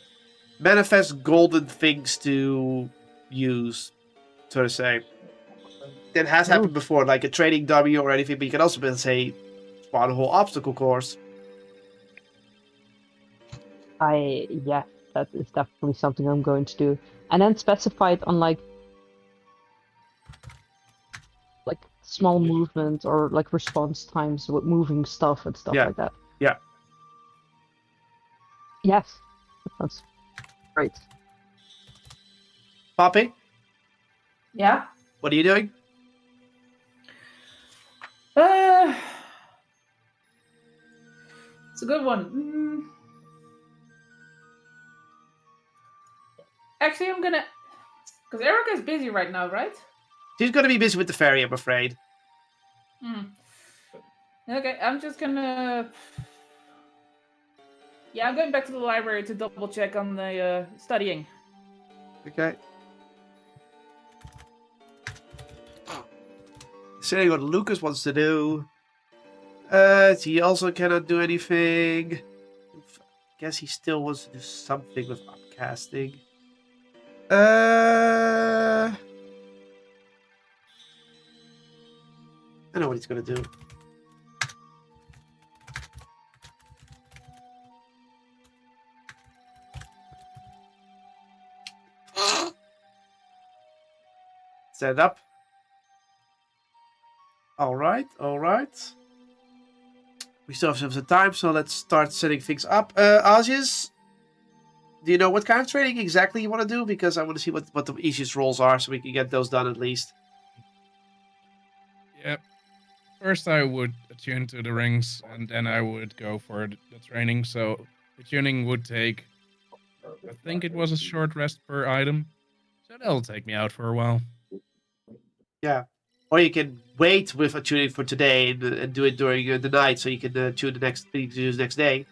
manifest golden things to use, so to say. That has happened before, like a trading dummy or anything, but you can also say spawn a whole obstacle course. Yeah, that is definitely something I'm going to do. And then specify it on like small movements or like response times with moving stuff and stuff Yeah, like that. yeah. Yes, that sounds great. Poppy, Yeah. what are you doing? It's a good one. Actually, I'm gonna, because Erica's busy right now, right? She's going to be busy with the ferry, I'm afraid. Okay, I'm just gonna. Yeah, I'm going back to the library to double check on the studying. Okay. Saying what Lucas wants to do. He also cannot do anything. Guess he still wants to do something with upcasting. I know what he's gonna do. Set it up. Alright, alright. We still have some time, so let's start setting things up. Asius, do you know what kind of training exactly you want to do? Because I want to see what the easiest roles are so we can get those done at least. Yep. First, I would attune to the rings, and then I would go for the training. So the tuning would take, I think it was a short rest per item. So that'll take me out for a while. Yeah. Or you can wait with attuning for today and do it during the night so you can tune the next thing to use next day.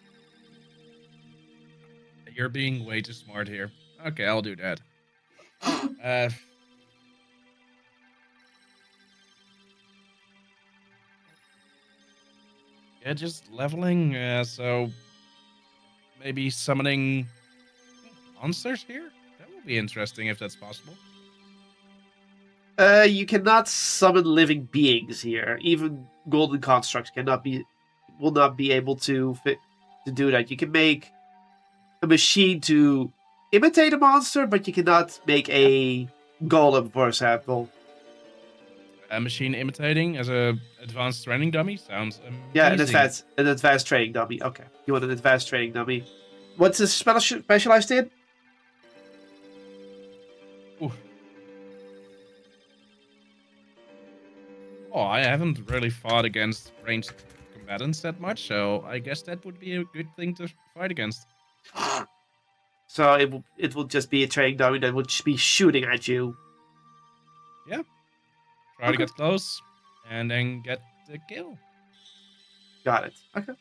You're being way too smart here. Okay, I'll do that. Yeah, just leveling. So maybe summoning monsters here. That would be interesting if that's possible. You cannot summon living beings here. Even golden constructs will not be able to do that. You can make a machine to imitate a monster, but you cannot make a golem, for example. A machine imitating as a advanced training dummy sounds amazing. Yeah, an advanced training dummy. Okay, you want an advanced training dummy. What's this specialized in? Ooh. Oh, I haven't really fought against ranged combatants that much, so I guess that would be a good thing to fight against. So it will just be a training dummy that would be shooting at you. Yeah. Try to get close and then get the kill. Got it. Okay.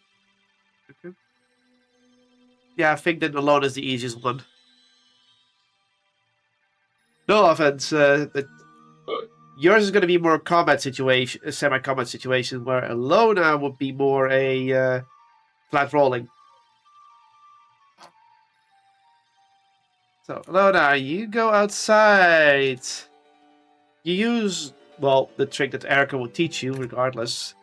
Yeah, I think that alone is the easiest one. No offense, but yours is going to be more combat situation, a semi-combat situation, where Alona would be more a flat rolling. So, Lona, you go outside. You use, well, the trick that Erica will teach you, regardless,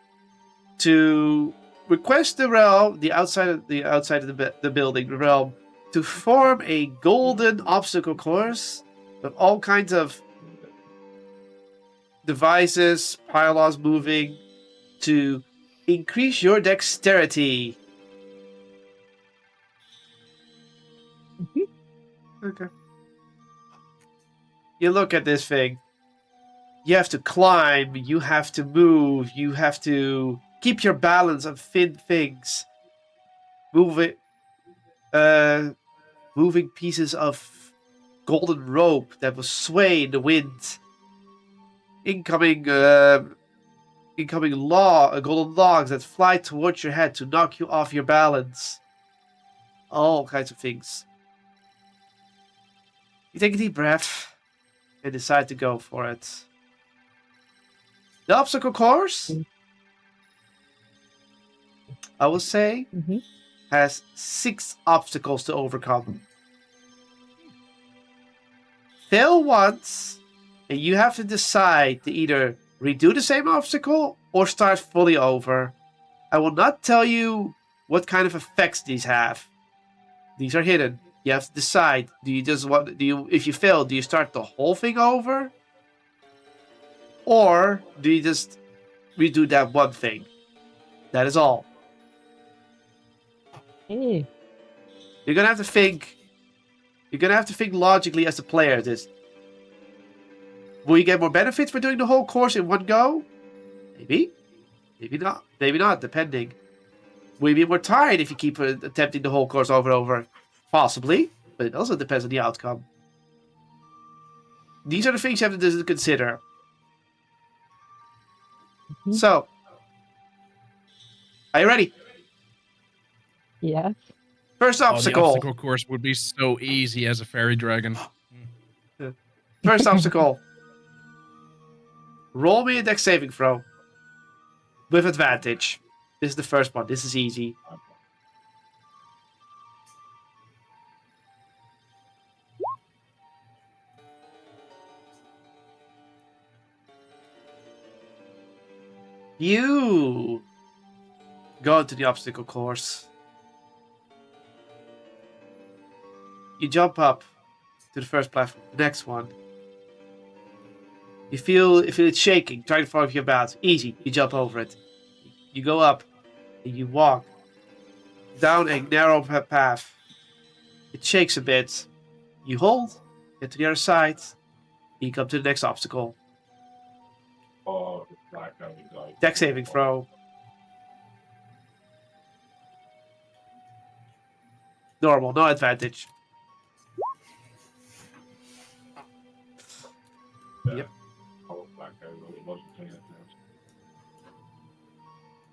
to request the realm, the outside of the building, the realm, to form a golden obstacle course with all kinds of devices, pylons moving to increase your dexterity. Okay. You look at this thing. You have to climb, you have to move, you have to keep your balance on thin things. Moving pieces of golden rope that will sway in the wind. Incoming golden logs that fly towards your head to knock you off your balance. All kinds of things. You take a deep breath and decide to go for it. The obstacle course, I will say, has 6 obstacles to overcome. Fail once, and you have to decide to either redo the same obstacle or start fully over. I will not tell you what kind of effects these have. These are hidden. You have to decide. If you fail, do you start the whole thing over? Or do you just redo that one thing? That is all. Hey. You're gonna have to think. You're gonna have to think logically as a player. Will you get more benefits for doing the whole course in one go? Maybe. Maybe not. Maybe not, depending. Will you be more tired if you keep attempting the whole course over and over? Possibly, but it also depends on the outcome. These are the things you have to consider. So, are you ready? Yes. First Oh, the obstacle. obstacle course would be so easy as a fairy dragon. First obstacle. Roll me a dex saving throw. With advantage. This is the first one. This is easy. You go into the obstacle course. You jump up to the first platform. The next one. You feel it shaking, trying to fall off your balance. Easy. You jump over it. You go up. And you walk down a narrow path. It shakes a bit. You hold. Get to the other side. You come to the next obstacle. Dex saving throw. Normal, no advantage. Yep.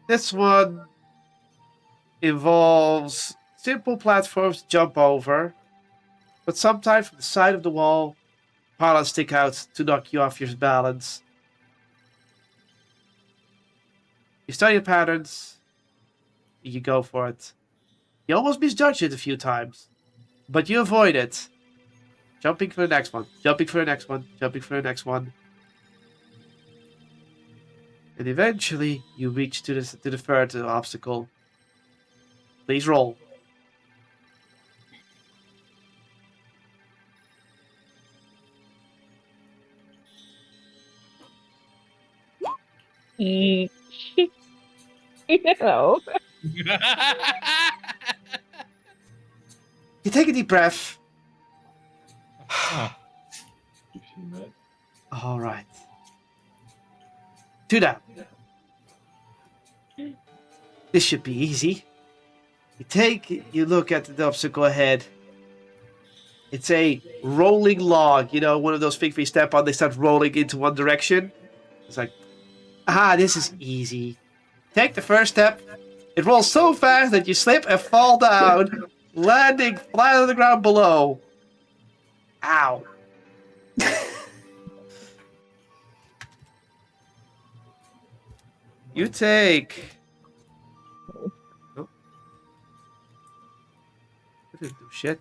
This one involves simple platforms to jump over, but sometimes from the side of the wall, pylons stick out to knock you off your balance. You study the patterns, you go for it. You almost misjudged it a few times, but you avoid it. Jumping for the next one, jumping for the next one, jumping for the next one. And eventually, you reach to the third obstacle. Please roll. No. You take a deep breath. Oh. All right. Do that. This should be easy. You look at the obstacle ahead. It's a rolling log, one of those things we step on, they start rolling into one direction. It's like, this is easy. Take the first step. It rolls so fast that you slip and fall down, landing flat on the ground below. Ow. You take... Oh. I didn't do shit.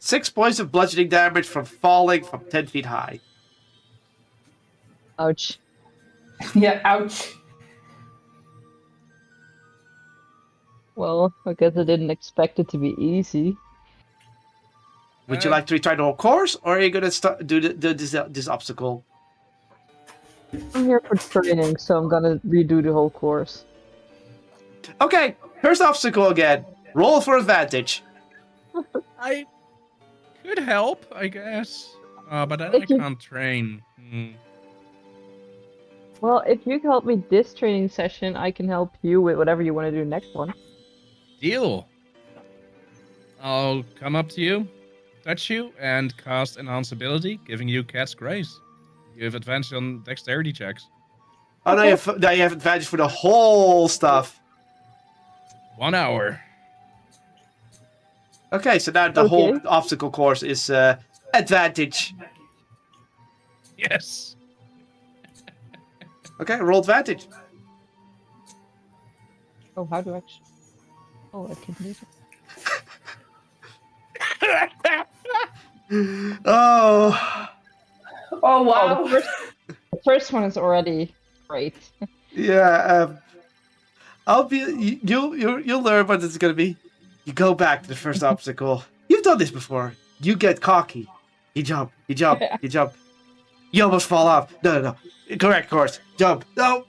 6 points of bludgeoning damage from falling from 10 feet high. Ouch. Yeah, ouch. Well, I guess I didn't expect it to be easy. Would you like to retry the whole course, or are you gonna do this obstacle? I'm here for training, so I'm gonna redo the whole course. Okay, first obstacle again. Roll for advantage. I could help, I guess. But then I If you- can't train. Well, if you help me this training session, I can help you with whatever you want to do next one. Deal. I'll come up to you, touch you, and cast Enhance Ability, giving you Cat's Grace. You have advantage on dexterity checks. Oh, now you have advantage for the whole stuff. 1 hour. Okay, so now the whole obstacle course is advantage. Yes. Okay, roll advantage. Oh, how do I actually... Oh, I can do it. Oh, Oh wow. Oh, the first one is already great. yeah. I'll be. You'll learn what it's gonna be. You go back to the first obstacle. You've done this before. You get cocky. You jump. You jump. You jump. You almost fall off. No. Correct course. Jump. No.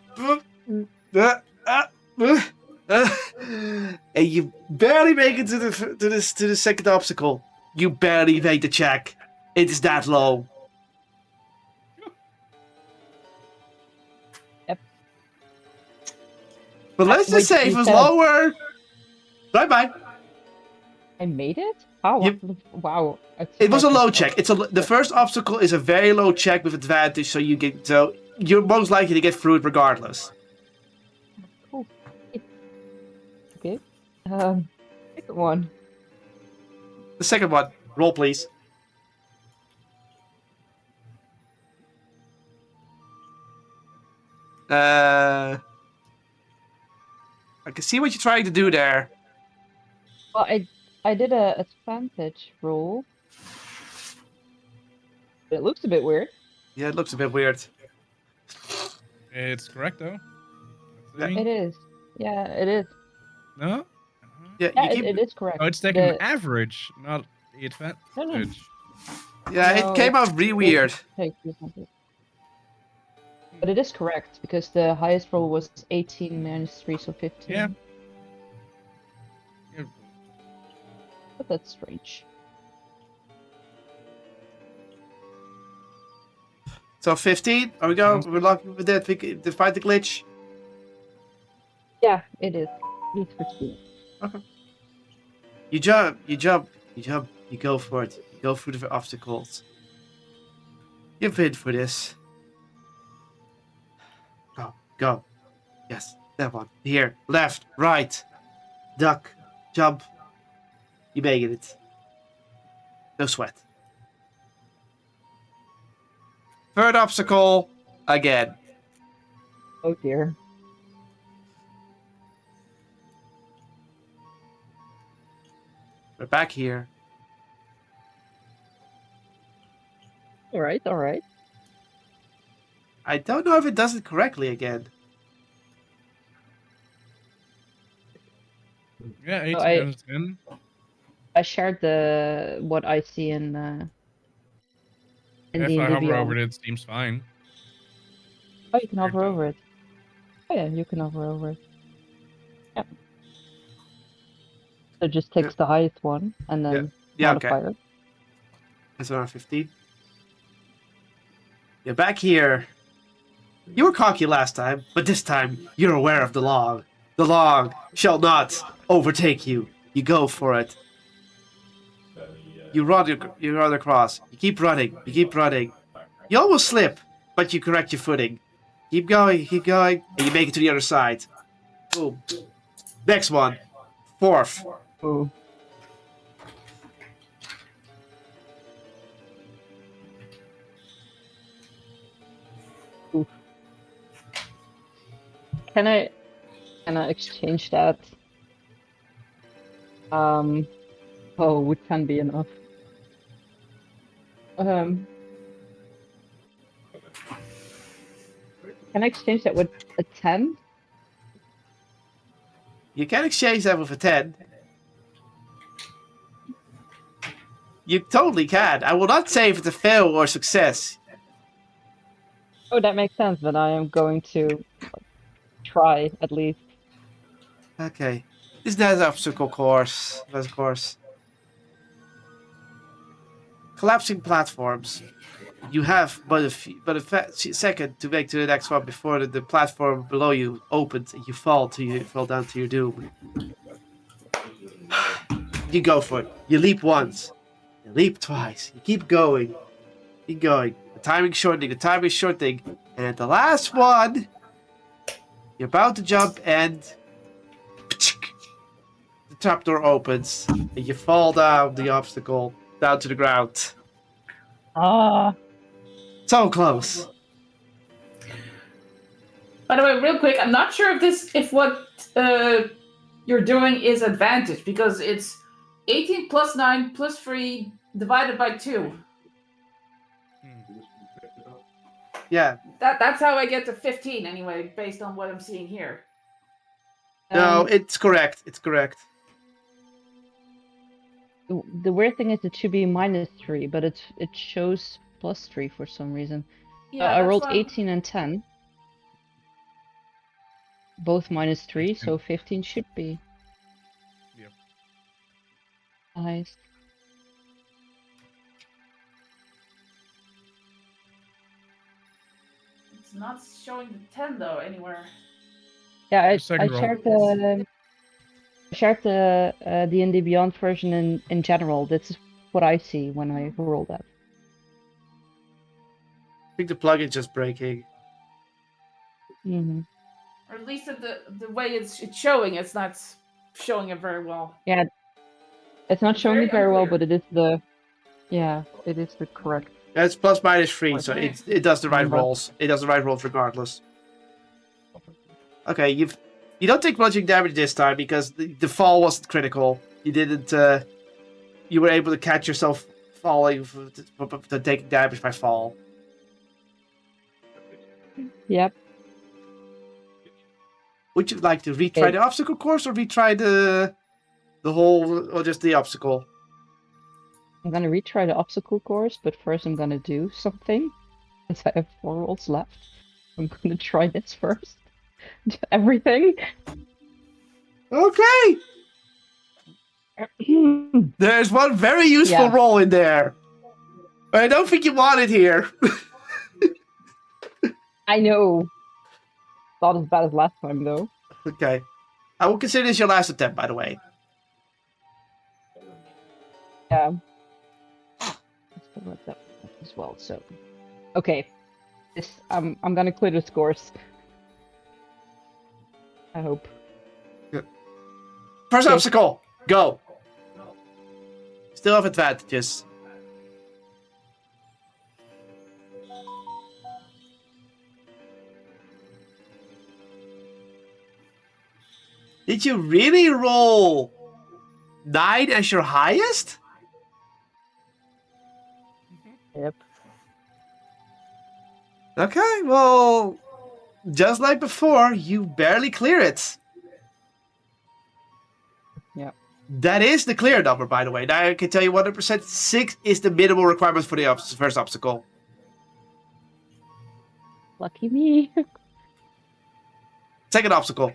And you barely make it to the second obstacle. You barely make the check. It is that low. Yep. But let's just say Wait, it you was said- lower. Bye. I made it? How? Wow. It was a low check. The first obstacle is a very low check with advantage, so you're most likely to get through it regardless. Cool. Okay. Second one. The second one, roll please. I can see what you're trying to do there. Well, I did a advantage roll. It looks a bit weird. Yeah, it looks a bit weird. It's correct, though. It is. Yeah, it is. No? Yeah, Yeah, you keep. it is correct. Oh, it's taking The- an average, not the advantage. No. Yeah, No, it came out really weird. Take the advantage. But it is correct, because the highest roll was 18 minus 3, so 15. Yeah. But that's strange. So 15. Are we go? We're lucky with that. We can find the glitch. Yeah, it is. It's 15. You jump. You go for it. You go through the obstacles. You've been for this. Go. Yes, that one. Here, left, right. Duck, jump. You made it. No sweat. Third obstacle, again. Oh dear. We're back here. Alright. I don't know if it does it correctly again. Yeah, 18 I- out of 10. I shared what I see in If I D&D hover Beyond. over it, it seems fine. Oh, you can hover Weird, over it. Oh yeah, you can hover over it. Yeah. So it just takes the highest one and then Yeah, modify okay. it. That's around 15. You're back here. You were cocky last time, but this time you're aware of the law. The law shall not overtake you. You go for it. You run across. You keep running. You almost slip, but you correct your footing. Keep going, and you make it to the other side. Boom. Next one. Fourth. Ooh. Oof. Can I exchange that? Oh, would 10 be enough? Can I exchange that with a 10? You can exchange that with a 10. You totally can. I will not say if it's a fail or success. Oh, that makes sense, but I am going to try at least. Okay. This is an obstacle course. Of course. Collapsing platforms. You have but a second to make to the next one before the platform below you opens and you fall down to your doom. You go for it. You leap once. You leap twice. You keep going. Keep going. The timing's shortening. And at the last one, you're about to jump and the trapdoor opens and you fall down the obstacle, down to the ground. Ah. So close. By the way, real quick, I'm not sure if what you're doing is advantage, because it's 18 plus 9 plus 3 divided by 2. Yeah. That's how I get to 15 anyway, based on what I'm seeing here. No, it's correct. It's correct. The weird thing is it should be -3, but it shows +3 for some reason. Yeah, I that's rolled why 18 and 10. Both -3, so 15 should be. Yep. Nice. It's not showing the 10 though anywhere. Yeah, I Second roll. shared the D&D Beyond version in general. This is what I see when I roll that. I think the plugin's just breaking. Mm-hmm. Or at least the way it's showing, it's not showing it very well. Yeah, it's not It's showing very it very well, unclear. but it is the correct. That's plus -3, so Okay. it does the right Number. rolls. It does the right rolls regardless. Okay, you don't take bludgeoning damage this time because the fall wasn't critical. You didn't. You were able to catch yourself falling to taking damage by fall. Yep. Would you like to retry the obstacle course or retry the whole, or just the obstacle? I'm gonna retry the obstacle course, but first I'm gonna do something. Since I have 4 rolls left, I'm gonna try this first. Everything. Okay. There's one very useful roll in there. I don't think you want it here. I know. Not as bad as last time, though. Okay. I will consider this your last attempt, by the way. Yeah. Let's go with that as well. So, okay. This I'm gonna clear the scores. I hope. First obstacle, go. Still have advantages. Did you really roll 9 as your highest? Yep. Okay, well, just like before, you barely clear it. Yep. That is the clear number, by the way. Now I can tell you 100%. 6 is the minimal requirement for the first obstacle. Lucky me. Second obstacle.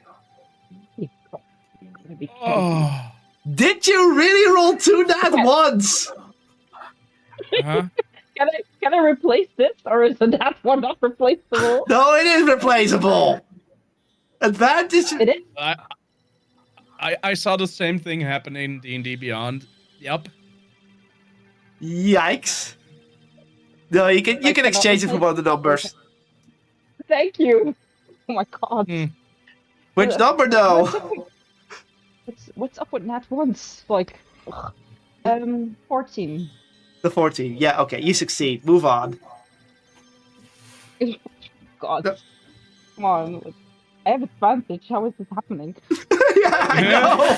Oh. Did you really roll 2 nat ones? Uh-huh. Can I replace this, or is that one not replaceable? No, it is replaceable. Advantage. It is. I saw the same thing happen in D&D Beyond. Yep. Yikes. No, you can exchange it for one of the numbers. Thank you. Oh my god. Which number though? What's up with nat ones? Like, 14. The 14. Yeah, okay, you succeed. Move on. God. No. Come on. Like, I have advantage. How is this happening? Yeah, I know.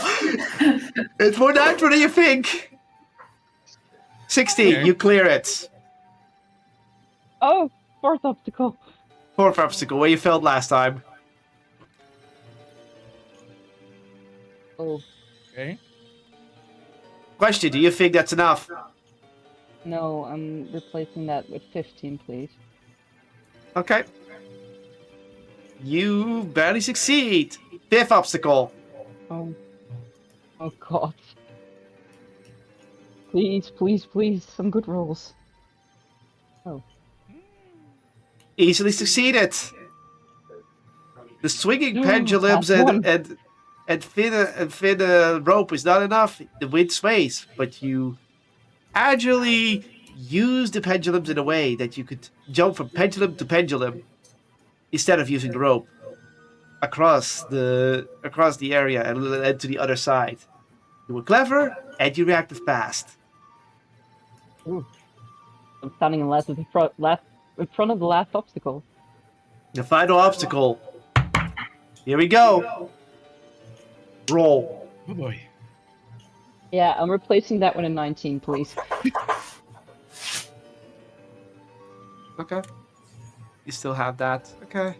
It's more natural than you think. 16, Okay. you clear it. Oh, fourth obstacle. Fourth obstacle, where you failed last time. Oh, Okay. Question, do you think that's enough? no, I'm replacing that with 15, please. Okay. You barely succeed. Fifth obstacle. Oh, oh God. Please, please, please, some good rolls. Oh, Easily succeeded. The swinging pendulums last one. and thin rope is not enough. The wind sways, but you agilely use the pendulums in a way that you could jump from pendulum to pendulum instead of using the rope across the area and to the other side. You were clever and you reacted fast. Ooh. I'm standing in in front of the last obstacle. The final obstacle. Here we go. Roll. Oh boy. Yeah, I'm replacing that with a 19, please. Okay. You still have that. Okay.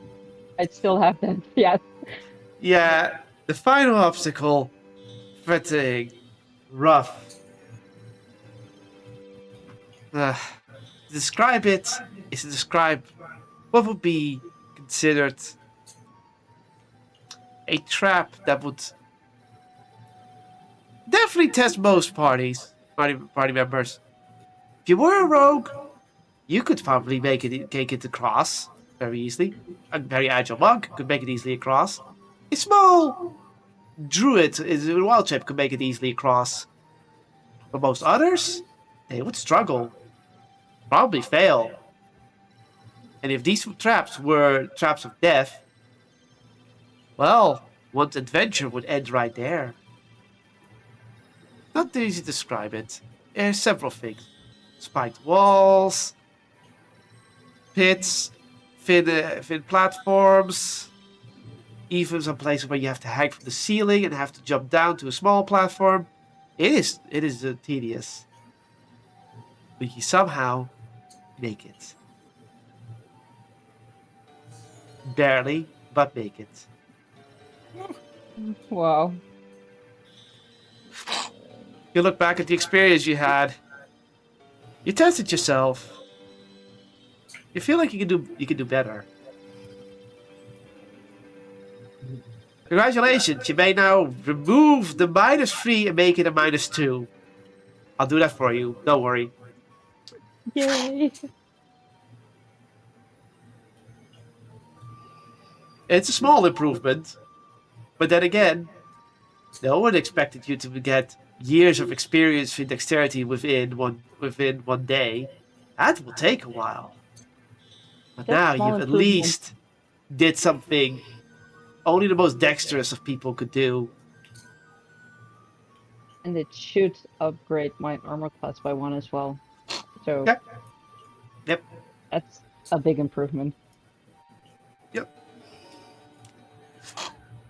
I'd still have that. Yes. Yeah, the final obstacle. Fatigue. Rough. To describe it is to describe what would be considered a trap that would definitely test most party members. If you were a rogue, you could probably make it across very easily. A very agile monk could make it easily across. A small druid is a wild chip could make it easily across. But most others, they would struggle. Probably fail. And if these traps were traps of death, well, one's adventure would end right there. Not easy to describe it. There's several things. Spiked walls, pits, thin platforms, even some places where you have to hang from the ceiling and have to jump down to a small platform. It is tedious. But you somehow make it. Barely, but make it. Wow. You look back at the experience you had. You tested yourself. You feel like you can do better. Congratulations, you may now remove the -3 and make it a -2. I'll do that for you, don't worry. Yay. It's a small improvement, but then again, no one expected you to get years of experience in dexterity within one day. That will take a while. But That's now small you've at improvement. least did something only the most dexterous of people could do. And it should upgrade my armor class by 1 as well. So Yep. that's a big improvement. Yep.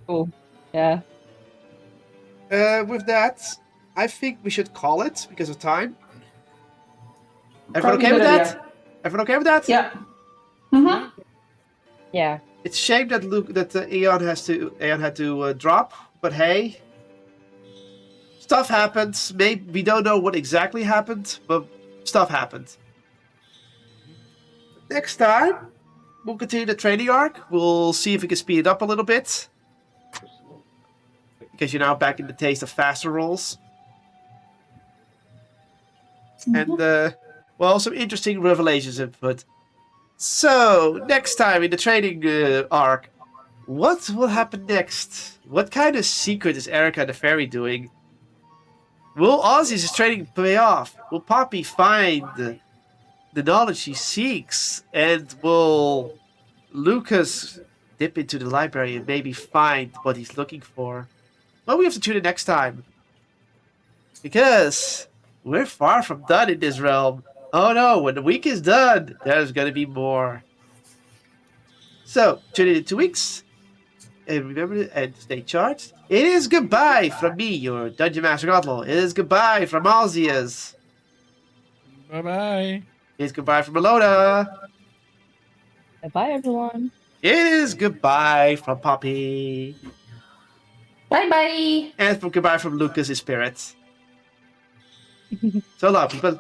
Cool. Yeah. With that, I think we should call it because of time. Everyone Probably okay with good that? idea. Everyone okay with that? Yeah. Mm-hmm. Yeah. It's a shame that Aeon had to drop, but hey, stuff happens. Maybe we don't know what exactly happened, but stuff happened. Next time, we'll continue the training arc. We'll see if we can speed it up a little bit. Because you're now back in the taste of faster rolls. And, well, some interesting revelations input. So, next time in the training arc, what will happen next? What kind of secret is Erica the Fairy doing? Will Ozzy's training pay off? Will Poppy find the knowledge she seeks? And will Lucas dip into the library and maybe find what he's looking for? Well, we have to tune in next time. Because we're far from done in this realm. Oh no, when the week is done, there's going to be more. So, tune in 2 weeks. And remember and stay charged. It is goodbye from me, your Dungeon Master Kotlol. It is goodbye from Alzias. Bye bye. It is goodbye from Alona. Bye, everyone. It is goodbye from Poppy. Bye bye. And from goodbye from Lucas' spirits. So long, people.